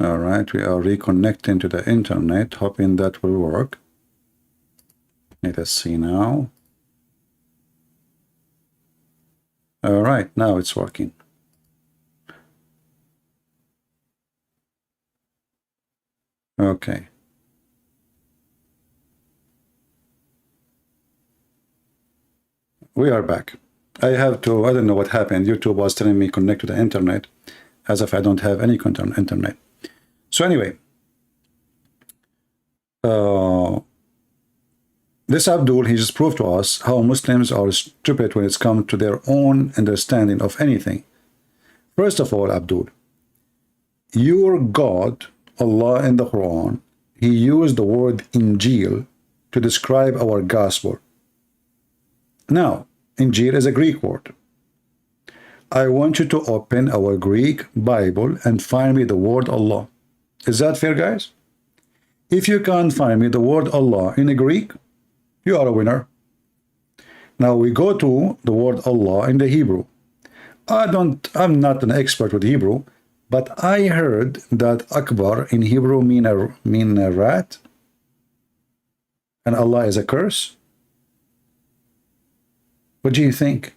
Speaker 7: All right, we are reconnecting to the internet, hoping that will work. Let us see now. All right, now it's working. Okay. We are back. I don't know what happened. YouTube was telling me connect to the internet as if I don't have any internet. So anyway, this Abdul, he just proved to us how Muslims are stupid when it's come to their own understanding of anything. First of all, Abdul, your God, Allah in the Quran, he used the word Injil to describe our gospel. Now, Injil is a Greek word. I want you to open our Greek Bible and find me the word Allah. Is that fair, guys? If you can't find me the word Allah in the Greek, you are a winner. Now we go to the word Allah in the Hebrew. I'm not an expert with Hebrew, but I heard that Akbar in Hebrew mean a rat, and Allah is a curse. What do you think?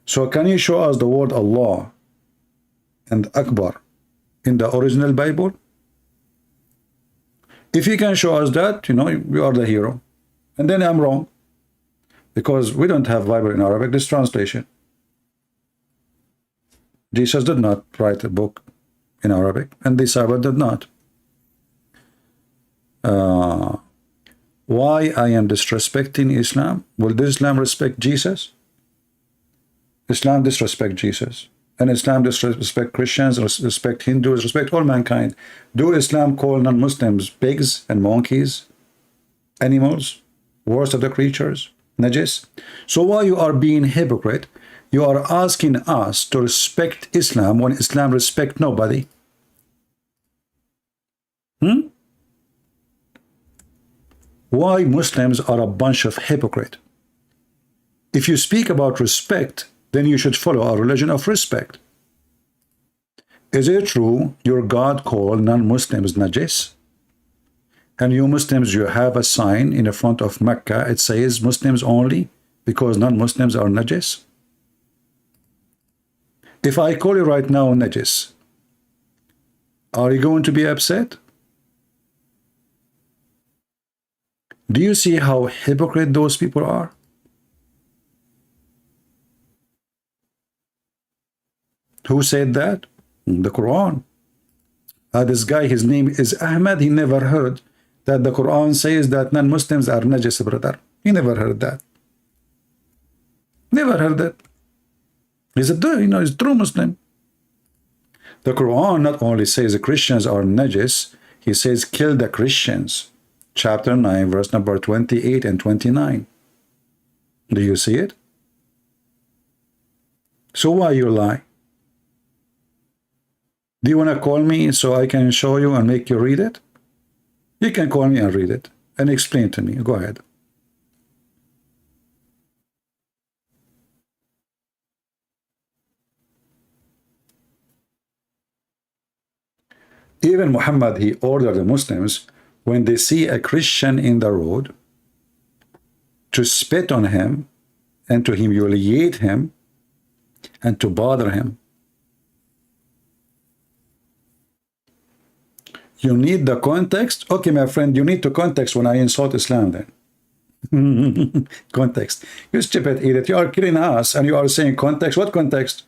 Speaker 7: So can you show us the word Allah and Akbar in the original Bible? If you can show us that, you are the hero. And then I'm wrong, because we don't have Bible in Arabic, this translation. Jesus did not write a book in Arabic, and the Sahaba did not. Why I am disrespecting Islam? Will Islam respect Jesus? Islam disrespect Jesus. And Islam disrespect Christians, respect Hindus, respect all mankind. Do Islam call non-Muslims pigs and monkeys, animals, worst of the creatures, najis? So why you are being hypocrite? You are asking us to respect Islam when Islam respect nobody. Why Muslims are a bunch of hypocrite? If you speak about respect, then you should follow a religion of respect. Is it true your God called non-Muslims najis? And you Muslims, you have a sign in the front of Mecca, it says Muslims only, because non-Muslims are najis? If I call you right now najis, are you going to be upset? Do you see how hypocrite those people are? Who said that? The Quran. This guy, his name is Ahmed, he never heard that the Quran says that non-Muslims are najis, brother. He never heard that. Never heard that. He's a he's a true Muslim. The Quran not only says the Christians are najis, he says kill the Christians. Chapter 9, verse number 28 and 29. Do you see it? So why you lie? Do you want to call me so I can show you and make you read it? You can call me and read it and explain to me. Go ahead. Even Muhammad, he ordered the Muslims, when they see a Christian in the road, to spit on him and to humiliate him and to bother him. You need the context? Okay, my friend, you need to context when I insult Islam then. Context. You stupid idiot. You are killing us and you are saying context. What context?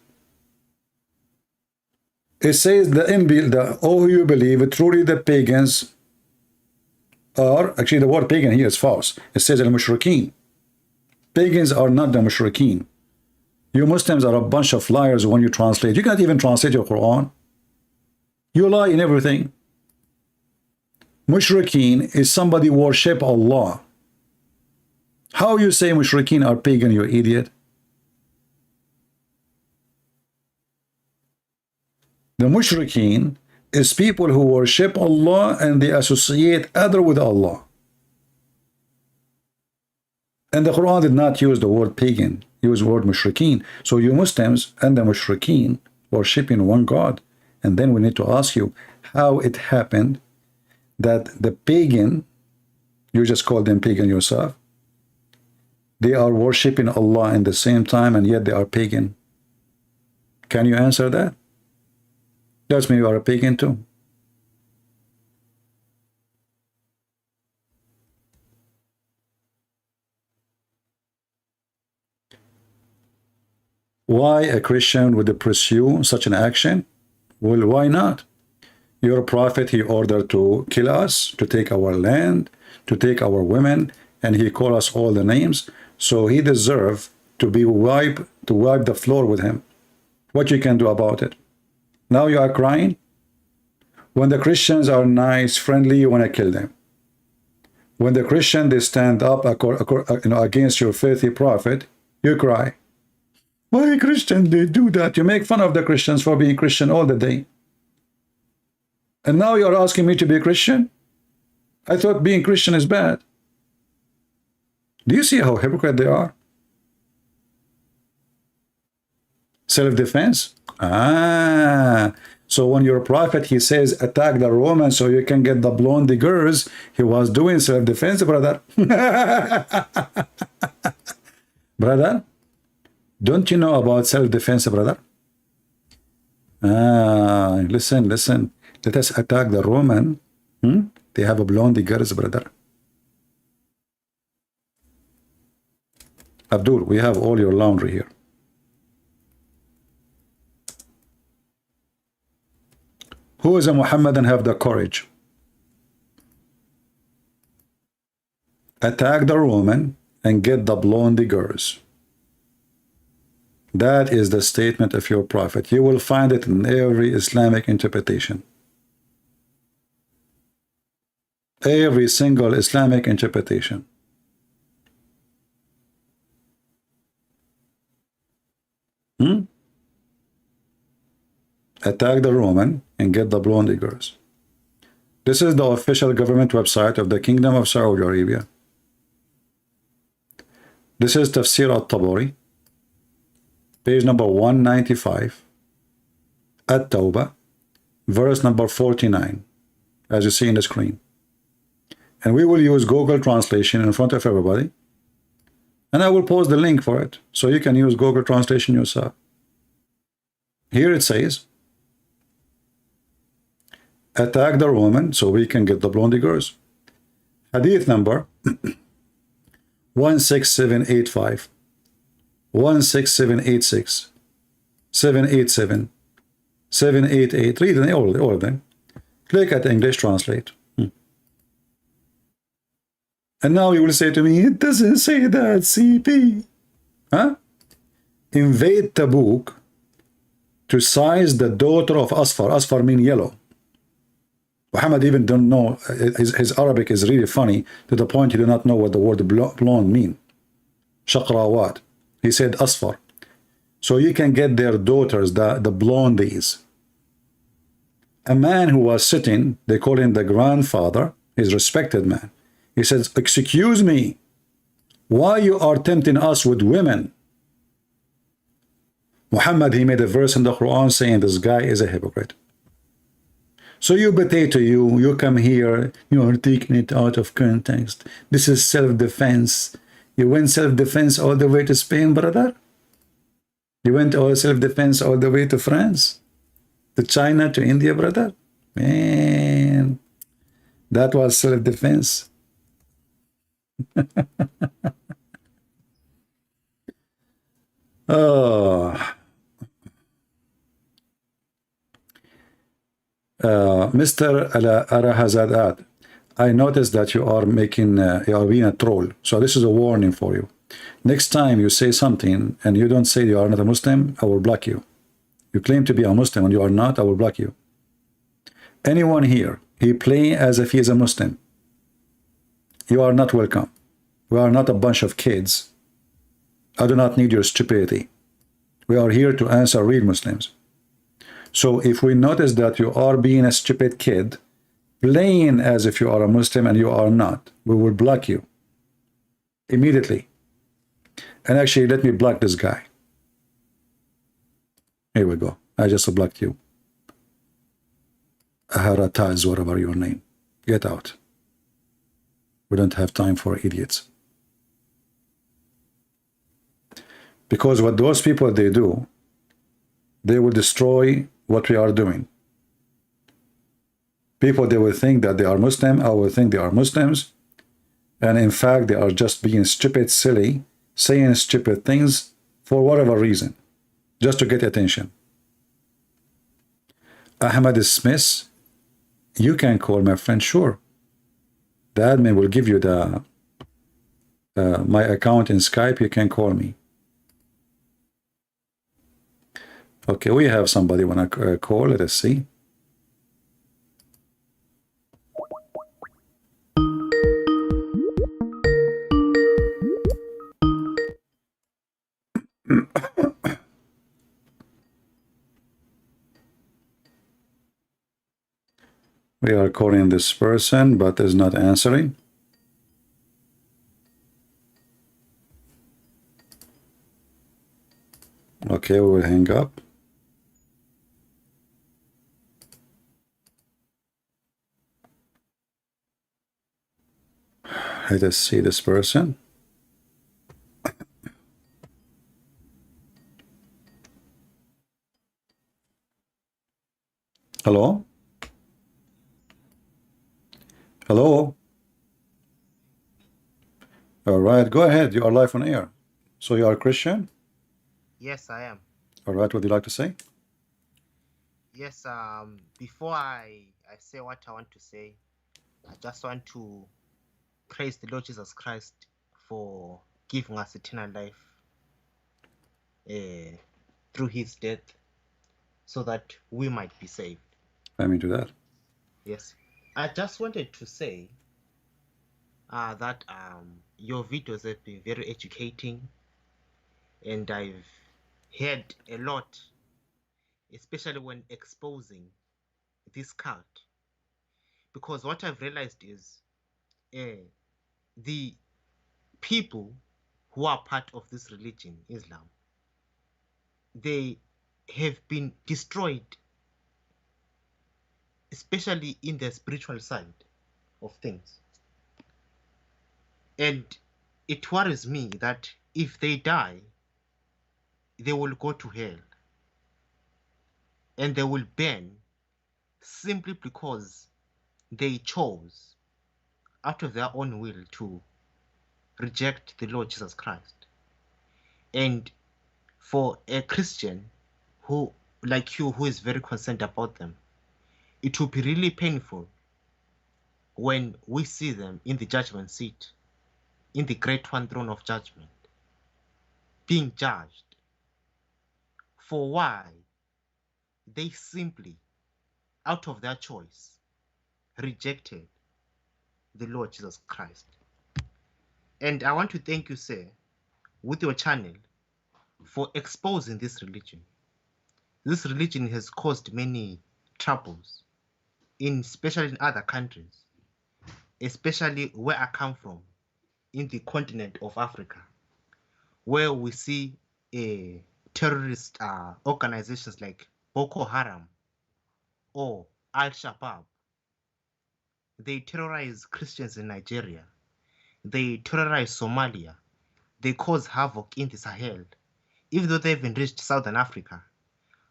Speaker 7: It says oh, you believe truly the pagans are, actually the word pagan here is false. It says al-mushrikeen. Pagans are not the mushrikeen. You Muslims are a bunch of liars when you translate. You can't even translate your Quran. You lie in everything. Mushrikeen is somebody worship Allah. How you say mushrikeen are pagan, you idiot? The mushrikeen is people who worship Allah and they associate other with Allah. And the Quran did not use the word pagan, use the word mushrikeen. So you Muslims and the mushrikeen worshiping one God. And then we need to ask you how it happened that the pagan, you just call them pagan yourself, they are worshiping Allah in the same time and yet they are pagan. Can you answer that? Does mean you are a pagan too. Why a Christian would pursue such an action? Well, why not? Your prophet, he ordered to kill us, to take our land, to take our women, and he called us all the names. So he deserved to be wipe the floor with him. What you can do about it? Now you are crying? When the Christians are nice, friendly, you want to kill them. When the Christian, they stand up against your filthy prophet, you cry. Why Christians, they do that? You make fun of the Christians for being Christian all the day. And now you are asking me to be a Christian? I thought being Christian is bad. Do you see how hypocrite they are? Self-defense? So when your prophet, he says, attack the Romans so you can get the blondie girls, he was doing self-defense, brother. Brother, don't you know about self-defense, brother? Listen. Let us attack the Roman. They have a blondie girls, brother. Abdul, we have all your laundry here. Who is a Muhammad and have the courage? Attack the Roman and get the blondie girls. That is the statement of your prophet. You will find it in every Islamic interpretation. Every single Islamic interpretation. Attack the Roman and get the blondie girls. This is the official government website of the Kingdom of Saudi Arabia. This is Tafsir al-Tabari, page number 195, At-Tawbah, verse number 49, as you see in the screen. And we will use Google Translation in front of everybody. And I will post the link for it, so you can use Google Translation yourself. Here it says, attack the Roman so we can get the blondie girls. Hadith number 16785, 16786, 787, 788. Read them, all of them. Click at English Translate. And now you will say to me, it doesn't say that, CP. Huh? invade Tabuk to seize the daughter of Asfar. Asfar mean yellow. Muhammad even don't know, his Arabic is really funny to the point he do not know what the word blonde mean. Shaqrawat. He said Asfar. So you can get their daughters, the blondies. A man who was sitting, they call him the grandfather, he's a respected man. He says, excuse me, why you are tempting us with women? Muhammad, he made a verse in the Quran saying this guy is a hypocrite. So you potato, you come here, you are taking it out of context. This is self-defense. You went self-defense all the way to Spain, brother? You went all self-defense all the way to France? To China, to India, brother? Man, that was self-defense. Oh. Mr. Arahazadat, I noticed that you are making, you are being a troll. So this is a warning for you. Next time you say something and you don't say you are not a Muslim, I will block you. You claim to be a Muslim and you are not, I will block you. Anyone here, he play as if he is a Muslim. You are not welcome. We are not a bunch of kids. I do not need your stupidity. We are here to answer real Muslims. So if we notice that you are being a stupid kid, playing as if you are a Muslim and you are not, we will block you immediately. And actually, let me block this guy. Here we go. I just blocked you. Aharata is whatever your name. Get out. We don't have time for idiots. Because what those people, they do, they will destroy what we are doing. People, they will think that they are Muslim. I will think they are Muslims. And in fact, they are just being stupid, silly, saying stupid things for whatever reason, just to get attention. Ahmad Smith, you can call my friend, sure. The admin will give you the my account in Skype. You can call me. Okay, we have somebody want to call. Let us see. We are calling this person, but is not answering. Okay, we will hang up. Let us see this person. Hello? Hello? All right, go ahead. You are live on air. So you are a Christian?
Speaker 8: Yes, I am.
Speaker 7: All right, what would you like to say?
Speaker 8: Yes, before I say what I want to say, I just want to praise the Lord Jesus Christ for giving us eternal life through his death so that we might be saved.
Speaker 7: I mean to that.
Speaker 8: Yes. I just wanted to say that your videos have been very educating, and I've heard a lot, especially when exposing this cult. Because what I've realized is the people who are part of this religion, Islam, they have been destroyed, especially in the spiritual side of things. And it worries me that if they die, they will go to hell and they will burn simply because they chose out of their own will to reject the Lord Jesus Christ. And for a Christian who, like you, who is very concerned about them, it will be really painful when we see them in the judgment seat, in the great one throne of judgment, being judged for why they simply, out of their choice, rejected the Lord Jesus Christ. And I want to thank you, sir, with your channel for exposing this religion. This religion has caused many troubles, especially in other countries, especially where I come from, in the continent of Africa, where we see terrorist organizations like Boko Haram or Al-Shabaab. They terrorize Christians in Nigeria. They terrorize Somalia. They cause havoc in the Sahel, even though they haven't reached Southern Africa.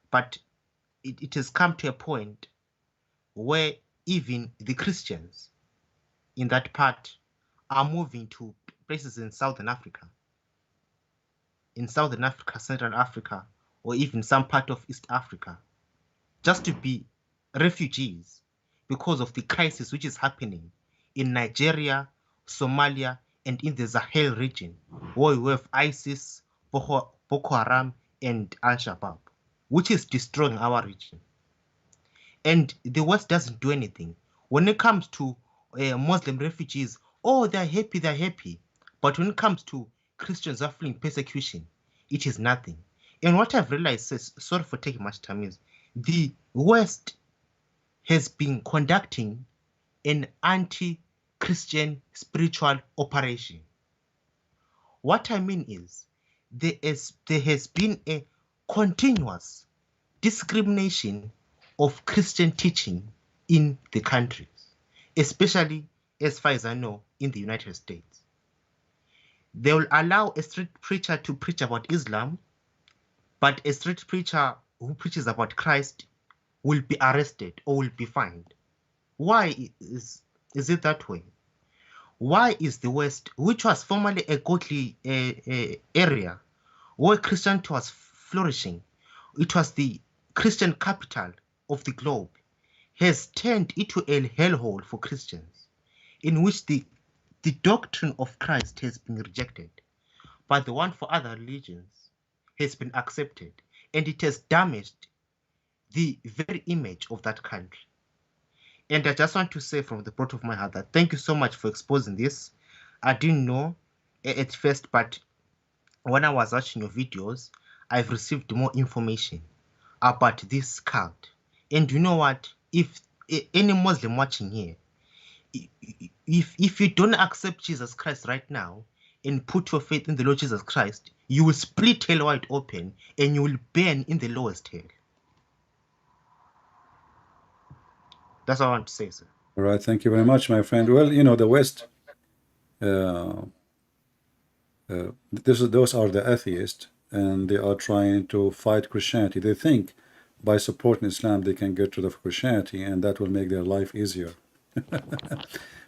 Speaker 8: But it has come to a point where even the Christians in that part are moving to places in Southern Africa, Central Africa, or even some part of East Africa, just to be refugees because of the crisis which is happening in Nigeria, Somalia, and in the Sahel region, where we have ISIS, Boko Haram, and Al-Shabaab, which is destroying our region. And the West doesn't do anything. When it comes to Muslim refugees, oh, they're happy. But when it comes to Christians who are fleeing persecution, it is nothing. And what I've realized, sorry for taking much time, is the West has been conducting an anti-Christian spiritual operation. What I mean is, there has been a continuous discrimination of Christian teaching in the countries, especially, as far as I know, in the United States. They will allow a street preacher to preach about Islam, but a street preacher who preaches about Christ will be arrested or will be fined. Why is it that way? Why is the West, which was formerly a godly area where Christianity was flourishing, it was the Christian capital of the globe, has turned into a hellhole for Christians, in which the doctrine of Christ has been rejected, but the one for other religions has been accepted, and it has damaged the very image of that country. And I just want to say from the bottom of my heart that thank you so much for exposing this. I didn't know at first, but when I was watching your videos, I've received more information about this cult. And you know what? If any Muslim watching here, if you don't accept Jesus Christ right now and put your faith in the Lord Jesus Christ, you will split hell wide open and you will burn in the lowest hell. That's all I want to say, sir.
Speaker 7: All right, thank you very much, my friend. Well, you know, the West, those are the atheists, and they are trying to fight Christianity. They think by supporting Islam they can get rid of Christianity, and that will make their life easier.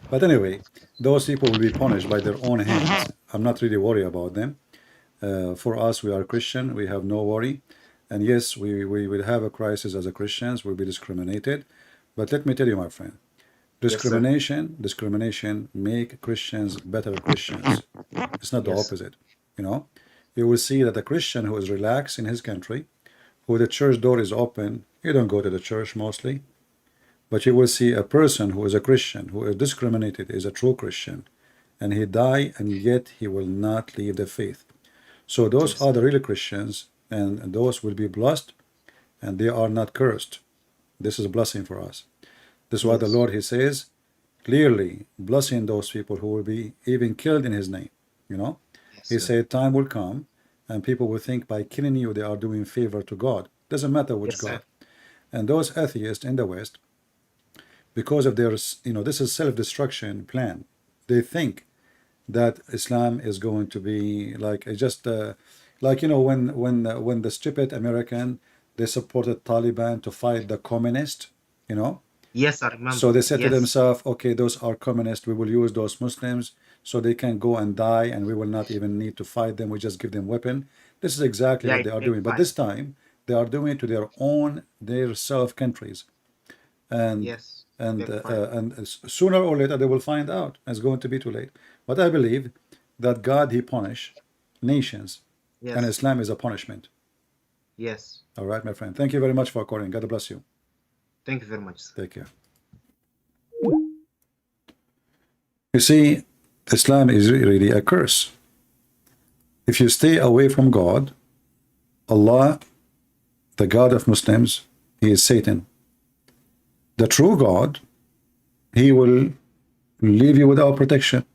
Speaker 7: But anyway, those people will be punished by their own hands. I'm not really worried about them. For us, we are Christian, we have no worry. And yes, we will have a crisis as a Christians, we'll be discriminated. But let me tell you, my friend, discrimination make Christians better Christians. It's not the opposite. You know, you will see that a Christian who is relaxed in his country, who the church door is open, you don't go to the church mostly, but you will see a person who is a Christian, who is discriminated, is a true Christian, and he die, and yet he will not leave the faith. So those are the real Christians, and those will be blessed, and they are not cursed. This is a blessing for us. This is why the Lord, he says, clearly blessing those people who will be even killed in his name. You know, he said time will come and people will think by killing you they are doing favor to God. Doesn't matter which God. And those atheists in the West, because of their, you know, this is self-destruction plan. They think that Islam is going to be like just like, you know, when the stupid American, they supported Taliban to fight the communist, you know.
Speaker 8: Yes, I remember.
Speaker 7: So they said to themselves, okay, those are communists, we will use those Muslims so they can go and die, and we will not even need to fight them, we just give them weapon. This is exactly what they are doing. But this time they are doing it to their own, their self countries. And and sooner or later they will find out. It's going to be too late. But I believe that God, he punish nations, and Islam is a punishment.
Speaker 8: Yes.
Speaker 7: All right, my friend. Thank you very much for calling. God bless you.
Speaker 8: Thank you very much, sir.
Speaker 7: Take care. You see, Islam is really a curse. If you stay away from God, Allah, the God of Muslims, he is Satan. The true God, he will leave you without protection.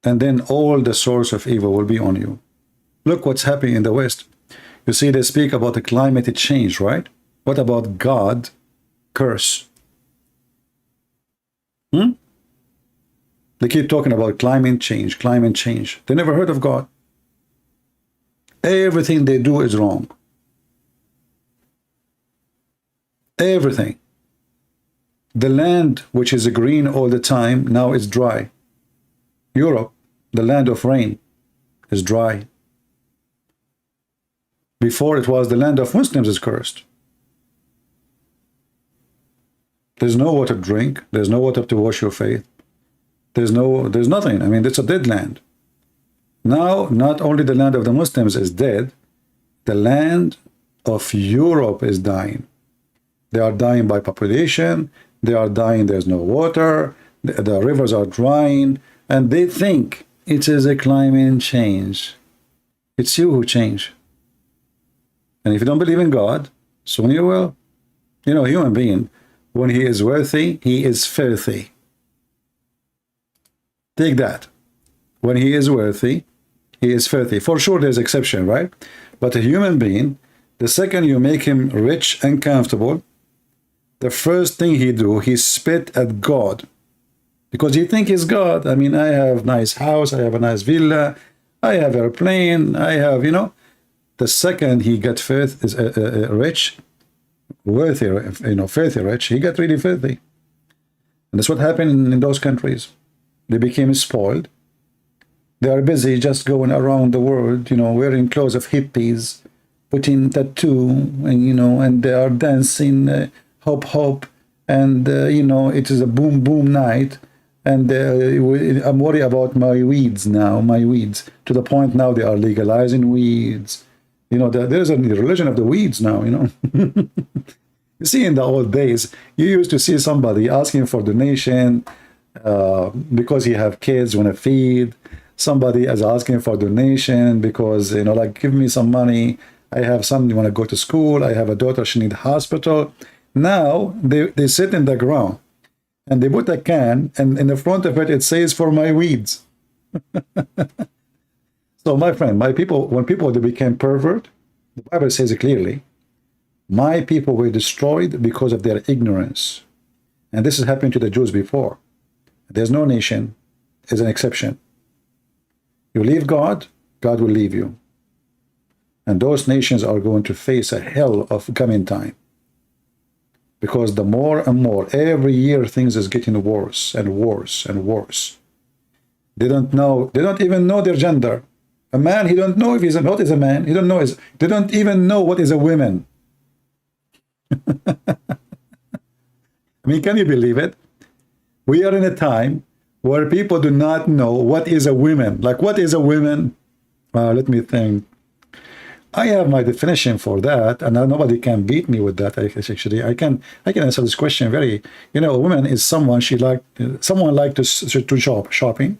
Speaker 7: And then all the source of evil will be on you. Look what's happening in the West. You see, they speak about the climate change, right? What about God curse? They keep talking about climate change, climate change. They never heard of God. Everything they do is wrong. Everything. The land, which is green all the time, now is dry. Europe, the land of rain, is dry. Before it was the land of Muslims is cursed. There's no water to drink. There's no water to wash your face. There's nothing. I mean, it's a dead land. Now, not only the land of the Muslims is dead, the land of Europe is dying. They are dying by population. They are dying. There's no water. The rivers are drying. And they think it is a climate change. It's you who change. And if you don't believe in God, soon you will. You know, human being, when he is worthy, he is filthy. Take that. When he is worthy, he is filthy. For sure, there's exception, right? But a human being, the second you make him rich and comfortable, the first thing he do, he spit at God. Because he think he's God. I mean, I have nice house, I have a nice villa, I have airplane, I have, you know. The second he got rich, worthy, you know, filthy rich, he got really filthy. And that's what happened in those countries. They became spoiled. They are busy just going around the world, you know, wearing clothes of hippies, putting tattoo, and, you know, and they are dancing hop hop, and, you know, it is a boom boom night. And I'm worried about my weeds now, my weeds, to the point now they are legalizing weeds. You know, there's a religion of the weeds now, you know. You see, in the old days, you used to see somebody asking for donation because he have kids, want to feed. Somebody is asking for donation because, you know, like, give me some money. I have son, you want to go to school. I have a daughter, she need hospital. Now, they sit in the ground. And they put a can, and in the front of it, it says, for my weeds. So, my friend, my people, when people they became pervert, the Bible says it clearly, my people were destroyed because of their ignorance. And this has happened to the Jews before. There's no nation is an exception. You leave God, God will leave you. And those nations are going to face a hell of coming time. Because the more and more, every year things is getting worse and worse and worse. They don't know, they don't even know their gender. A man, he don't know if he's what is a man. He don't know they don't even know what is a woman. I mean, can you believe it? We are in a time where people do not know what is a woman. Like, what is a woman? Let me think. I have my definition for that, and nobody can beat me with that. Actually, I can answer this question very. You know, a woman is someone someone like to shopping.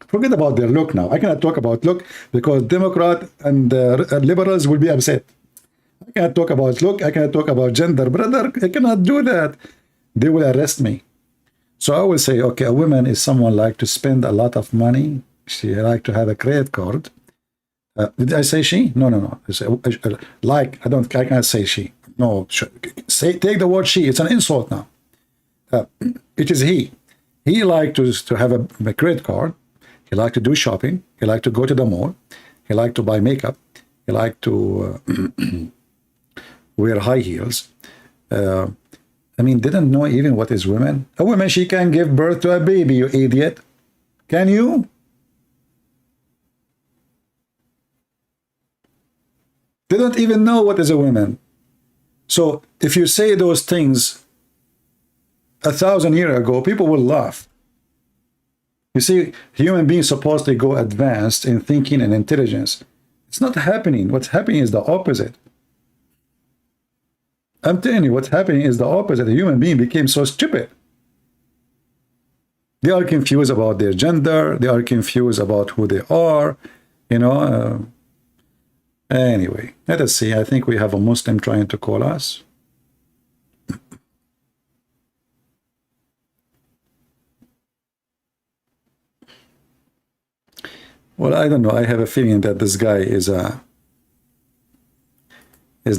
Speaker 7: Forget about their look now. I cannot talk about look because Democrat and liberals will be upset. I cannot talk about look. I cannot talk about gender, brother. I cannot do that. They will arrest me. So I will say, okay, a woman is someone like to spend a lot of money. She like to have a credit card. Did I say she? No. I can't say she. No, take the word she. It's an insult now. It is he. He like to have a credit card. He like to do shopping. He like to go to the mall. He like to buy makeup. He like to wear high heels. I mean, didn't know even what is women. A woman, she can give birth to a baby, you idiot. Can you? They don't even know what is a woman. So if you say those things 1,000 years ago, people will laugh. You see, human beings supposedly go advanced in thinking and intelligence. It's not happening. What's happening is the opposite. I'm telling you, what's happening is the opposite. A human being became so stupid. They are confused about their gender. They are confused about who they are. You know. Anyway, let us see. I think we have a Muslim trying to call us. Well, I don't know. I have a feeling that this guy is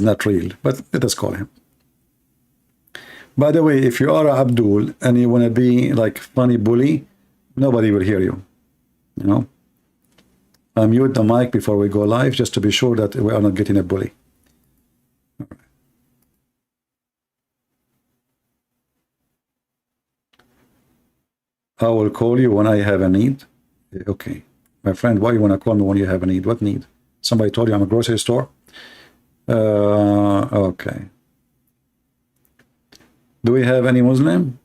Speaker 7: not real, but let us call him. By the way, if you are Abdul and you want to be like funny bully, nobody will hear you. You know, I mute the mic before we go live just to be sure that we are not getting a bully. I will call you when I have a need. Okay. My friend, why you want to call me when you have a need? What need? Somebody told you I'm a grocery store? Okay. Do we have any Muslim?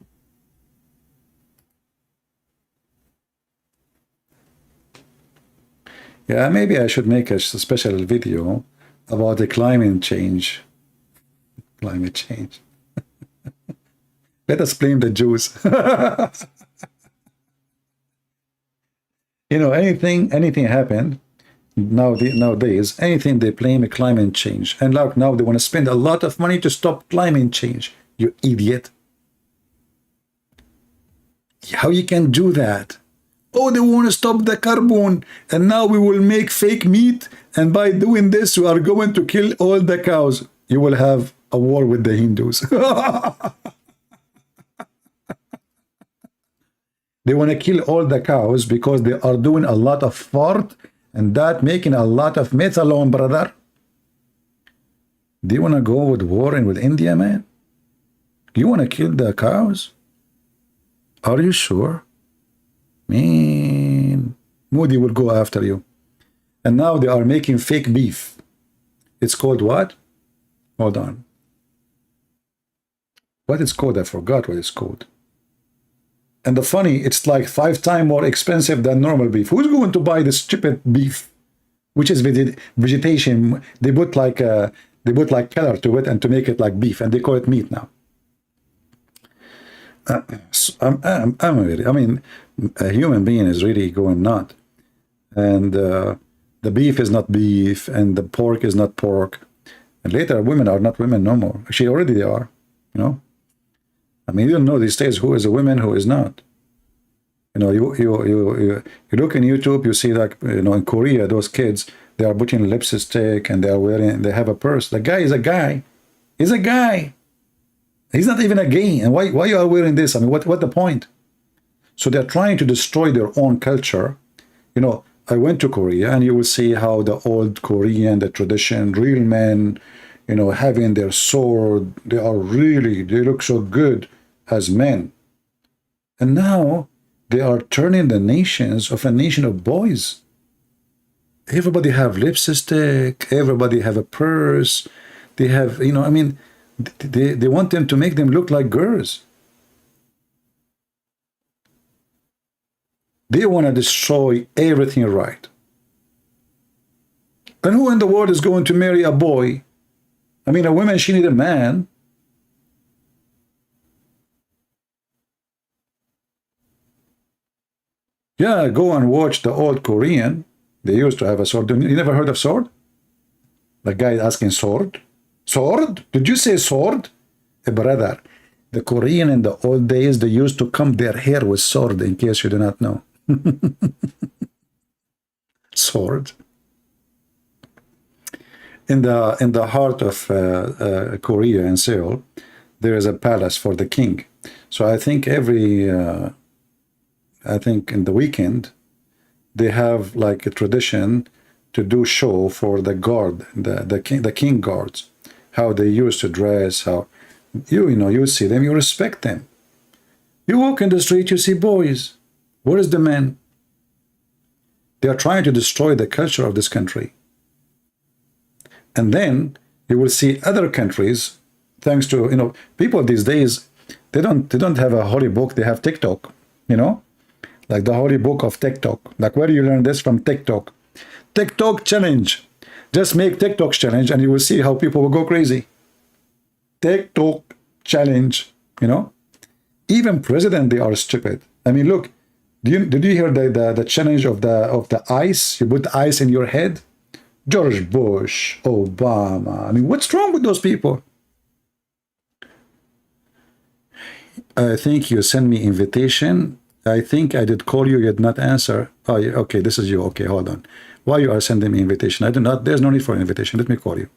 Speaker 7: Yeah, maybe I should make a special video about the climate change. Climate change. Let us blame the Jews. You know, anything happened nowadays, anything they blame climate change. And like now they want to spend a lot of money to stop climate change. You idiot. How you can do that? Oh, they want to stop the carbon. And now we will make fake meat. And by doing this, we are going to kill all the cows. You will have a war with the Hindus. They want to kill all the cows because they are doing a lot of fart and that making a lot of methadone, brother. Do you want to go with war and with India, man? You want to kill the cows? Are you sure? Man, Modi will go after you. And now they are making fake beef. It's called what? Hold on. What it's called? I forgot what it's called. And the funny, it's like 5 times more expensive than normal beef. Who's going to buy this stupid beef, which is vegetation? They put like color to it and to make it like beef, and they call it meat now. I mean, a human being is really going nuts, and the beef is not beef, and the pork is not pork, and later women are not women no more. Actually, already they are, you know. I mean, you don't know these days who is a woman, who is not. You know, you look in YouTube, you see like, you know, in Korea, those kids, they are putting lipstick and they are wearing, they have a purse. The guy is a guy. He's a guy. He's not even a gay. And why you are wearing this? I mean, what the point? So they're trying to destroy their own culture. You know, I went to Korea and you will see how the old Korean, the tradition, real men, you know, having their sword, they look so good as men. And now they are turning the nations of a nation of boys. Everybody have lipstick, everybody have a purse, they have, you know, I mean, they want them to make them look like girls. They want to destroy everything right. And who in the world is going to marry a boy? I mean, a woman, she need a man. Yeah, go and watch the old Korean. They used to have a sword. You never heard of sword? The guy asking sword? Sword? Did you say sword? Brother, the Korean in the old days, they used to comb their hair with sword, in case you do not know. Sword. In the heart of Korea and Seoul, there is a palace for the king. So I think I think in the weekend, they have like a tradition to do show for the guard, the king guards, how they used to dress, how you know, you see them, you respect them. You walk in the street, you see boys. Where is the men? They are trying to destroy the culture of this country. And then you will see other countries, thanks to, you know, people these days, they don't have a holy book, they have TikTok, you know, like the holy book of TikTok. Like, where do you learn this? From TikTok. TikTok challenge. Just make TikTok challenge and you will see how people will go crazy. TikTok challenge, you know? Even president, they are stupid. I mean, look, did you hear the challenge of the ice? You put ice in your head? George Bush, Obama. I mean, what's wrong with those people? I think you sent me invitation. I think I did call you, you did not answer. Oh, okay, this is you. Okay, hold on. Why you are sending me invitation? I do not, there's no need for invitation. Let me call you.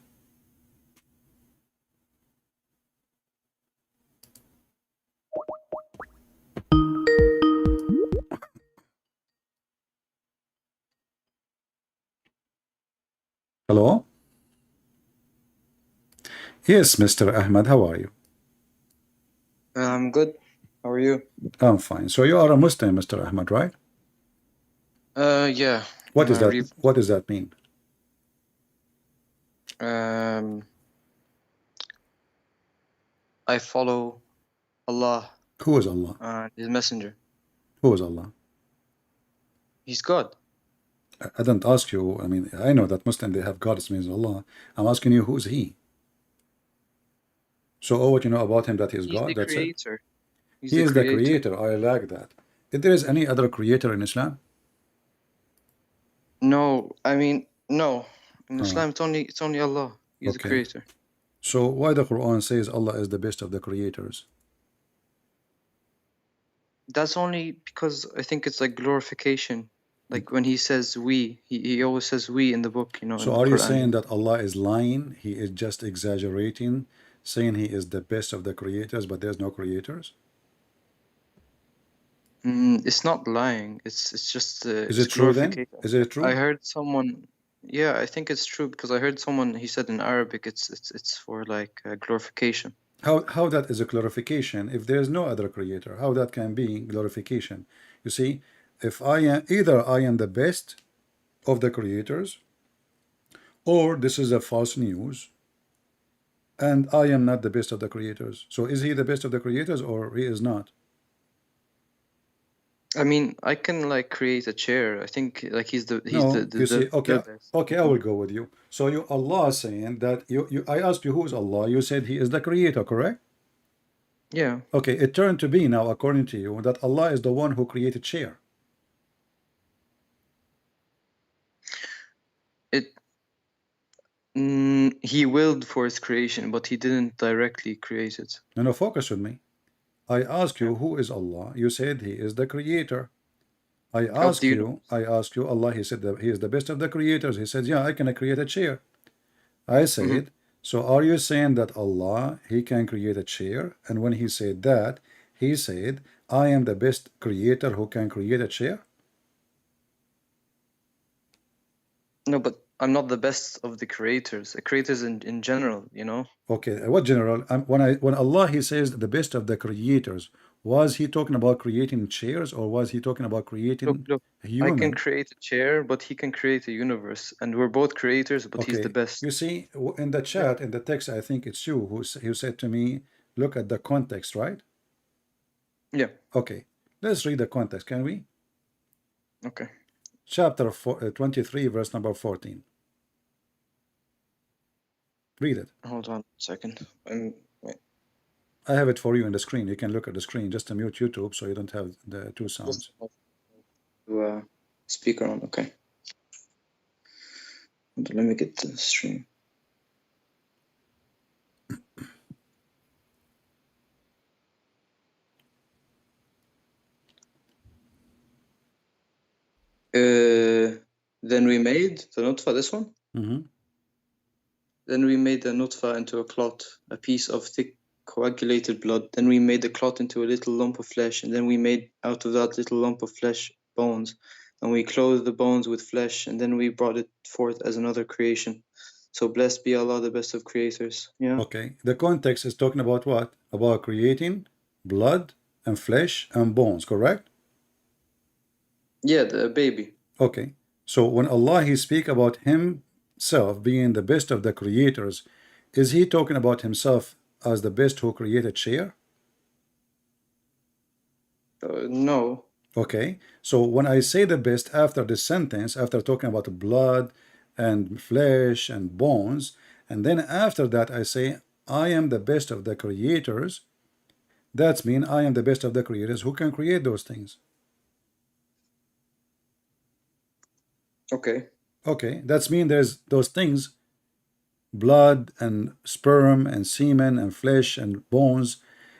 Speaker 7: Hello? Yes, Mr. Ahmed, how are you?
Speaker 9: I'm good. How are you?
Speaker 7: I'm fine. So you are a Muslim, Mr. Ahmed, right?
Speaker 9: Yeah.
Speaker 7: What is that? What does that mean?
Speaker 9: I follow Allah,
Speaker 7: Who is Allah?
Speaker 9: His messenger.
Speaker 7: Who is Allah?
Speaker 9: He's God.
Speaker 7: I don't ask you. I mean, I know that Muslim, they have God, it means Allah. I'm asking you, who is he? So all what you know about him, that he is
Speaker 9: He's
Speaker 7: God,
Speaker 9: the
Speaker 7: that's
Speaker 9: creator.
Speaker 7: it?
Speaker 9: He's
Speaker 7: He
Speaker 9: the
Speaker 7: is
Speaker 9: creator.
Speaker 7: the creator. I like that. If there is any other creator in Islam?
Speaker 9: No, I mean, no. In Islam, it's only Allah. He's the
Speaker 7: Okay.
Speaker 9: creator.
Speaker 7: So why the Quran says Allah is the best of the creators?
Speaker 9: That's only because I think it's like glorification. Like when he says we, he always says we in the book, you know, in
Speaker 7: So
Speaker 9: the
Speaker 7: are you
Speaker 9: Quran.
Speaker 7: saying that Allah is lying? He is just exaggerating, saying he is the best of the creators, but there's no creators?
Speaker 9: It's not lying. It's just
Speaker 7: Is
Speaker 9: it's
Speaker 7: it true then?
Speaker 9: glorification.
Speaker 7: Is it true?
Speaker 9: I heard someone. Yeah, I think it's true because I heard someone. He said in Arabic, it's for like glorification.
Speaker 7: How that is a glorification if there is no other creator? How that can be glorification? You see, if I am either I am the best of the creators, or this is a false news, and I am not the best of the creators. So is he the best of the creators or he is not?
Speaker 9: I mean, I can like create a chair. I think like he's the
Speaker 7: You see, okay,
Speaker 9: best.
Speaker 7: okay, I will go with you. So you Allah saying that I asked you who is Allah. You said he is the creator, correct?
Speaker 9: Yeah.
Speaker 7: Okay, it turned to be now, according to you, that Allah is the one who created chair.
Speaker 9: He willed for his creation, but he didn't directly create it.
Speaker 7: No, focus with me. I ask you who is Allah. You said he is the creator. I ask you, Allah, he said that he is the best of the creators. He said, yeah, I can create a chair. I said, so are you saying that Allah, he can create a chair? And when he said that, he said, I am the best creator who can create a chair?
Speaker 9: No, but I'm not the best of the creators. The creators in general, you know.
Speaker 7: Okay, what general? When Allah he says the best of the creators, was he talking about creating chairs or was he talking about creating
Speaker 9: Look,
Speaker 7: a human?
Speaker 9: I can create a chair, but he can create a universe, and we're both creators, but he's the best.
Speaker 7: You see, in the chat, in the text, I think it's you who said to me, look at the context, right?
Speaker 9: Yeah.
Speaker 7: Okay, let's read the context, can we?
Speaker 9: Okay.
Speaker 7: Chapter 23, verse number 14. Read it.
Speaker 9: Hold on a second. Wait.
Speaker 7: I have it for you on the screen. You can look at the screen. Just to mute YouTube so you don't have the two sounds.
Speaker 9: Speaker on, okay. Let me get the stream. Then we made the nutfa, this one. Then we made the nutfa into a clot, a piece of thick coagulated blood. Then we made the clot into a little lump of flesh, and then we made out of that little lump of flesh bones, and we clothed the bones with flesh, and then we brought it forth as another creation. So blessed be Allah, the best of creators. Yeah.
Speaker 7: Okay. The context is talking about what? About creating blood and flesh and bones, correct?
Speaker 9: Yeah, the baby.
Speaker 7: Okay. So when Allah he speak about himself being the best of the creators, is he talking about himself as the best who created chair?
Speaker 9: No.
Speaker 7: Okay. So when I say the best after this sentence, after talking about blood and flesh and bones, and then after that I say I am the best of the creators, that's mean I am the best of the creators who can create those things.
Speaker 9: Okay.
Speaker 7: Okay, that's mean there's those things, blood and sperm and semen and flesh and bones,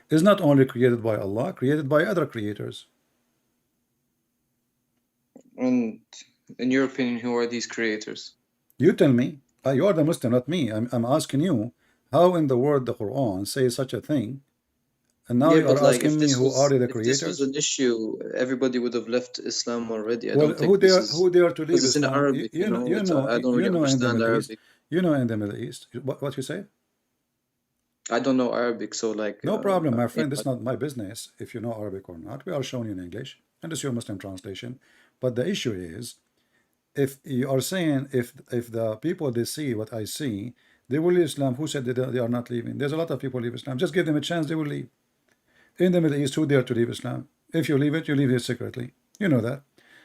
Speaker 7: is not only created by Allah, created by other creators.
Speaker 9: And in your opinion, who are these creators?
Speaker 7: You tell me. You are the Muslim, not me. I'm asking you, how in the world the Quran says such a thing, and now
Speaker 9: Yeah,
Speaker 7: you are
Speaker 9: but like
Speaker 7: asking me who are the
Speaker 9: if this was
Speaker 7: creators?
Speaker 9: an issue, everybody would have left Islam already. I
Speaker 7: Well,
Speaker 9: don't think this is
Speaker 7: who dare to leave
Speaker 9: because it's in
Speaker 7: Islam?
Speaker 9: Arabic,
Speaker 7: You know, you know,
Speaker 9: I don't
Speaker 7: you
Speaker 9: really
Speaker 7: know in the
Speaker 9: understand
Speaker 7: Middle East.
Speaker 9: Arabic.
Speaker 7: You know in the Middle East. What you say?
Speaker 9: I don't know Arabic, so like
Speaker 7: No problem, my friend.
Speaker 9: yeah,
Speaker 7: This is not my business if you know Arabic or not. We are showing you in English, and this is your Muslim translation. But the issue is, if you are saying if the people they see what I see, they will leave Islam. Who said they are not leaving? There's a lot of people leave Islam. Just give them a chance, they will leave. In the Middle East, who dare to leave Islam? If you leave it, you leave it secretly. You know that.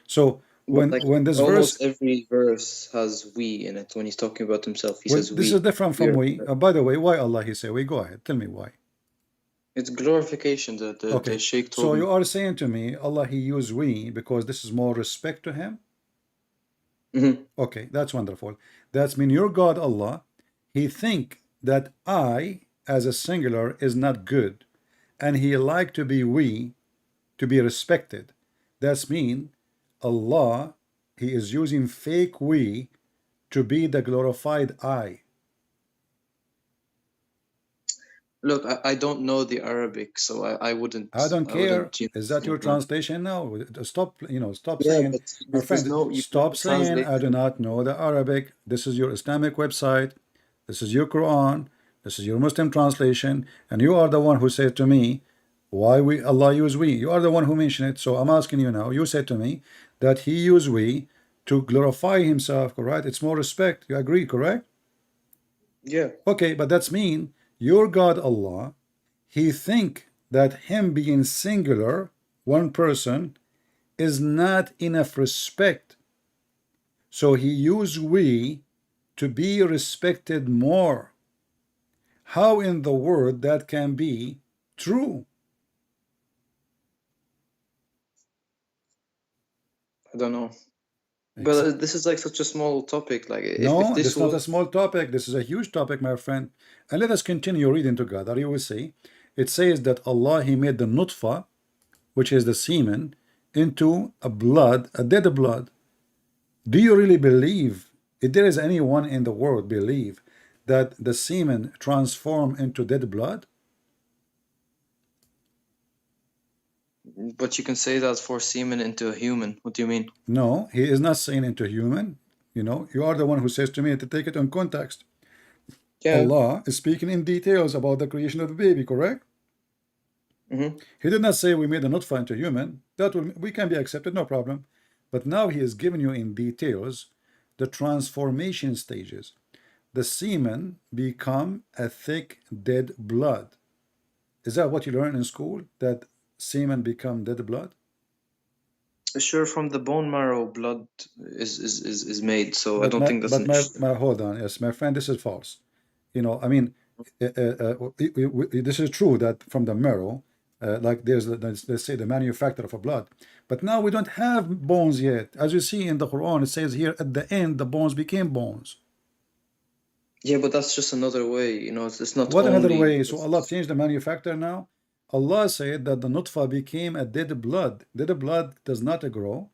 Speaker 7: So
Speaker 9: but like
Speaker 7: when this
Speaker 9: almost
Speaker 7: verse,
Speaker 9: every verse has we in it. When he's talking about himself, he
Speaker 7: well,
Speaker 9: says
Speaker 7: this
Speaker 9: we.
Speaker 7: is different from
Speaker 9: We're-
Speaker 7: we. By the way, why Allah he say we? Go ahead, tell me why.
Speaker 9: It's glorification. The
Speaker 7: Okay,
Speaker 9: Sheikh
Speaker 7: so
Speaker 9: told me.
Speaker 7: you are saying to me Allah he used we because this is more respect to him.
Speaker 9: Mhm.
Speaker 7: Okay, that's wonderful. That's mean your God Allah, he think that I as a singular is not good, and he like to be we, to be respected. That's mean Allah, he is using fake we to be the glorified I.
Speaker 9: Look, I don't know the Arabic, so I wouldn't.
Speaker 7: I don't
Speaker 9: I
Speaker 7: care.
Speaker 9: wouldn't. You
Speaker 7: Is that your
Speaker 9: know,
Speaker 7: translation now? Stop, stop
Speaker 9: yeah,
Speaker 7: saying,
Speaker 9: but
Speaker 7: my
Speaker 9: there's
Speaker 7: friend,
Speaker 9: no. You
Speaker 7: stop
Speaker 9: can't
Speaker 7: saying
Speaker 9: translate
Speaker 7: I do
Speaker 9: it.
Speaker 7: not know the Arabic. This is your Islamic website. This is your Quran. This is your Muslim translation. And you are the one who said to me, why we Allah use we? You are the one who mentioned it. So I'm asking you now. You said to me that he used we to glorify himself, correct? It's more respect. You agree, correct?
Speaker 9: Yeah.
Speaker 7: Okay, but that's mean your God Allah, he think that him being singular, one person, is not enough respect. So he used we to be respected more. How in the world that can be true?
Speaker 9: I don't know. But this is like such a small topic. Like if
Speaker 7: No,
Speaker 9: this
Speaker 7: this is not a
Speaker 9: was
Speaker 7: small topic. This is a huge topic, my friend. And let us continue reading together. You will see. It says that Allah, he made the nutfa, which is the semen, into a blood, a dead blood. Do you really believe, if there is anyone in the world believe that the semen transform into dead blood?
Speaker 9: But you can say that for semen into a human. What do you mean?
Speaker 7: No, he is not saying into human. You are the one who says to me to take it in context.
Speaker 9: Yeah.
Speaker 7: Allah is speaking in details about the creation of the baby, correct? He did not say we made a nutfa into human. That we can be accepted, no problem. But now he is giving you in details the transformation stages. The semen become a thick dead blood. Is that what you learn in school? That semen become dead blood?
Speaker 9: Sure, from the bone marrow, blood is made. So I don't think that's an issue.
Speaker 7: Hold on, yes, my friend, this is false. I mean, this is true that from the marrow, like let's say the manufacture of a blood, but now we don't have bones yet. As you see in the Quran, it says here at the end the bones became bones.
Speaker 9: Yeah, but that's just another way. It's not
Speaker 7: What another
Speaker 9: only.
Speaker 7: way? So Allah changed the manufacturer now. Allah said that the nutfa became a dead blood. Dead blood does not grow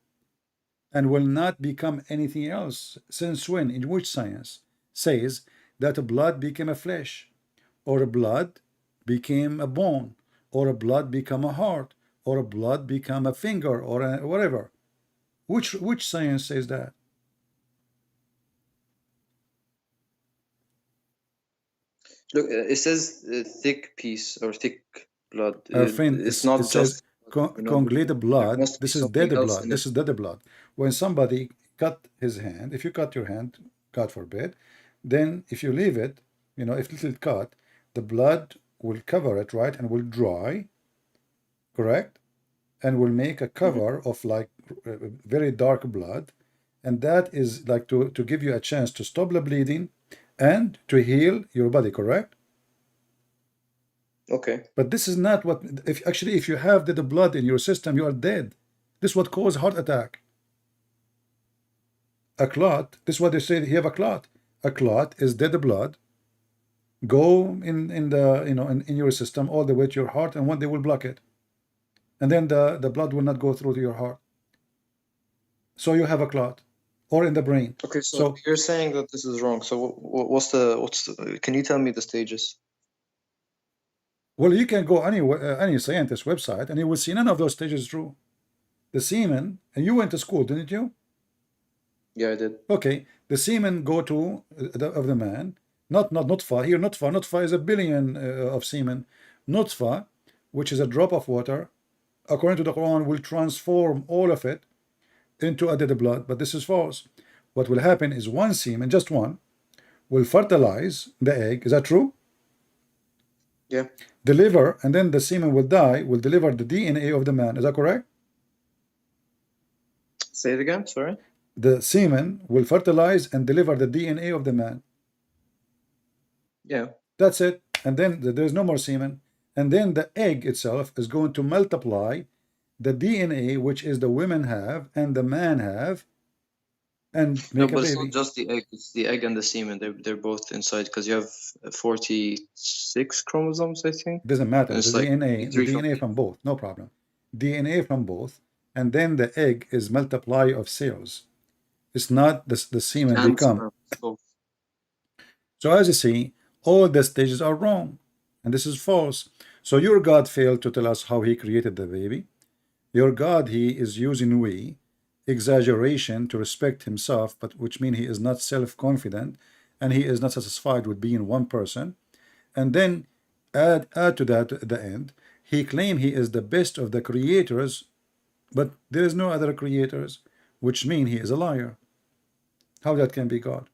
Speaker 7: and will not become anything else. Since when? In which science says that blood became a flesh, or a blood became a bone, or a blood become a heart, or a blood become a finger, or whatever? Which science says that?
Speaker 9: Look, it says thick piece or thick blood.
Speaker 7: Our friend,
Speaker 9: It's not
Speaker 7: it says
Speaker 9: just
Speaker 7: congealed
Speaker 9: there
Speaker 7: blood.
Speaker 9: must be
Speaker 7: This is dead
Speaker 9: something else
Speaker 7: blood.
Speaker 9: in
Speaker 7: This
Speaker 9: it.
Speaker 7: is dead blood. When somebody cut his hand, if you cut your hand, God forbid, then if you leave it, if little cut, the blood will cover it, right, and will dry, correct, and will make a cover of like very dark blood, and that is like to give you a chance to stop the bleeding and to heal your body, correct?
Speaker 9: Okay.
Speaker 7: But this is not what, if you have the blood in your system, you are dead. This is what causes heart attack. A clot, this is what they say, you have a clot. A clot is dead blood go in the in your system all the way to your heart, and one day will block it, and then the blood will not go through to your heart, so you have a clot, or in the brain.
Speaker 9: Okay, so you're saying that this is wrong. So what's the can you tell me the stages?
Speaker 7: Well, you can go any scientist website and you will see none of those stages true. The semen, and you went to school, didn't you?
Speaker 9: Yeah, I did.
Speaker 7: Okay, the semen go to of the man, not nutfa. Here nutfa is a billion of semen. Nutfa, which is a drop of water, according to the Quran, will transform all of it into a dead blood, but this is false. What will happen is one semen, just one, will fertilize the egg. Is that true?
Speaker 9: Yeah.
Speaker 7: Deliver, and then the semen will die, will deliver the DNA of the man. Is that correct?
Speaker 9: Say it again, sorry.
Speaker 7: The semen will fertilize and deliver the DNA of the man.
Speaker 9: Yeah.
Speaker 7: That's it. And then there's no more semen. And then the egg itself is going to multiply the DNA, which is the women have and the man have, and make
Speaker 9: No, but
Speaker 7: a
Speaker 9: it's
Speaker 7: baby.
Speaker 9: not just the egg. It's the egg and the semen. They're both inside because you have 46 chromosomes, I think.
Speaker 7: Doesn't matter.
Speaker 9: And
Speaker 7: The
Speaker 9: it's like
Speaker 7: DNA, the DNA from both, no problem. DNA from both, and then the egg is multiply of cells. It's not the semen become. So as you see, all the stages are wrong, and this is false. So your God failed to tell us how he created the baby. Your God, he is using exaggeration to respect himself, but which means he is not self-confident and he is not satisfied with being one person. And then add to that at the end, he claimed he is the best of the creators, but there is no other creators, which means he is a liar. How that can be God?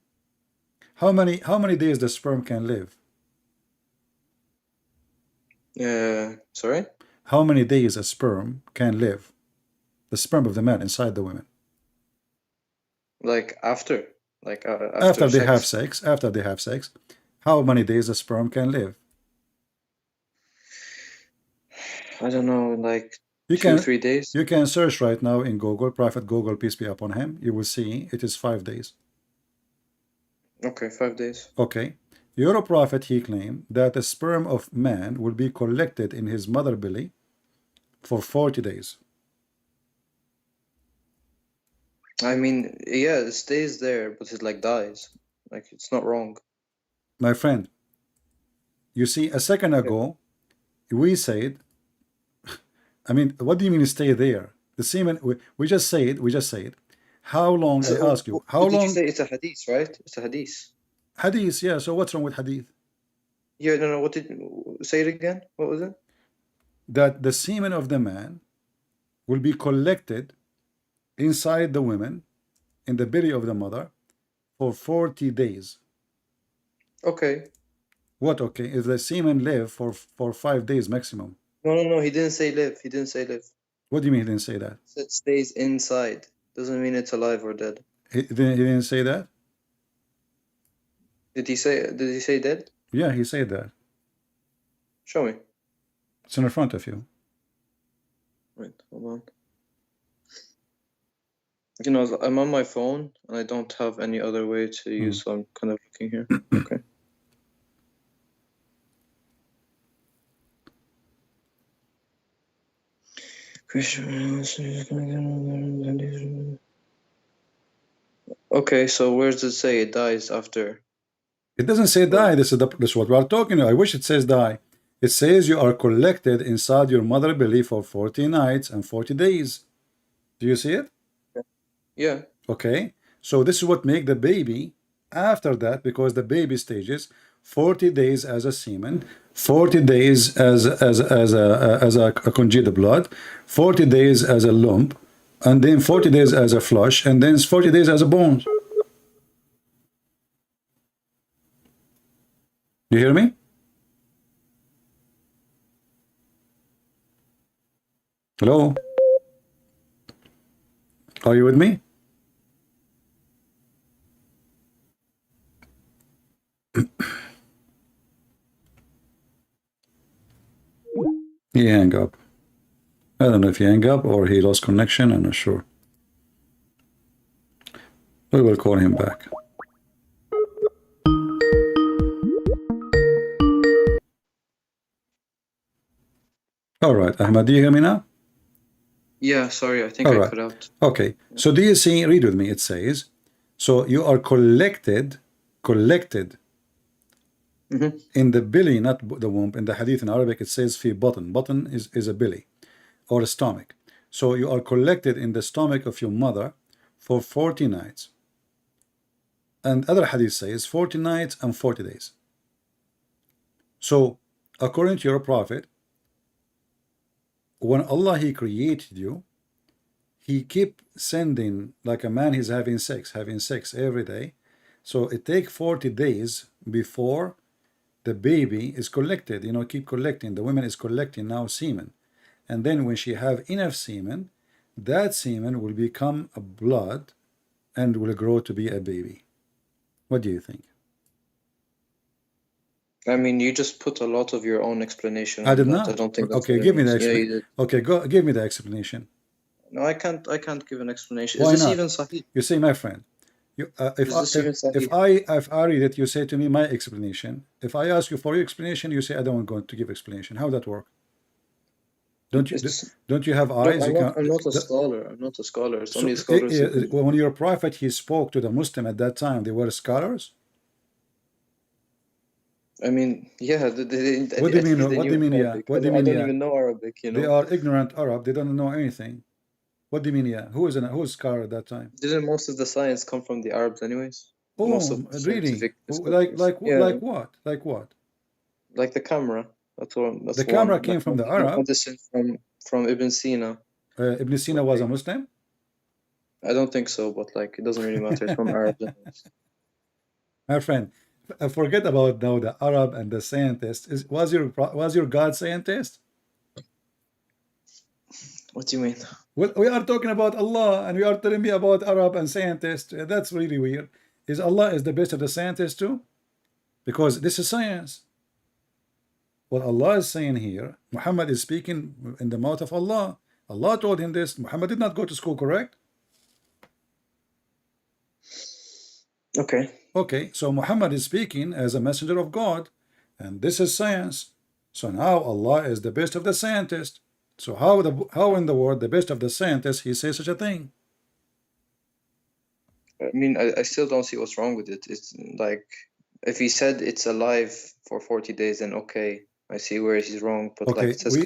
Speaker 7: How many days the sperm can live?
Speaker 9: Sorry?
Speaker 7: How many days a sperm can live? The sperm of the man inside the woman.
Speaker 9: Like after
Speaker 7: they have sex. After they have sex, how many days a sperm can live?
Speaker 9: I don't know, like
Speaker 7: You
Speaker 9: 3 days.
Speaker 7: You can search right now in Google, Prophet Google, peace be upon him. You will see it is 5 days.
Speaker 9: Okay, 5 days.
Speaker 7: Okay. Your prophet, he claimed that the sperm of man will be collected in his mother belly for 40 days.
Speaker 9: I mean, yeah, it stays there, but it like dies. Like, it's not wrong.
Speaker 7: My friend, you see, a second ago, we said, I mean, what do you mean stay there? The semen, we just said, how long, I ask you, how long?
Speaker 9: Did you say it's a hadith, right? It's a hadith.
Speaker 7: Hadith, yeah, so what's wrong with hadith?
Speaker 9: Yeah, no, say it again? What was it?
Speaker 7: That the semen of the man will be collected inside the women in the belly of the mother for 40 days.
Speaker 9: Okay.
Speaker 7: What okay? If the semen live for 5 days maximum.
Speaker 9: No, he didn't say live. He didn't say live.
Speaker 7: What do you mean he didn't say that?
Speaker 9: It stays inside. Doesn't mean it's alive or dead.
Speaker 7: He didn't say that?
Speaker 9: Did he say dead?
Speaker 7: Yeah, he said that.
Speaker 9: Show me.
Speaker 7: It's in front of you.
Speaker 9: Wait, hold on. You know, I'm on my phone and I don't have any other way to use, so I'm kind of looking here. Okay. Okay, so where does it say it dies after?
Speaker 7: It doesn't say die. This is what we are talking about. I wish it says die. It says you are collected inside your mother belly for 40 nights and 40 days. Do you see it?
Speaker 9: Yeah.
Speaker 7: Okay. So this is what make the baby after that, because the baby stages 40 days as a semen, 40 days as a congealed blood, 40 days as a lump, and then 40 days as a flush, and then 40 days as a bone. You hear me? Hello? Are you with me? He hung up. I don't know if he hung up or he lost connection. I'm not sure. We will call him back. All right, Ahmad, do you hear me now?
Speaker 9: Yeah, sorry, I think
Speaker 7: All
Speaker 9: I
Speaker 7: right.
Speaker 9: cut out.
Speaker 7: Okay, so do you see, read with me, it says, so you are collected in the belly, not the womb. In the hadith in Arabic, it says fi batn. Batn is a belly or a stomach. So you are collected in the stomach of your mother for 40 nights. And other hadith says 40 nights and 40 days. So according to your prophet, when Allah, he created you, he keep sending, like a man, he's having sex every day. So it takes 40 days before the baby is collected, you know, keep collecting. The woman is collecting now semen. And then when she have enough semen, that semen will become a blood and will grow to be a baby. What do you think?
Speaker 9: I mean, you just put a lot of your own explanation
Speaker 7: I
Speaker 9: on
Speaker 7: did
Speaker 9: that.
Speaker 7: not.
Speaker 9: I don't think that's
Speaker 7: Okay,
Speaker 9: what it
Speaker 7: give me the
Speaker 9: means. Yeah, you
Speaker 7: explanation.
Speaker 9: did.
Speaker 7: Okay, go give me the explanation.
Speaker 9: No, I can't give an explanation.
Speaker 7: Why
Speaker 9: Is this
Speaker 7: not?
Speaker 9: even Sahih?
Speaker 7: You see, my friend, you,
Speaker 9: Is this even Sahih?
Speaker 7: if I read it, you say to me my explanation. If I ask you for your explanation, you say I don't want to give explanation. How that work? Don't you have
Speaker 9: No,
Speaker 7: eyes?
Speaker 9: I'm not a scholar. I'm not a scholar. It's
Speaker 7: So,
Speaker 9: only scholars who can...
Speaker 7: when your prophet, he spoke to the Muslim at that time, they were scholars.
Speaker 9: I mean, yeah.
Speaker 7: What do you mean? What do you mean? Yeah.
Speaker 9: Arabic.
Speaker 7: What do you
Speaker 9: I
Speaker 7: mean?
Speaker 9: don't
Speaker 7: Yeah.
Speaker 9: even know Arabic. You
Speaker 7: They
Speaker 9: know.
Speaker 7: are ignorant Arab. They don't know anything. What do you mean? Yeah. Who is scholar at that time?
Speaker 9: Didn't most of the science come from the Arabs, anyways? Most
Speaker 7: Oh,
Speaker 9: of the
Speaker 7: really?
Speaker 9: scientific
Speaker 7: Like
Speaker 9: discoveries. Yeah,
Speaker 7: what? Like what?
Speaker 9: like the camera. That's one. That's
Speaker 7: The camera
Speaker 9: one.
Speaker 7: came from the Arab.
Speaker 9: Medicine from Ibn Sina.
Speaker 7: Ibn Sina was a Muslim.
Speaker 9: I don't think so, but like it doesn't really matter. It's from Arabs.
Speaker 7: My friend, forget about now the Arab and the scientist. Was your God scientist?
Speaker 9: What do you mean?
Speaker 7: Well, we are talking about Allah, and we are telling me about Arab and scientists. That's really weird. Is Allah is the best of the scientists too? Because this is science. What Allah is saying here, Muhammad is speaking in the mouth of Allah. Allah told him this. Muhammad did not go to school, correct?
Speaker 9: Okay.
Speaker 7: Okay, so Muhammad is speaking as a messenger of God, and this is science. So now Allah is the best of the scientists. So how in the world the best of the scientists he says such a thing?
Speaker 9: I mean, I still don't see what's wrong with it. It's like if he said it's alive for 40 days, then okay, I see where he's wrong. But
Speaker 7: Okay,
Speaker 9: like it says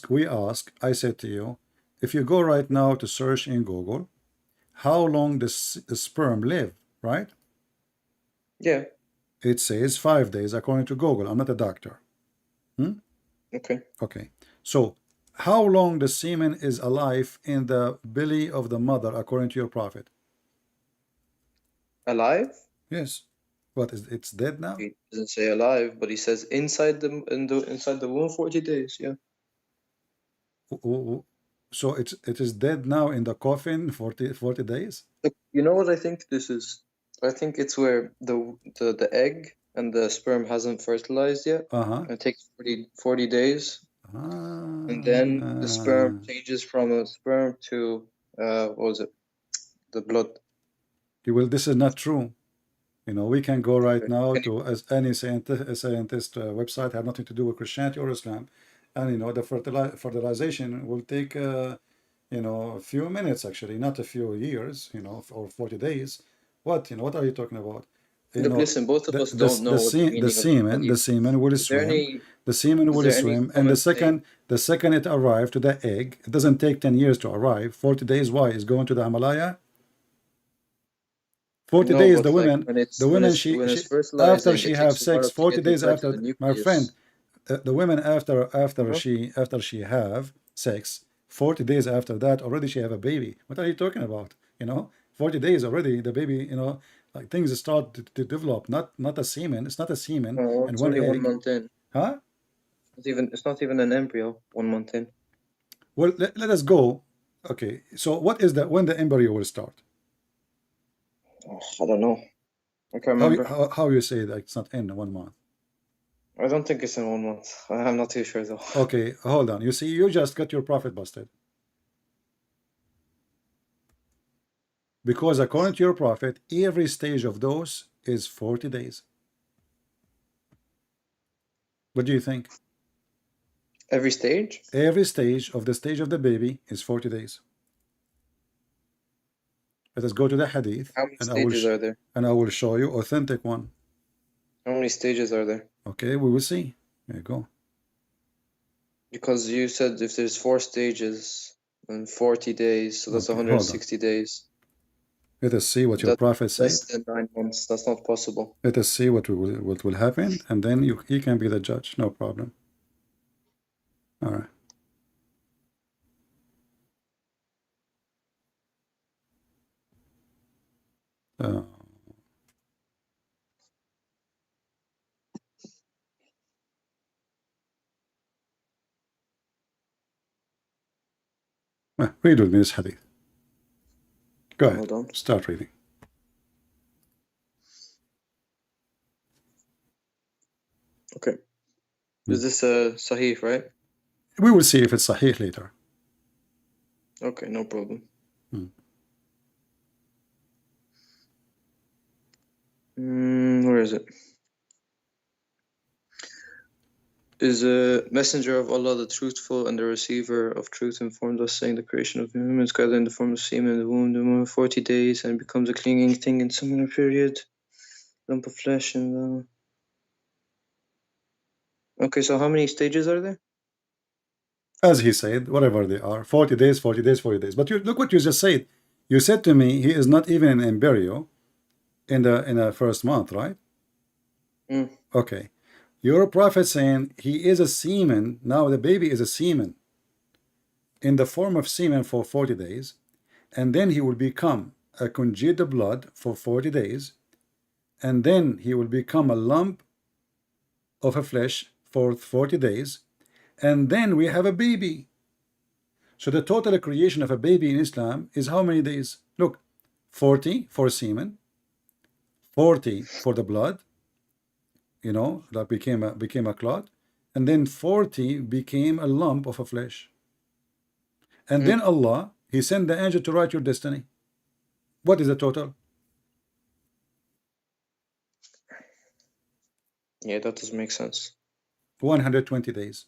Speaker 7: we ask. I said to you, if you go right now to search in Google, how long does the sperm live, right?
Speaker 9: Yeah.
Speaker 7: It says 5 days according to Google. I'm not a doctor.
Speaker 9: Okay.
Speaker 7: Okay. So how long the semen is alive in the belly of the mother according to your prophet?
Speaker 9: Alive?
Speaker 7: Yes. What is it's dead now?
Speaker 9: He doesn't say alive, but he says inside the womb 40 days. Yeah.
Speaker 7: So it is dead now in the coffin 40 days?
Speaker 9: Look, you know what I think this is? I think it's where the egg and the sperm hasn't fertilized yet. It takes 40 days. And then the sperm changes from a sperm to what was it? The blood.
Speaker 7: Well, this is not true. You know, we can go right now to any scientist website, have nothing to do with Christianity or Islam, and you know the fertilization will take you know a few minutes, actually, not a few years, you know, or 40 days. What are you talking about?
Speaker 9: Look, listen, both of us don't know
Speaker 7: the semen will swim. The semen will swim, and the second it arrives to the egg, it doesn't take 10 years to arrive. 40 days. Why? Is going to the Himalaya. 40 days, the women, she after she have sex, 40 days after, my friend, the women after she have sex, 40 days after that, already she have a baby. What are you talking about? You know, 40 days already, the baby, you know, like things start to develop, not a semen. It's not a semen.
Speaker 9: Oh,
Speaker 7: and
Speaker 9: it's
Speaker 7: one
Speaker 9: only
Speaker 7: egg.
Speaker 9: 1 month in.
Speaker 7: Huh?
Speaker 9: It's not even an embryo 1 month in.
Speaker 7: Well, let us go. Okay, so what is when the embryo will start?
Speaker 9: I don't know. I can't remember.
Speaker 7: How you say that it's not in 1 month?
Speaker 9: I don't think it's in 1 month. I'm not too sure though.
Speaker 7: Okay, hold on. You see, you just got your prophet busted. Because according to your prophet, every stage of those is 40 days. What do you think?
Speaker 9: Every stage?
Speaker 7: Every stage of the baby is 40 days. Let us go to the hadith,
Speaker 9: How many
Speaker 7: and
Speaker 9: stages are there?
Speaker 7: I will show you authentic one.
Speaker 9: How many stages are there?
Speaker 7: Okay, we will see. There you go.
Speaker 9: Because you said if there's 4 stages and 40 days, so that's
Speaker 7: Okay, hold on.
Speaker 9: 160 days.
Speaker 7: Let us see what your
Speaker 9: That's
Speaker 7: prophet said.
Speaker 9: less than 9 months. That's not possible.
Speaker 7: Let us see what will happen, and then you can be the judge. No problem. All right. Read with me this hadith. Go ahead.
Speaker 9: Hold on.
Speaker 7: Start reading.
Speaker 9: Okay. Is this Sahih, right?
Speaker 7: We will see if it's sahih later.
Speaker 9: Okay, no problem. Where is it? Is a messenger of Allah the truthful and the receiver of truth informed us, saying the creation of humans gathered in the form of semen in the womb 40 days and becomes a clinging thing in similar period, lump of flesh and Okay, so how many stages are there?
Speaker 7: As he said, whatever they are, 40 days, 40 days, 40 days. But look what you just said. You said to me, he is not even an embryo in the first month, right? Okay. Your prophet saying he is a semen. Now the baby is a semen in the form of semen for 40 days, and then he will become a congealed blood for 40 days, and then he will become a lump of a flesh for 40 days, and then we have a baby. So the total creation of a baby in Islam is how many days? Look, 40 for semen, 40 for the blood, you know, that became a clot, and then 40 became a lump of a flesh. And then Allah, he sent the angel to write your destiny. What is the total?
Speaker 9: Yeah, that doesn't make sense.
Speaker 7: 120 days.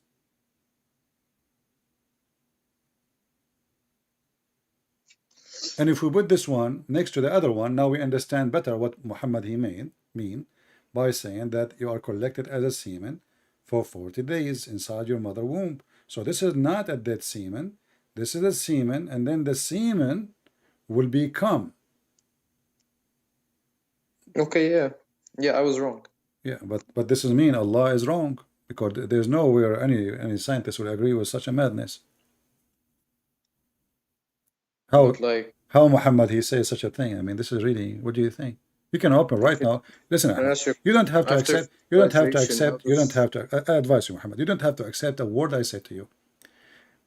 Speaker 7: And if we put this one next to the other one, now we understand better what Muhammad he mean by saying that you are collected as a semen for 40 days inside your mother womb. So this is not a dead semen. This is a semen, and then the semen will become.
Speaker 9: Okay, yeah, I was wrong.
Speaker 7: Yeah, but this is mean Allah is wrong, because there's nowhere any scientist will agree with such a madness. How Muhammad he says such a thing? I mean, this is really. What do you think? You can open right now. Listen, you don't have to accept. You don't have to accept. You don't have to. I advise you, Muhammad. You don't have to accept a word I say to you.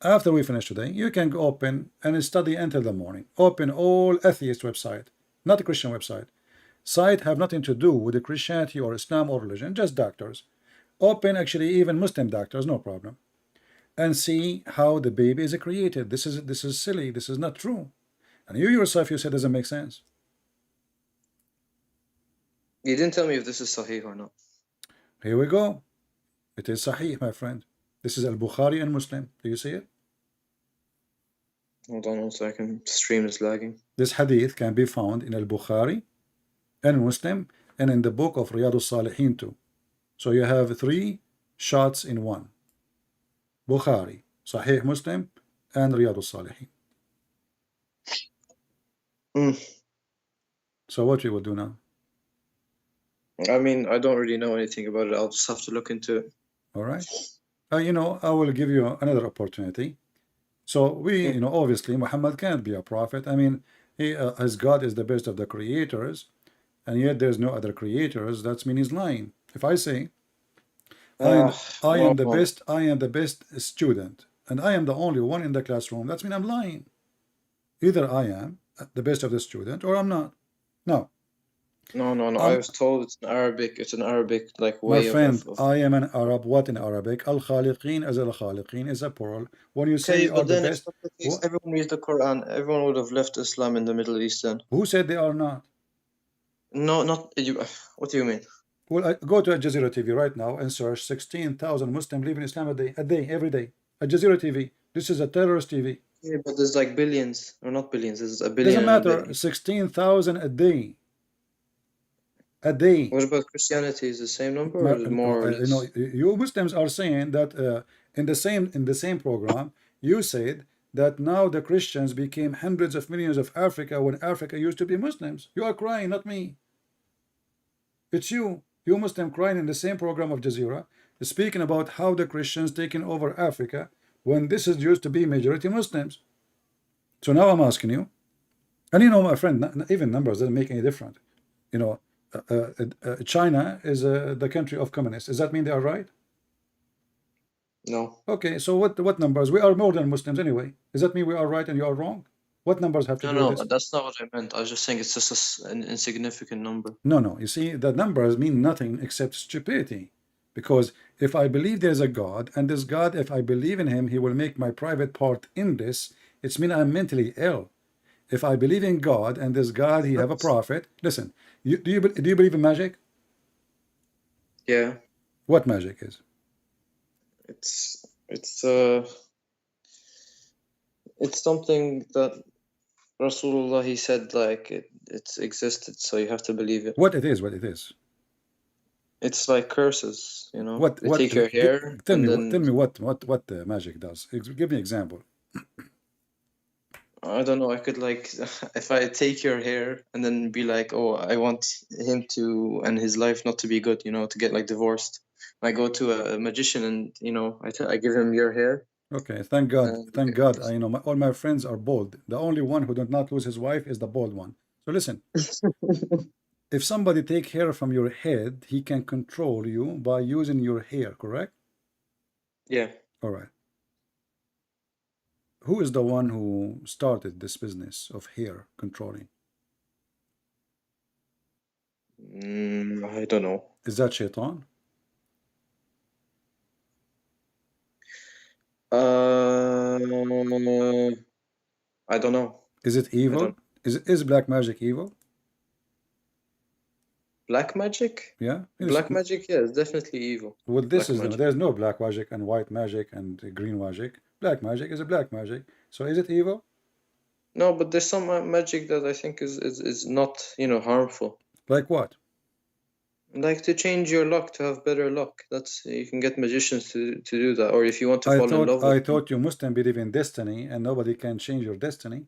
Speaker 7: After we finish today, you can go open and study until the morning. Open all atheist website, not a Christian website. Site have nothing to do with the Christianity or Islam or religion, just doctors. Open actually even Muslim doctors, no problem. And see how the baby is created. This is silly. This is not true. And you yourself, you said doesn't make sense.
Speaker 9: You didn't tell me if this is Sahih or not.
Speaker 7: Here we go. It is Sahih, my friend. This is Al-Bukhari and Muslim. Do you see it?
Speaker 9: Hold on 1 second. Stream is lagging.
Speaker 7: This hadith can be found in Al-Bukhari and Muslim and in the book of Riyadh al-Salihin too. So you have 3 shots in one. Bukhari, Sahih Muslim, and Riyadh al-Salihin. So what we will do now?
Speaker 9: I mean, I don't really know anything about it. I'll just have to look into it.
Speaker 7: All right. You know, I will give you another opportunity. So we, you know, obviously Muhammad can't be a prophet. I mean, his God is the best of the creators, and yet there's no other creators. That means he's lying. If I say, I am the best student, and I am the only one in the classroom, that means I'm lying. Either I am the best of the student, or I'm not. Now,
Speaker 9: No, no, no. I was told it's an Arabic. It's an Arabic like
Speaker 7: My
Speaker 9: way
Speaker 7: friend,
Speaker 9: of.
Speaker 7: I am an Arab. What in Arabic? Al-Khaliqeen as Al-Khaliqeen is a plural. When you say
Speaker 9: Okay,
Speaker 7: you are
Speaker 9: but
Speaker 7: the
Speaker 9: then if
Speaker 7: best,
Speaker 9: that's the case, everyone reads the Quran. Everyone would have left Islam in the Middle East then.
Speaker 7: who said they are not?
Speaker 9: No, not you. What do you mean?
Speaker 7: Well, go to Al Jazeera TV right now and search 16,000 Muslims leaving Islam a day, every day. Al Jazeera TV. This is a terrorist TV.
Speaker 9: Yeah, but there's like billions, or not billions. There's a billion.
Speaker 7: Doesn't
Speaker 9: and a
Speaker 7: matter.
Speaker 9: billion.
Speaker 7: 16,000 a day. A day.
Speaker 9: What about Christianity? Is the same number or is it more or less?
Speaker 7: You know, you Muslims are saying that in the same program, you said that now the Christians became hundreds of millions of Africa when Africa used to be Muslims. You are crying, not me. It's you Muslim crying in the same program of Jazeera, speaking about how the Christians taken over Africa when this is used to be majority Muslims. So now I'm asking you, and you know, my friend, even numbers doesn't make any difference. You know, China is the country of communists. Does that mean they are right?
Speaker 9: No.
Speaker 7: Okay, so what numbers? We are more than Muslims anyway. Does that mean we are right and you are wrong? What numbers have to do
Speaker 9: No,
Speaker 7: with this?
Speaker 9: that's not what I meant. I was just saying it's just an insignificant number.
Speaker 7: No. You see, the numbers mean nothing except stupidity. Because if I believe there's a God, and this God, if I believe in him, he will make my private part in this, it's mean I'm mentally ill. If I believe in God, and this God, he have a prophet. Listen, do you believe in magic?
Speaker 9: Yeah.
Speaker 7: What magic is?
Speaker 9: It's something that Rasulullah, he said like it's existed, so you have to believe it.
Speaker 7: What it is?
Speaker 9: It's like curses, you know.
Speaker 7: What?
Speaker 9: They take your hair.
Speaker 7: Tell me what magic does. Give me an example.
Speaker 9: I don't know. I could like, if I take your hair and then be like, oh, I want him to and his life not to be good, you know, to get like divorced. I go to a magician and you know, I give him your hair.
Speaker 7: Okay, thank God. Thank God. You know, all my friends are bald. The only one who did not lose his wife is the bald one. So listen, if somebody take hair from your head, he can control you by using your hair, correct?
Speaker 9: Yeah.
Speaker 7: All right. Who is the one who started this business of hair controlling?
Speaker 9: I don't know.
Speaker 7: Is that Shaitan?
Speaker 9: I don't know.
Speaker 7: Is it evil? Is black magic evil?
Speaker 9: Black magic?
Speaker 7: Yeah.
Speaker 9: Black magic, yeah, it's definitely evil.
Speaker 7: Well, this
Speaker 9: Black
Speaker 7: is
Speaker 9: magic.
Speaker 7: there's no black magic and white magic and green magic. Black magic is a black magic. So is it evil?
Speaker 9: No, but there's some magic that I think is not, you know, harmful.
Speaker 7: Like what?
Speaker 9: Like to change your luck, to have better luck. That's, you can get magicians to do that. Or if you want to fall in love with
Speaker 7: I thought you Muslim believe in destiny and nobody can change your destiny.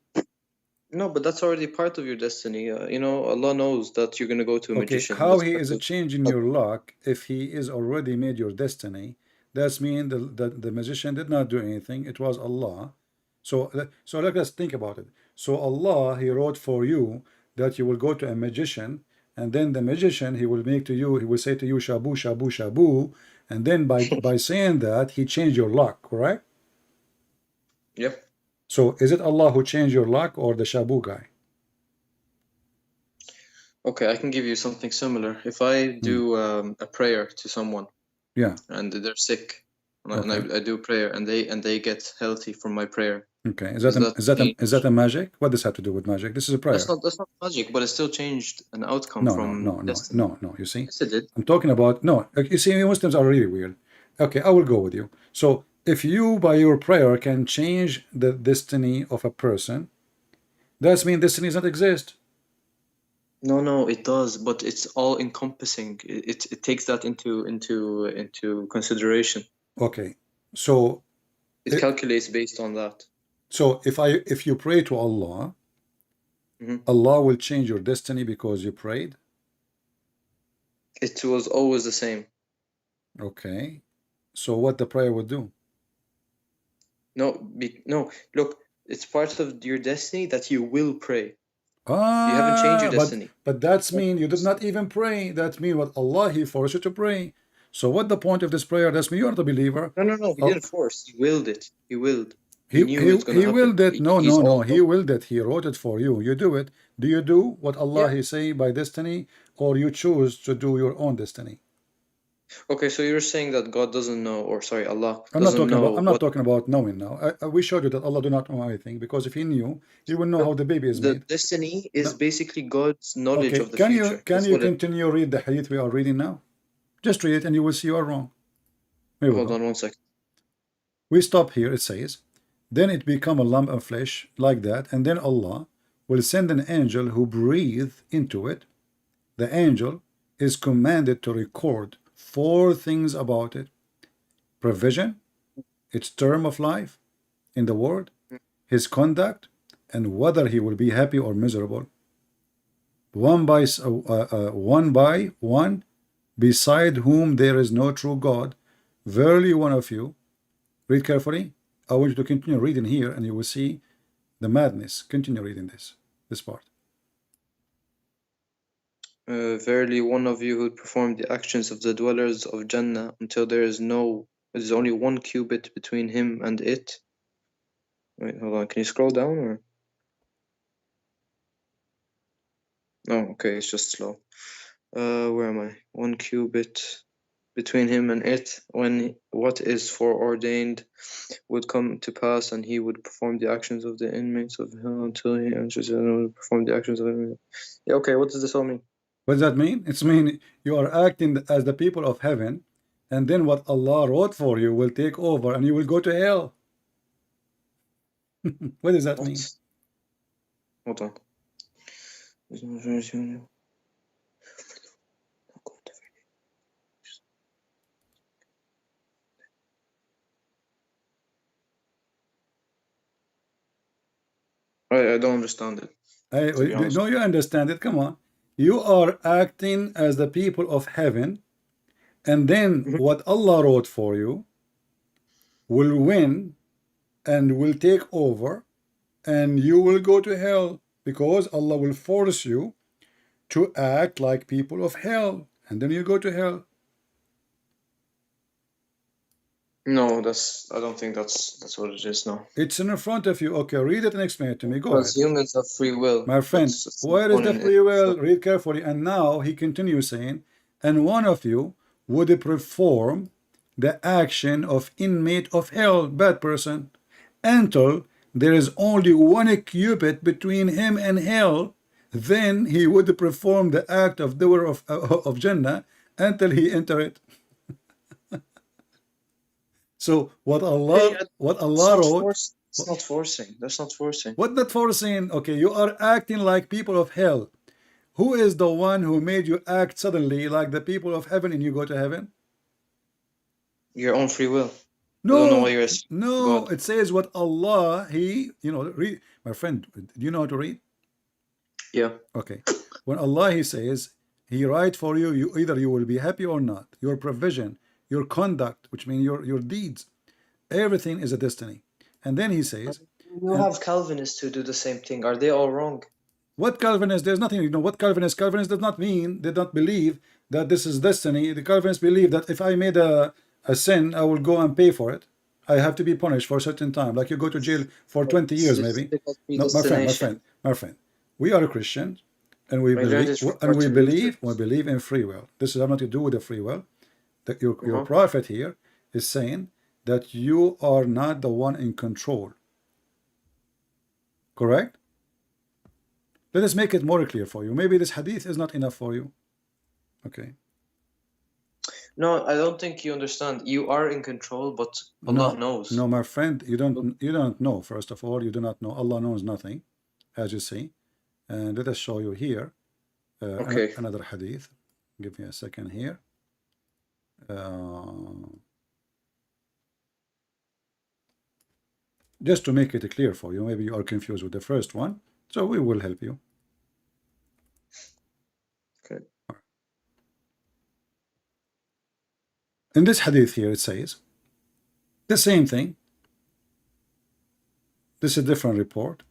Speaker 9: No, but that's already part of your destiny. You know, Allah knows that you're going to go to a magician.
Speaker 7: How
Speaker 9: That's
Speaker 7: he
Speaker 9: part
Speaker 7: is
Speaker 9: of-
Speaker 7: changing your luck if he is already made your destiny? That's mean the magician did not do anything. It was Allah. So let us think about it. So Allah, he wrote for you that you will go to a magician, and then the magician, he will make to you, he will say to you, shabu, shabu, shabu, and then by saying that, he changed your luck, correct?
Speaker 9: Yep.
Speaker 7: So is it Allah who changed your luck or the shabu guy?
Speaker 9: Okay, I can give you something similar. If I do a prayer to someone,
Speaker 7: Yeah.
Speaker 9: and they're sick, and
Speaker 7: Okay.
Speaker 9: I do prayer, and they get healthy from my prayer.
Speaker 7: Okay. Is that a magic? What does that have to do with magic? This is a prayer.
Speaker 9: That's not magic, but it still changed an outcome from destiny.
Speaker 7: No. You see,
Speaker 9: Yes, it did.
Speaker 7: I'm talking about no. You see, Muslims are really weird. Okay, I will go with you. So if you by your prayer can change the destiny of a person, that means destiny does not exist.
Speaker 9: No, it does, but it's all encompassing. It takes that into consideration.
Speaker 7: Okay, so
Speaker 9: It calculates based on that.
Speaker 7: so if you pray to Allah,
Speaker 9: Mhm.
Speaker 7: Allah will change your destiny because you prayed.
Speaker 9: It was always the same.
Speaker 7: Okay, so what the prayer would do?
Speaker 9: No. Look, it's part of your destiny that you will pray.
Speaker 7: Ah,
Speaker 9: You haven't changed your destiny.
Speaker 7: But that's mean you did not even pray. That mean what Allah he forced you to pray. So what the point of this prayer? That's mean you are the believer.
Speaker 9: No. He
Speaker 7: Oh.
Speaker 9: didn't force. He willed it. He willed. He knew it was going to
Speaker 7: He
Speaker 9: happen.
Speaker 7: willed it. No,
Speaker 9: He's
Speaker 7: no, no.
Speaker 9: all
Speaker 7: He willed it. He wrote it for you. You do it. Do you do what Allah
Speaker 9: Yeah.
Speaker 7: He say by destiny, or you choose to do your own destiny?
Speaker 9: Okay, so you're saying that God doesn't know, or sorry, Allah
Speaker 7: I'm not
Speaker 9: doesn't
Speaker 7: talking
Speaker 9: know
Speaker 7: about. I'm not
Speaker 9: what
Speaker 7: talking about knowing now. We showed you that Allah do not know anything, because if He knew, He would know how the baby is
Speaker 9: the
Speaker 7: made.
Speaker 9: destiny is
Speaker 7: No.
Speaker 9: basically God's knowledge
Speaker 7: Okay.
Speaker 9: of the
Speaker 7: Can
Speaker 9: future.
Speaker 7: you
Speaker 9: That's what it.
Speaker 7: continue read the hadith we are reading now? Just read it, and you will see you are wrong. Here we
Speaker 9: Hold
Speaker 7: go.
Speaker 9: on 1 second.
Speaker 7: We stop here. It says, then it become a lump of flesh like that, and then Allah will send an angel who breathe into it. The angel is commanded to record 4 things about it: provision, its term of life in the world, his conduct, and whether he will be happy or miserable. One by one, beside whom there is no true God, verily one of you. Read carefully. I want you to continue reading here, and you will see the madness. Continue reading this part.
Speaker 9: Verily, one of you who performed the actions of the dwellers of Jannah until there is only 1 cubit between him and it. Wait, hold on. Can you scroll down or? No, okay, it's just slow. Where am I? 1 cubit between him and it, when what is foreordained would come to pass, and he would perform the actions of the inmates of hell until he enters and would perform the actions of the inmates. Yeah, okay, what does this all mean?
Speaker 7: What does that mean? It's mean you are acting as the people of heaven, and then what Allah wrote for you will take over, and you will go to hell. What does that mean?
Speaker 9: Hold on. I don't understand it. To be honest.
Speaker 7: No, you understand it. Come on. You are acting as the people of heaven, and then what Allah wrote for you will win and will take over, and you will go to hell, because Allah will force you to act like people of hell, and then you go to hell.
Speaker 9: No, I don't think that's what it is. No.
Speaker 7: It's in front of you. Okay, read it and explain it to me. Go
Speaker 9: Because
Speaker 7: ahead.
Speaker 9: humans have free will.
Speaker 7: My friend,
Speaker 9: That's
Speaker 7: where is
Speaker 9: one
Speaker 7: the
Speaker 9: in it.
Speaker 7: free will? Read carefully. And now he continues saying, and one of you would perform the action of inmate of hell, bad person, until there is only 1 cubit between him and hell. Then he would perform the act of doer of Jannah until he enter it. So what Allah wrote.
Speaker 9: It's not forcing. That's not forcing.
Speaker 7: What not forcing? Okay, you are acting like people of hell. Who is the one who made you act suddenly like the people of heaven and you go to heaven?
Speaker 9: Your own free will.
Speaker 7: No,
Speaker 9: I don't know why you're
Speaker 7: no.
Speaker 9: God.
Speaker 7: It says what Allah, read. My friend, do you know how to read?
Speaker 9: Yeah.
Speaker 7: Okay. When Allah, He says, He write for you, either you will be happy or not. Your provision, your conduct, which means your deeds, everything is a destiny. And then He says,
Speaker 9: You have Calvinists who do the same thing. Are they all wrong?
Speaker 7: what Calvinists? There's nothing. What Calvinists? Calvinists does not mean, they don't believe that this is destiny. The Calvinists believe that if I made a sin, I will go and pay for it. I have to be punished for a certain time. Like you go to jail for 20 years, maybe. No, my friend. We are Christians, and we believe in free will. This has nothing to do with the free will. That your prophet here is saying that you are not the one in control. Correct? Let us make it more clear for you. Maybe this hadith is not enough for you. Okay.
Speaker 9: No, I don't think you understand. You are in control, but Allah knows.
Speaker 7: No, my friend, you don't know. First of all, you do not know. Allah knows nothing, as you see. And let us show you here another hadith. Give me a second here. Just to make it clear for you, maybe you are confused with the first one, so we will help you.
Speaker 9: Okay.
Speaker 7: In this hadith here, it says the same thing. This is a different report.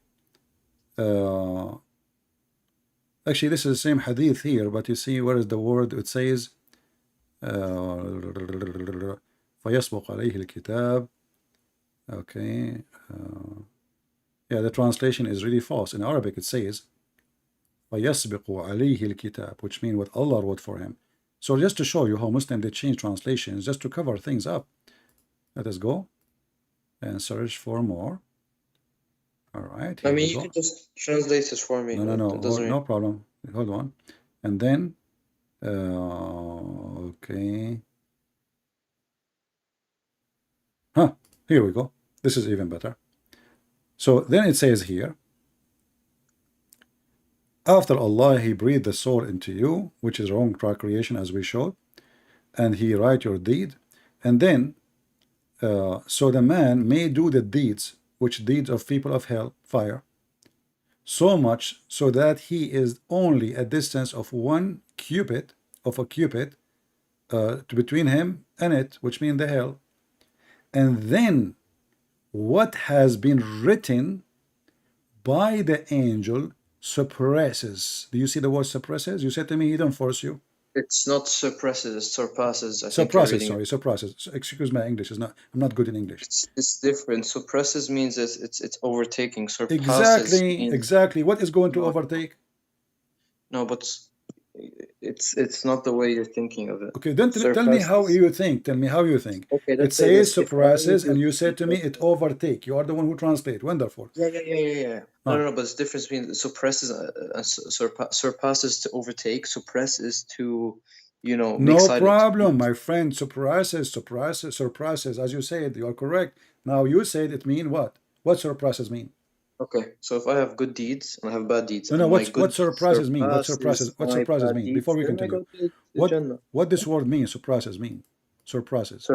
Speaker 7: Actually, this is the same hadith here, but you see where is the word? It says فيسبق عليه الكتاب Okay. Yeah, the translation is really false. In Arabic, it says, فَيَسْبِقُ عَلَيْهِ الْكِتَابِ, which means what Allah wrote for him. So just to show you how Muslims, they change translations, just to cover things up. Let us go and search for more. All right.
Speaker 9: I
Speaker 7: Here
Speaker 9: mean,
Speaker 7: we
Speaker 9: you
Speaker 7: go.
Speaker 9: can just translate it for me.
Speaker 7: No,
Speaker 9: It doesn't
Speaker 7: no problem. Hold on. And then, okay. Huh, here we go. This is even better. So then it says here, after Allah, He breathed the soul into you, which is wrong creation as we showed, and He write your deed. And then, so the man may do the deeds, which deeds of people of hell, fire, so much so that he is only a distance of one cubit, between him and it, which means the hell. And then what has been written by the angel suppresses. Do you see the word suppresses? You said to me, he don't force you.
Speaker 9: It's not suppresses, it surpasses.
Speaker 7: Suppresses. Excuse my English. Is not. I'm not good in English.
Speaker 9: It's different. Suppresses means it's overtaking. Surpasses means,
Speaker 7: Exactly. What is going to overtake?
Speaker 9: No, but it's not the way you're thinking of it.
Speaker 7: Okay, then tell me how you think. Tell me how you think.
Speaker 9: Okay,
Speaker 7: it says suppresses, and you said to me it overtake. You are the one who translate. Wonderful.
Speaker 9: Yeah. No, but it's difference between suppresses and surpasses to overtake. Suppresses to, make
Speaker 7: no
Speaker 9: silent.
Speaker 7: problem, my friend. Surpasses. As you said, you are correct. Now you said it mean what? What surpasses mean?
Speaker 9: Okay, so if I have good deeds and I have bad deeds,
Speaker 7: No, what surprises mean? What surprises mean? Before we continue, what this word means? Surprises mean. Surprises.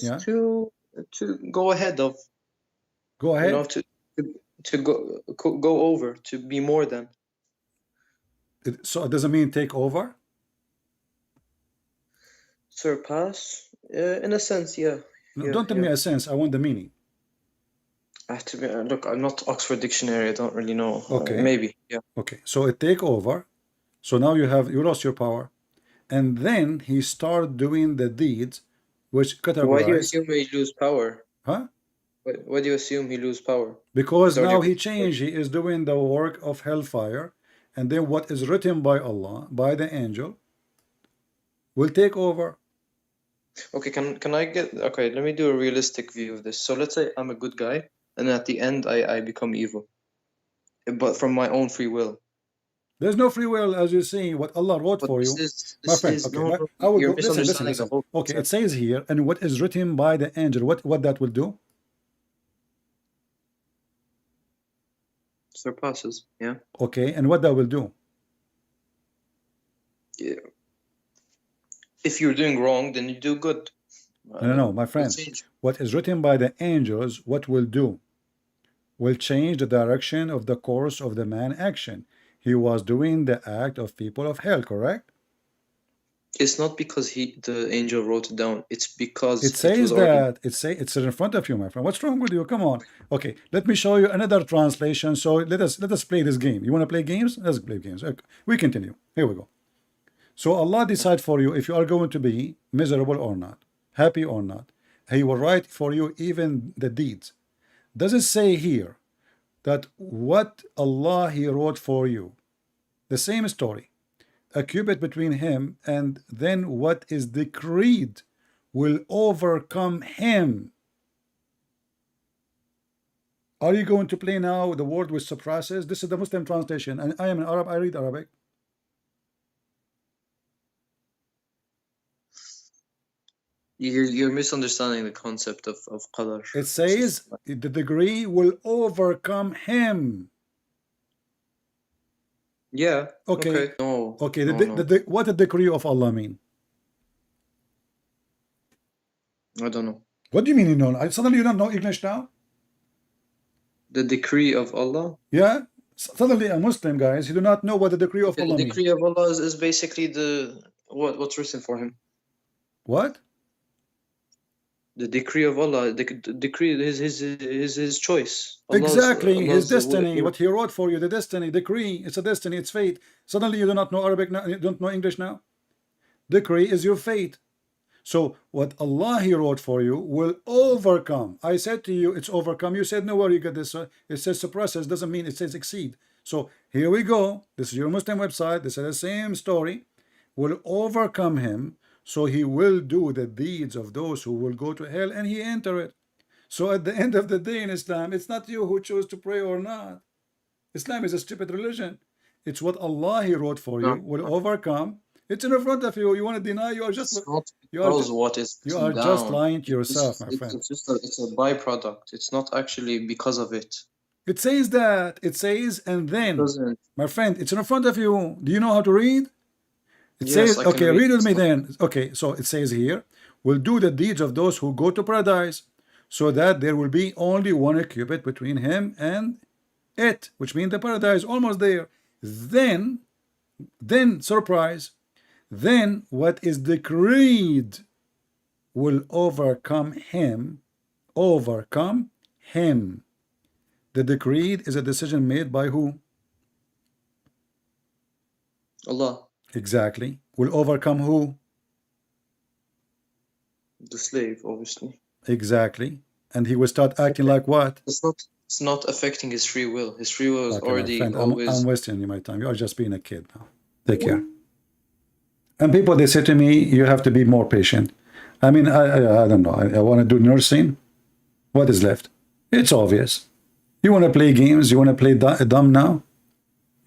Speaker 7: Yeah.
Speaker 9: To go ahead of.
Speaker 7: Go ahead.
Speaker 9: To go over, to be more than.
Speaker 7: So it doesn't mean take over.
Speaker 9: Surpass, in a sense, yeah.
Speaker 7: No, don't tell me a sense. I want the meaning.
Speaker 9: I have to be, look, I'm not Oxford Dictionary. I don't really know.
Speaker 7: Okay.
Speaker 9: Maybe, yeah.
Speaker 7: Okay, so it take over. So now you lost your power, and then he start doing the deeds, which categorize.
Speaker 9: Why do you assume he lose power?
Speaker 7: Huh?
Speaker 9: Why do you assume he lose power?
Speaker 7: Because now he changed. He is doing the work of hellfire, and then what is written by Allah, by the angel, will take over.
Speaker 9: Okay, can I get? Okay, let me do a realistic view of this. So let's say I'm a good guy, and at the end I become evil, but from my own free will.
Speaker 7: There's no free will, as you see what Allah wrote for you, my friend. Okay, I will go. Listen. Okay, it says here, and what is written by the angel, what that will do?
Speaker 9: Surpasses, yeah.
Speaker 7: Okay, and what that will do?
Speaker 9: Yeah. If you're doing wrong, then you do good.
Speaker 7: No, my friend. What is written by the angels, what will do? Will change the direction of the course of the man action. He was doing the act of people of hell, correct?
Speaker 9: It's not because the angel wrote it down. It's because
Speaker 7: it says that it's in front of you, my friend. What's wrong with you? Come on. Okay, let me show you another translation. So let us play this game. You want to play games? Let's play games. Okay. We continue. Here we go. So Allah decide for you if you are going to be miserable or not, happy or not. He will write for you even the deeds. Does it say here that what Allah He wrote for you, the same story, a cubit between him, and then what is decreed will overcome him? Are you going to play now the word with surpasses? This is the Muslim translation, and I am an Arab. I read Arabic.
Speaker 9: You're misunderstanding the concept of qadar.
Speaker 7: It says the degree will overcome him.
Speaker 9: Yeah.
Speaker 7: Okay.
Speaker 9: No.
Speaker 7: Okay. What the decree of Allah mean?
Speaker 9: I don't know.
Speaker 7: What do you mean you know? Suddenly you don't know English now?
Speaker 9: The decree of Allah?
Speaker 7: Yeah. Suddenly a Muslim, guys, you do not know what the decree of Allah means.
Speaker 9: The decree of Allah is basically what's written for him.
Speaker 7: What?
Speaker 9: The decree of Allah, the decree is his choice.
Speaker 7: Exactly, his destiny, what he wrote for you, the destiny, decree, it's a destiny, it's fate. Suddenly you do not know Arabic now, you don't know English now? Decree is your fate. So what Allah He wrote for you will overcome. I said to you, it's overcome. You said, no, where you get this? It says suppresses, doesn't mean it says exceed. So here we go. This is your Muslim website. This is the same story. Will overcome him. So he will do the deeds of those who will go to hell, and he enter it. So at the end of the day in Islam, it's not you who choose to pray or not. Islam is a stupid religion. It's what Allah He wrote for you will overcome. It's in front of you. You want to deny? You are just just lying to yourself, my friend.
Speaker 9: It's a byproduct. It's not actually because of it.
Speaker 7: It says that. It says, and then, my friend, it's in front of you. Do you know how to read? It says, okay, read with me then. Okay, so it says here, will do the deeds of those who go to paradise, so that there will be only one cubit between him and it, which means the paradise, almost there. Then surprise, then what is decreed will overcome him. Overcome him. The decreed is a decision made by who?
Speaker 9: Allah.
Speaker 7: Exactly. Will overcome who?
Speaker 9: The slave, obviously.
Speaker 7: Exactly. And he will start acting like what?
Speaker 9: It's not affecting his free will. His free will is already always...
Speaker 7: I'm wasting you my time. You are just being a kid now. Take care. And people, they say to me, you have to be more patient. I mean, I don't know. I want to do nursing. What is left? It's obvious. You want to play games? You want to play dumb now?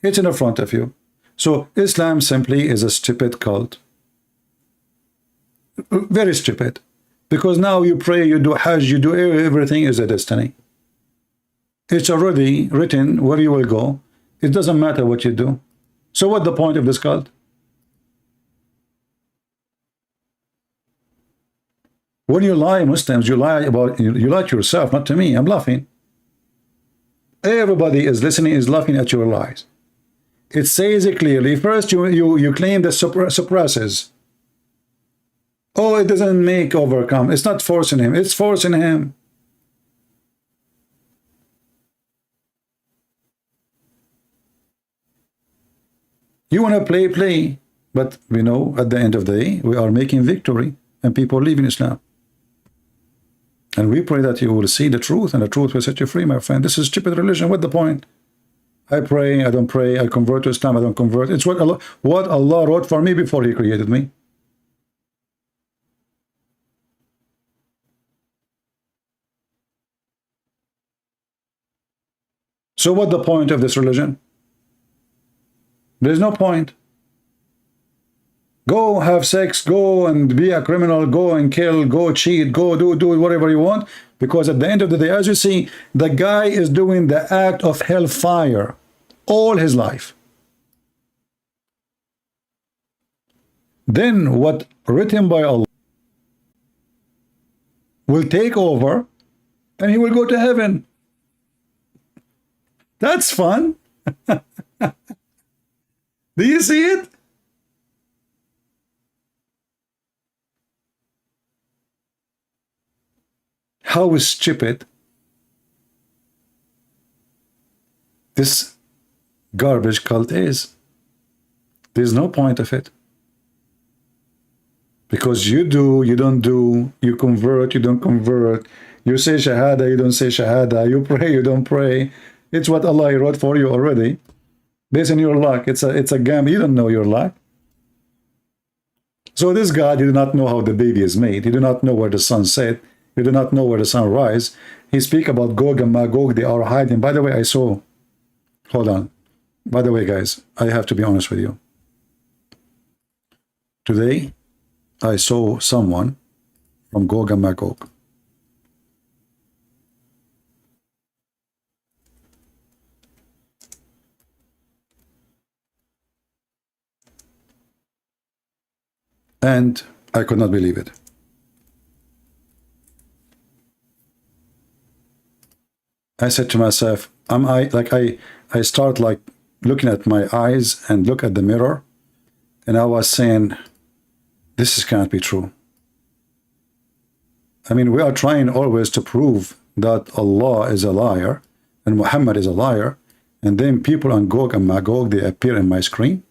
Speaker 7: It's in the front of you. So Islam simply is a stupid cult. Very stupid. Because now you pray, you do Hajj, you do everything is a destiny. It's already written where you will go. It doesn't matter what you do. So what's the point of this cult? When you lie, Muslims, you lie to yourself, not to me. I'm laughing. Everybody is listening, is laughing at your lies. It says it clearly. First, you claim that suppresses. Oh, it doesn't make overcome. It's not forcing him. It's forcing him. You want to play. But we know at the end of the day, we are making victory and people leave in Islam. And we pray that you will see the truth and the truth will set you free, my friend. This is stupid religion. What's the point? I pray, I don't pray. I convert to Islam, I don't convert. It's what Allah wrote for me before He created me. So what's the point of this religion? There's no point. Go have sex, go and be a criminal, go and kill, go cheat, go do whatever you want. Because at the end of the day, as you see, the guy is doing the act of hellfire all his life. Then what written by Allah will take over and he will go to heaven. That's fun. Do you see it? How stupid this garbage cult is. There's no point of it. Because you do, you don't do, you convert, you don't convert, you say shahada, you don't say shahada, you pray, you don't pray. It's what Allah wrote for you already. Based on your luck. It's a gamble. You don't know your luck. So this God, you do not know how the baby is made. You do not know where the sun set. You do not know where the sun rise. He speak about Gog and Magog. They are hiding. By the way, I saw... Hold on. By the way, guys, I have to be honest with you. Today, I saw someone from Gog and Magog. And I could not believe it. I said to myself, I start like looking at my eyes and look at the mirror, and I was saying, this can't be true. I mean, we are trying always to prove that Allah is a liar and Muhammad is a liar, and then people on Gog and Magog, they appear in my screen.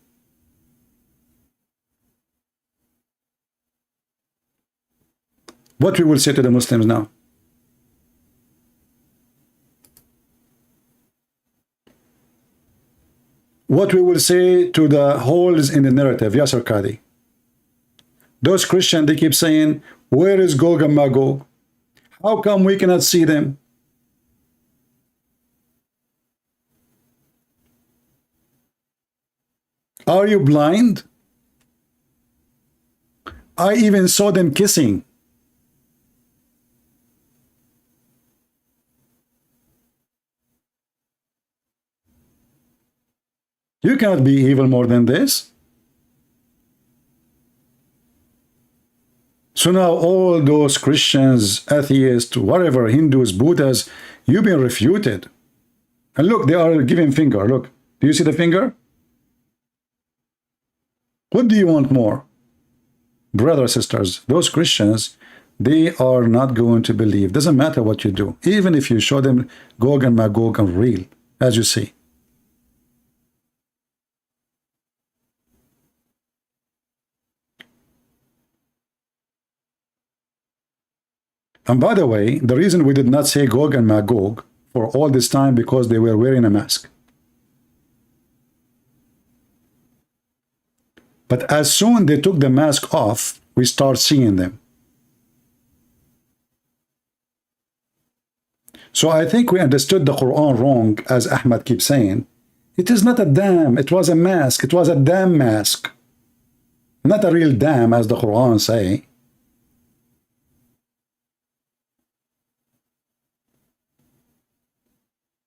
Speaker 7: What we will say to the Muslims now? What we will say to the holes in the narrative? Yasser Qadi. Those Christians, they keep saying, where is Gog and Magog? How come we cannot see them? Are you blind? I even saw them kissing. You cannot be evil more than this. So now all those Christians, atheists, whatever, Hindus, Buddhas, you've been refuted. And look, they are giving finger. Look, do you see the finger? What do you want more? Brothers, sisters, those Christians, they are not going to believe. Doesn't matter what you do. Even if you show them Gog and Magog and real, as you see. And by the way, the reason we did not say Gog and Magog for all this time because they were wearing a mask. But as soon they took the mask off, we start seeing them. So I think we understood the Quran wrong, as Ahmad keeps saying. It is not a dam, it was a mask. It was a dam mask. Not a real dam, as the Quran say.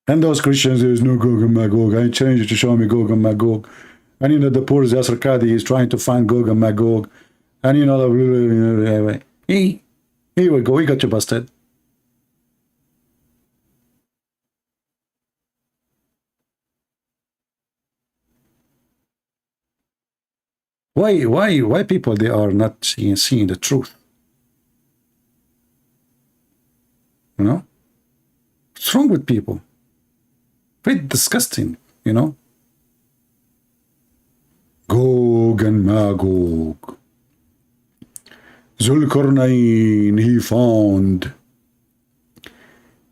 Speaker 7: And those Christians, there is no Gog and Magog. I changed it to show me Gog and Magog. And you know, the poor Yasser Qadi is trying to find Gog and Magog. And you know, here we go, he got you busted. Why people, they are not seeing the truth? You know? What's wrong with people? Very disgusting, you know? Gog and Magog. Zulkarnain, he found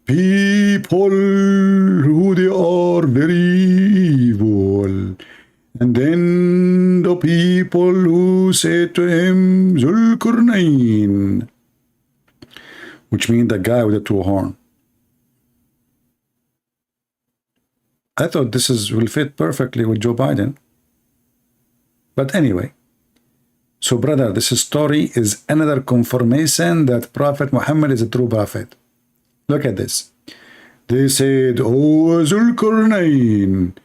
Speaker 7: people who they are very evil. And then the people who said to him, Zulkarnain, which means the guy with the two horns. I thought this will fit perfectly with Joe Biden. But anyway, so brother, this story is another confirmation that Prophet Muhammad is a true prophet. Look at this. They said, oh, Zulkarnain,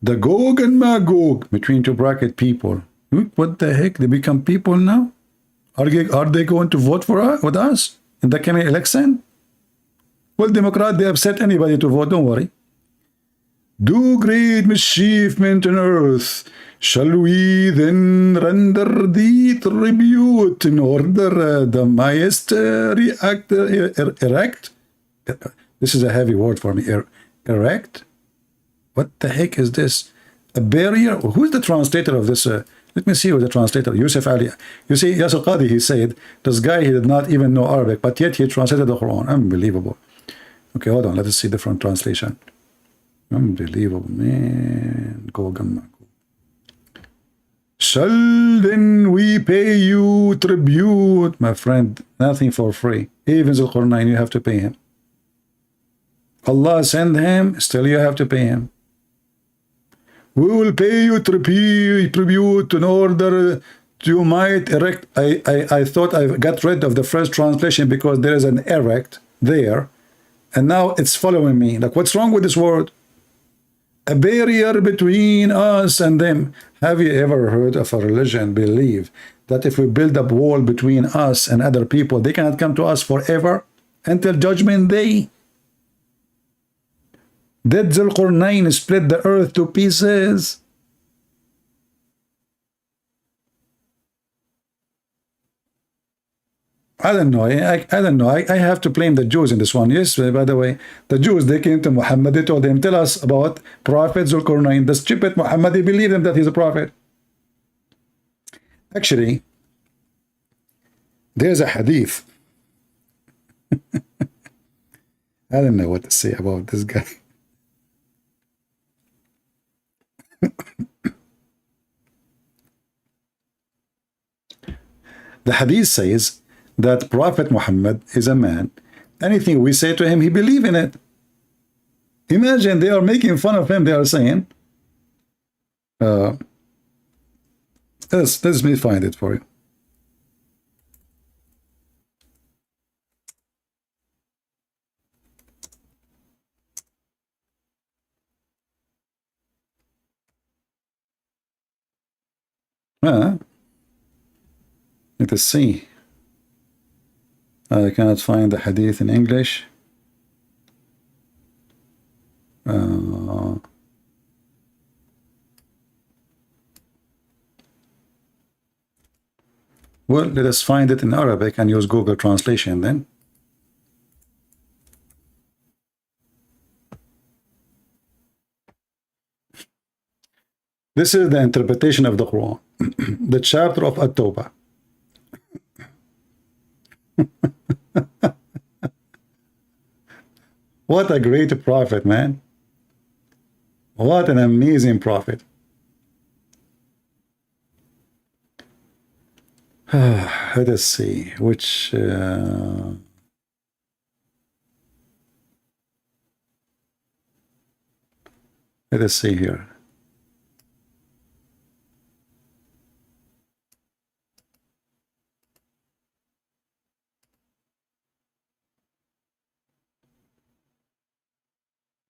Speaker 7: the Gog and Magog, between two bracket people. What the heck? They become people now? Are they going to vote for us, with us in the coming election? Well, Democrat, they upset anybody to vote, don't worry. Do great mischievement on earth. Shall we then render thee tribute in order the highest erect? This is a heavy word for me. Erect? What the heck is this? A barrier? Who's the translator of this? Let me see who the translator. Yusuf Ali. You see, Yasser Qadi, he said, this guy, he did not even know Arabic, but yet he translated the Quran. Unbelievable. Okay, hold on. Let us see different translation. Unbelievable, man. Gog and Magog. Shall then we pay you tribute? My friend, nothing for free. Even Zulkarnain, you have to pay him. Allah send him, still you have to pay him. We will pay you tribute in order you might erect. I thought I got rid of the first translation because there is an erect there. And now it's following me. Like, what's wrong with this word? A barrier between us and them. Have you ever heard of a religion believe that if we build up wall between us and other people, they cannot come to us forever until judgment day? Did Zulkarnain split the earth to pieces? I don't know. I don't know. I have to blame the Jews in this one. Yes, by the way, the Jews, they came to Muhammad. They told him, tell us about Prophet Zulkarnain. The stupid Muhammad, they believe him that he's a prophet. Actually, there's a hadith I don't know what to say about this guy. The hadith says that Prophet Muhammad is a man. Anything we say to him, he believes in it. Imagine they are making fun of him. They are saying, let me find it for you. Let us see. I cannot find the hadith in English. Well, let us find it in Arabic and use Google translation then. This is the interpretation of the Quran, the chapter of At-Tawbah. What a great prophet, man. What an amazing prophet. Let us see which let us see here.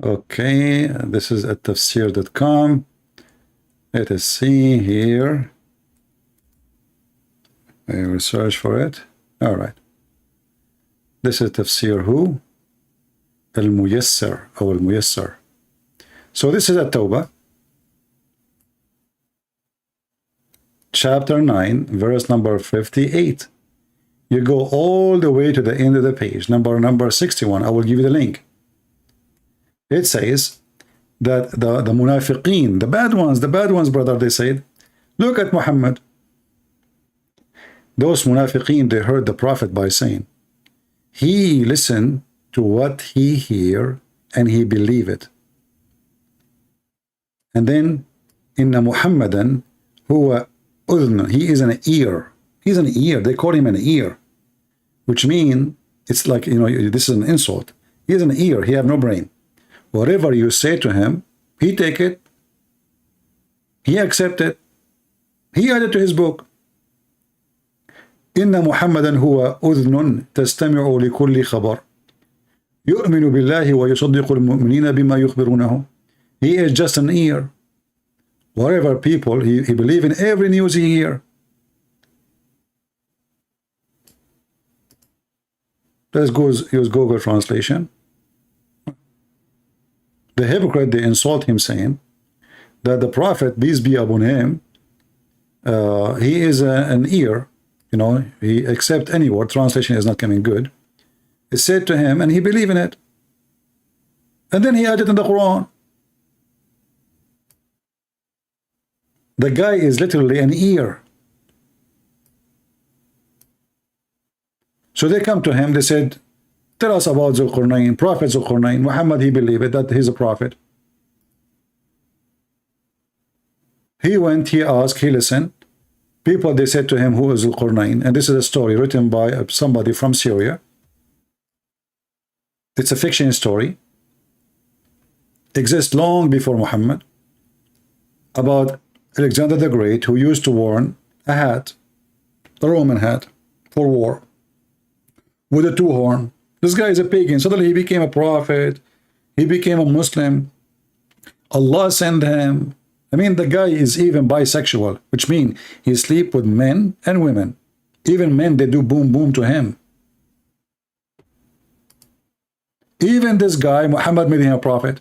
Speaker 7: Okay, this is at tafsir.com. Let us see here. I will search for it. All right. This is tafsir who? Al-Muyassar or Al-Muyassar. So this is At-Tawbah, chapter 9, verse number 58. You go all the way to the end of the page, number 61. I will give you the link. It says that the munafiqeen, the bad ones, brother, they said, look at Muhammad. Those munafiqeen, they heard the Prophet by saying, he listened to what he hear and he believe it. And then, inna Muhammadan huwa udhn, he is an ear. He's an ear. They call him an ear, which means it's like, you know, this is an insult. He is an ear. He have no brain. Whatever you say to him, he take it, he accept it, he add it to his book. Inna Muhammadan huwa udhnun tastami'u li kulli khabar yu'minu billahi wa yusaddiqu al-mu'minina bima yukhbirunahu. He is just an ear. Whatever people, he believe in every news he hear. Let's go use Google translation. The hypocrite, they insult him, saying that the Prophet, peace be upon him, he is an ear, you know, he accept any word, translation is not coming good. It's said to him, and he believe in it. And then he added in the Quran. The guy is literally an ear. So they come to him, they said, tell us about Zulqarnain, Prophet Zulqarnain. Muhammad, he believed it, that he's a prophet. He went, he asked, he listened. People, they said to him, who is Zulqarnain? And this is a story written by somebody from Syria. It's a fiction story. Exists long before Muhammad. About Alexander the Great, who used to wear a hat, a Roman hat, for war, with a two horn. This guy is a pagan. Suddenly he became a prophet. He became a Muslim. Allah sent him. I mean, the guy is even bisexual, which means he sleep with men and women. Even men, they do boom boom to him. Even this guy, Muhammad, made him a prophet.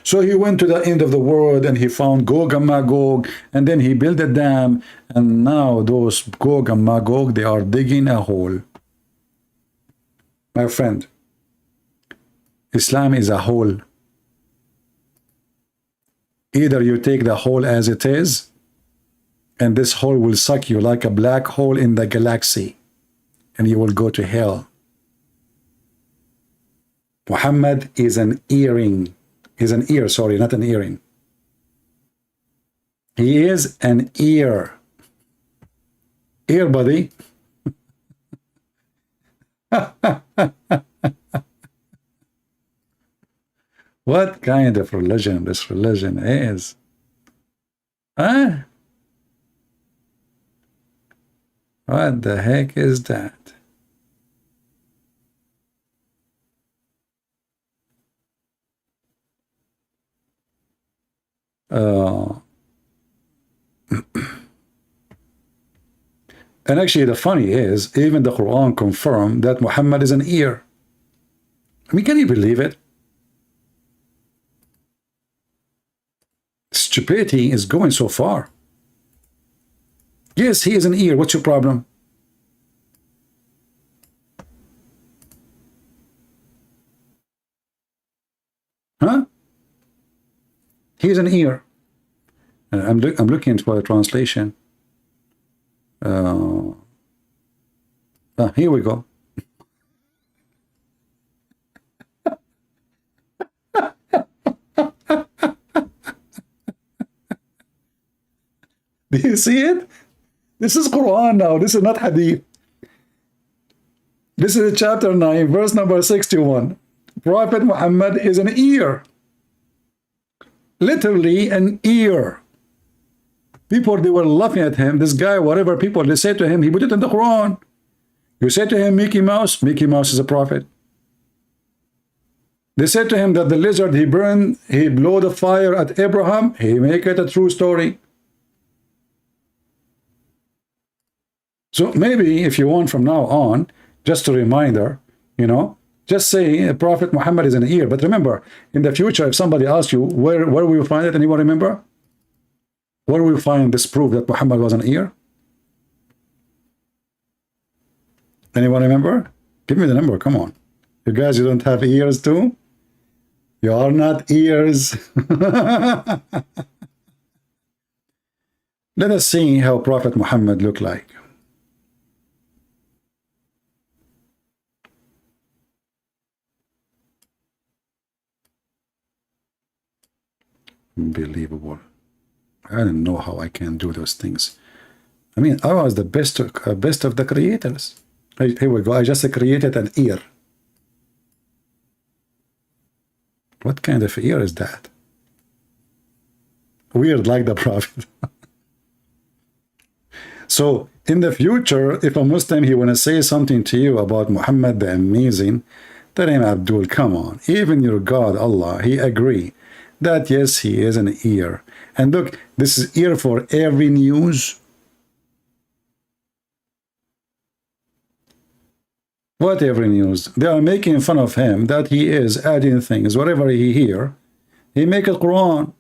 Speaker 7: So he went to the end of the world and he found Gog and Magog, and then he built a dam, and now those Gog and Magog, they are digging a hole. My friend, Islam is a hole. Either you take the hole as it is, and this hole will suck you like a black hole in the galaxy, and you will go to hell. Muhammad is an earring. He's an ear, sorry, not an earring. He is an ear. Ear, buddy. What kind of religion this religion is? Huh? What the heck is that? And actually, the funny is, even the Quran confirmed that Muhammad is an ear. I mean, can you believe it? Stupidity is going so far. Yes, he is an ear. What's your problem? Huh? He is an ear. I'm looking into a translation. Here we go. Do you see it? This is Quran now. This is not Hadith. This is chapter 9, verse number 61. Prophet Muhammad is an ear. Literally an ear. People, they were laughing at him. This guy, whatever people, they say to him, he put it in the Quran. You say to him, Mickey Mouse is a prophet. They said to him that the lizard he burned, he blew the fire at Abraham, he make it a true story. So maybe if you want from now on, just a reminder, you know, just say Prophet Muhammad is an ear. But remember, in the future, if somebody asks you, where will you find it? Anyone remember? Where will you find this proof that Muhammad was an ear? Anyone remember? Give me the number, come on. You guys, you don't have ears too? You are not ears. Let us see how Prophet Muhammad looked like. Unbelievable. I don't know how I can do those things. I mean, I was the best of the creators. Here we go. I just created an ear. What kind of ear is that? Weird, like the Prophet. So, in the future, if a Muslim, he want to say something to you about Muhammad the Amazing, tell him, Abdul, come on. Even your God, Allah, he agree that yes, he is an ear. And look, this is ear for every news. What every news? They are making fun of him that he is adding things. Whatever he hear, he make it Quran.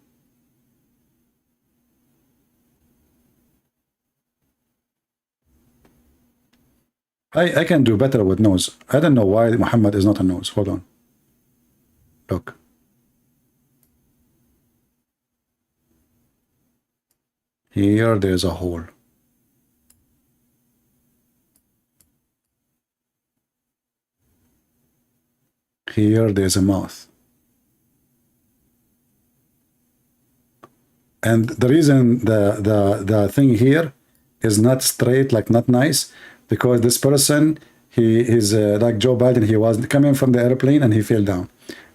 Speaker 7: I can do better with nose. I don't know why Muhammad is not a nose. Hold on. Look. Here there's a hole. Here there's a mouth. And the reason the thing here is not straight, like not nice, because this person, he is like Joe Biden, he was coming from the airplane and he fell down.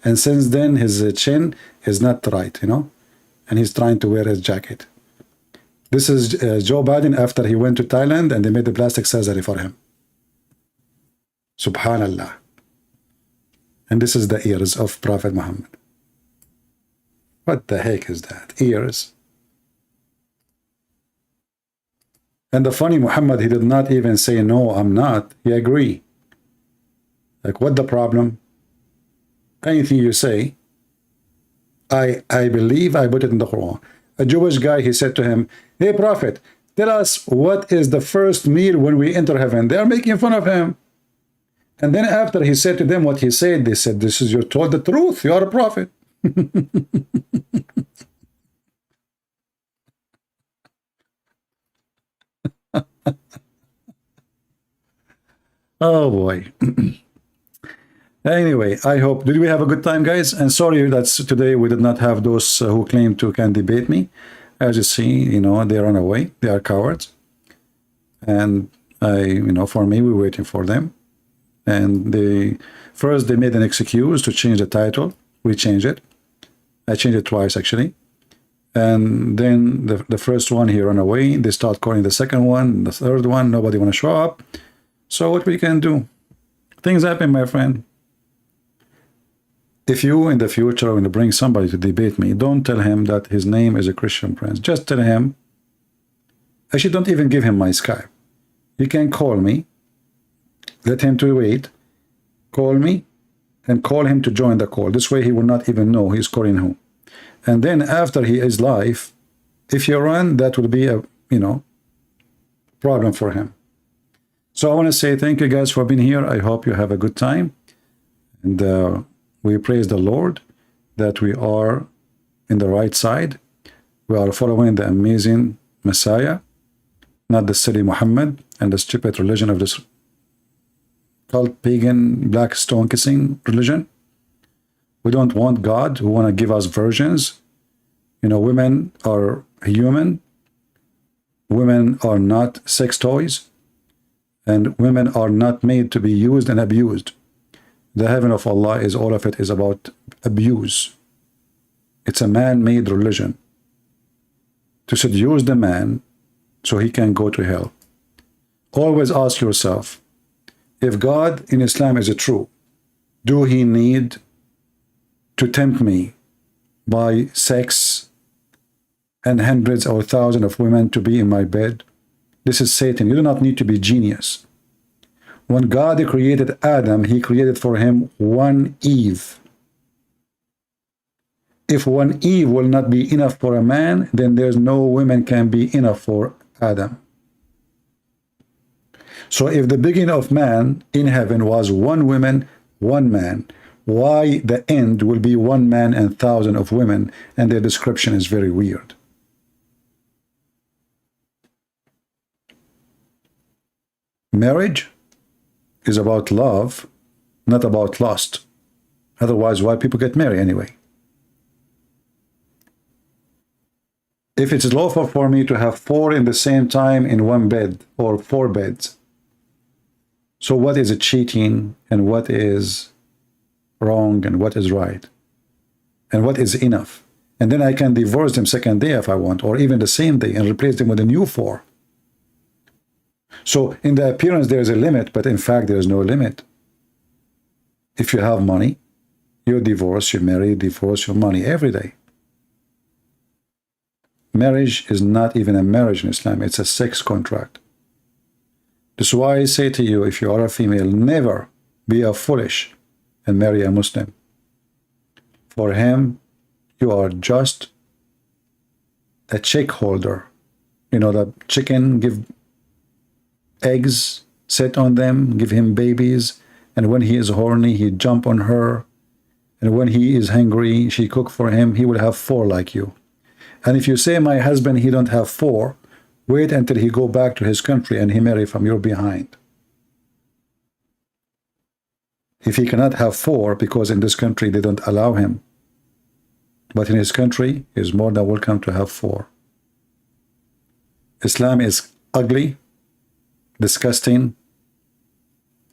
Speaker 7: And since then his chin is not right, you know, and he's trying to wear his jacket. This is Joe Biden after he went to Thailand and they made the plastic surgery for him. Subhanallah. And this is the ears of Prophet Muhammad. What the heck is that? Ears. And the funny, Muhammad, he did not even say, no, I'm not. He agreed. Like, what the problem? Anything you say, I believe I put it in the Quran. A Jewish guy, he said to him, hey, Prophet, tell us what is the first meal when we enter heaven. They are making fun of him. And then after he said to them what he said, they said, this is, you're told the truth. You are a prophet. Oh boy. Anyway, I hope, did we have a good time, guys? And sorry that today we did not have those who claim to can debate me. As you see, you know, they run away. They are cowards. And for me, we're waiting for them. And first they made an excuse to change the title. We changed it. I changed it twice, actually. And then the first one, he ran away. They start calling the second one, the third one. Nobody want to show up. So what we can do? Things happen, my friend. If you in the future want to bring somebody to debate me, don't tell him that his name is a Christian prince. Just tell him, actually don't even give him my Skype. He can call me, let him to wait, call me, and call him to join the call. This way he will not even know he's calling who. And then after he is live, if you run, that will be a, problem for him. So I want to say thank you guys for being here. I hope you have a good time. And we praise the Lord that we are in the right side. We are following the amazing Messiah, not the silly Muhammad and the stupid religion of this cult, pagan, black stone kissing religion. We don't want God who want to give us versions. Women are human. Women are not sex toys. And women are not made to be used and abused. The heaven of Allah is all of it is about abuse. It's a man-made religion to seduce the man so he can go to hell. Always ask yourself, if God in Islam is true, do he need to tempt me by sex and hundreds or thousands of women to be in my bed? This is Satan. You do not need to be genius. When God created Adam, he created for him one Eve. If one Eve will not be enough for a man, then there's no women can be enough for Adam. So if the beginning of man in heaven was one woman, one man, why the end will be one man and thousand of women, and their description is very weird. Marriage is about love, not about lust. Otherwise, why people get married anyway? If it's lawful for me to have 4 in the same time in one bed or 4 beds, so what is cheating and what is wrong and what is right? And what is enough? And then I can divorce them second day if I want, or even the same day, and replace them with a new 4. So in the appearance there is a limit, but in fact there is no limit. If you have money, you divorce, you marry, divorce, your money every day. Marriage is not even a marriage in Islam, it's a sex contract. This is why I say to you, if you are a female, never be a foolish and marry a Muslim. For him, you are just a chick holder. The chicken give eggs, sit on them, give him babies, and when he is horny, he jump on her, and when he is hungry, she cook for him. He will have 4 like you. And if you say, my husband, he don't have 4, wait until he go back to his country and he marry from your behind. If he cannot have 4, because in this country they don't allow him, but in his country, he is more than welcome to have 4. Islam is ugly, disgusting,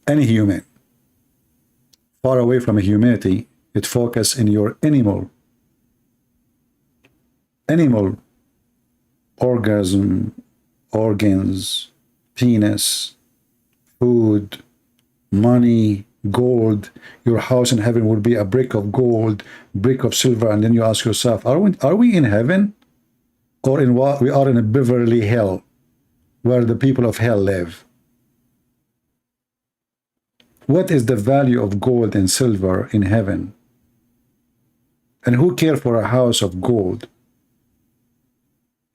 Speaker 7: inhuman. Far away from humanity, it focuses in your animal orgasm, organs, penis, food, money, gold. Your house in heaven will be a brick of gold, brick of silver, and then you ask yourself, are we in heaven, or in what we are in a Beverly Hell, where the people of hell live? What is the value of gold and silver in heaven? And who cares for a house of gold?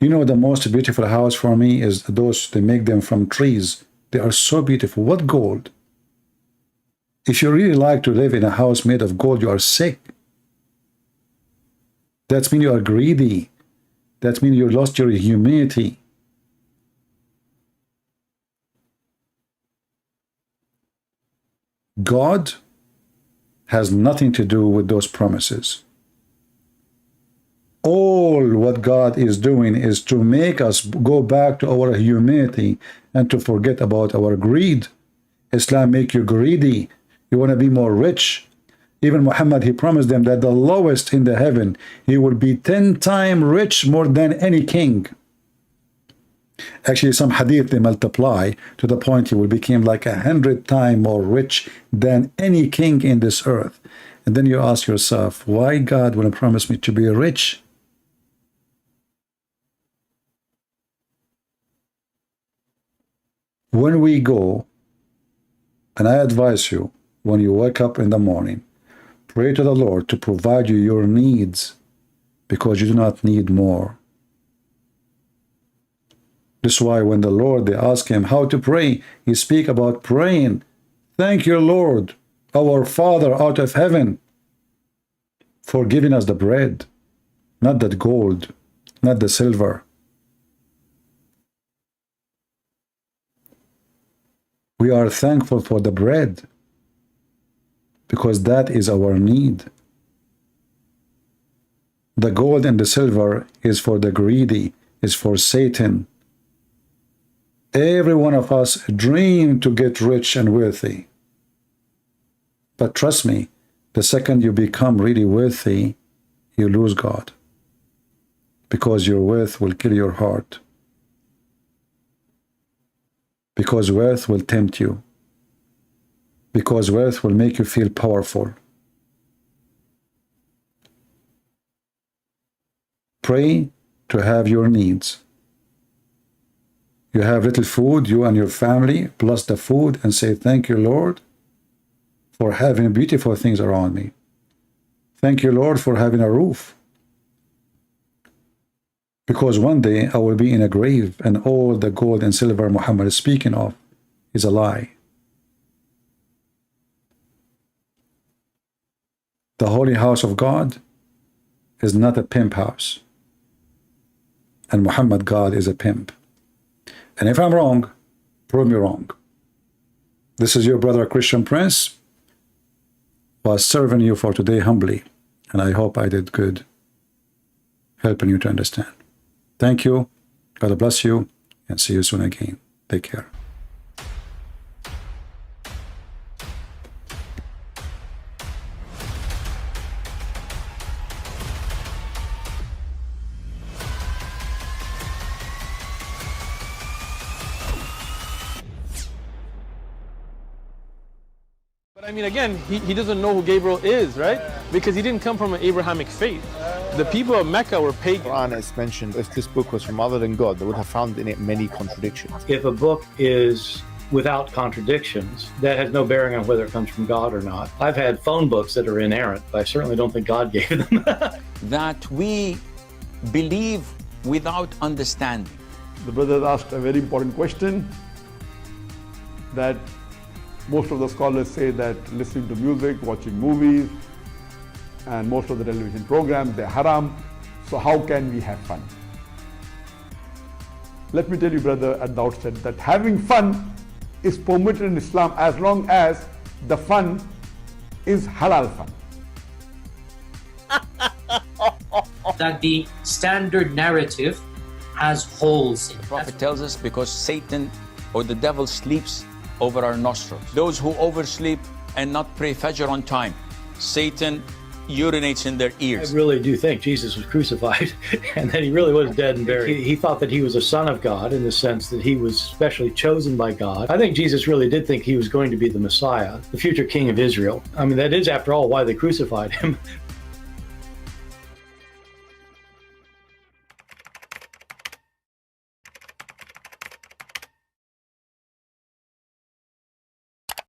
Speaker 7: The most beautiful house for me is those, they make them from trees. They are so beautiful. What gold? If you really like to live in a house made of gold, you are sick. That means you are greedy. That means you lost your humanity. God has nothing to do with those promises. All what God is doing is to make us go back to our humanity and to forget about our greed. Islam make you greedy. You want to be more rich. Even Muhammad, he promised them that the lowest in the heaven, he will be 10 times rich more than any king. Actually, some hadith, they multiply to the point he will become like 100 times more rich than any king in this earth. And then you ask yourself, why God will promise me to be rich? When we go, and I advise you, when you wake up in the morning, pray to the Lord to provide you your needs, because you do not need more. This is why when the Lord, they ask him how to pray, he speak about praying. Thank your Lord, our Father out of heaven, for giving us the bread, not the gold, not the silver. We are thankful for the bread, because that is our need. The gold and the silver is for the greedy, is for Satan. Every one of us dream to get rich and wealthy. But trust me, the second you become really wealthy, you lose God. Because your wealth will kill your heart. Because wealth will tempt you. Because wealth will make you feel powerful. Pray to have your needs. You have little food, you and your family, plus the food, and say, thank you, Lord, for having beautiful things around me. Thank you, Lord, for having a roof. Because one day I will be in a grave, and all the gold and silver Muhammad is speaking of is a lie. The holy house of God is not a pimp house. And Muhammad, God, is a pimp. And if I'm wrong, prove me wrong. This is your brother Christian Prince, was serving you for today humbly. And I hope I did good helping you to understand. Thank you. God bless you. And see you soon again. Take care.
Speaker 1: But I mean, again, he doesn't know who Gabriel is, right? Because he didn't come from an Abrahamic faith. The people of Mecca were pagan.
Speaker 2: The Quran is mentioned, if this book was from other than God, they would have found in it many contradictions.
Speaker 3: If a book is without contradictions, that has no bearing on whether it comes from God or not. I've had phone books that are inerrant, but I certainly don't think God gave them.
Speaker 4: That we believe without understanding.
Speaker 5: The brother asked a very important question, that most of the scholars say that listening to music, watching movies, and most of the television programs, they're haram. So how can we have fun? Let me tell you, brother, at the outset, that having fun is permitted in Islam as long as the fun is halal fun.
Speaker 6: That the standard narrative has holes in it.
Speaker 4: The Prophet tells us because Satan or the devil sleeps over our nostrils. Those who oversleep and not pray Fajr on time, Satan urinates in their ears.
Speaker 3: I really do think Jesus was crucified and that he really was dead and buried. He thought that he was a son of God in the sense that he was specially chosen by God. I think Jesus really did think he was going to be the Messiah, the future king of Israel. I mean, that is, after all, why they crucified him,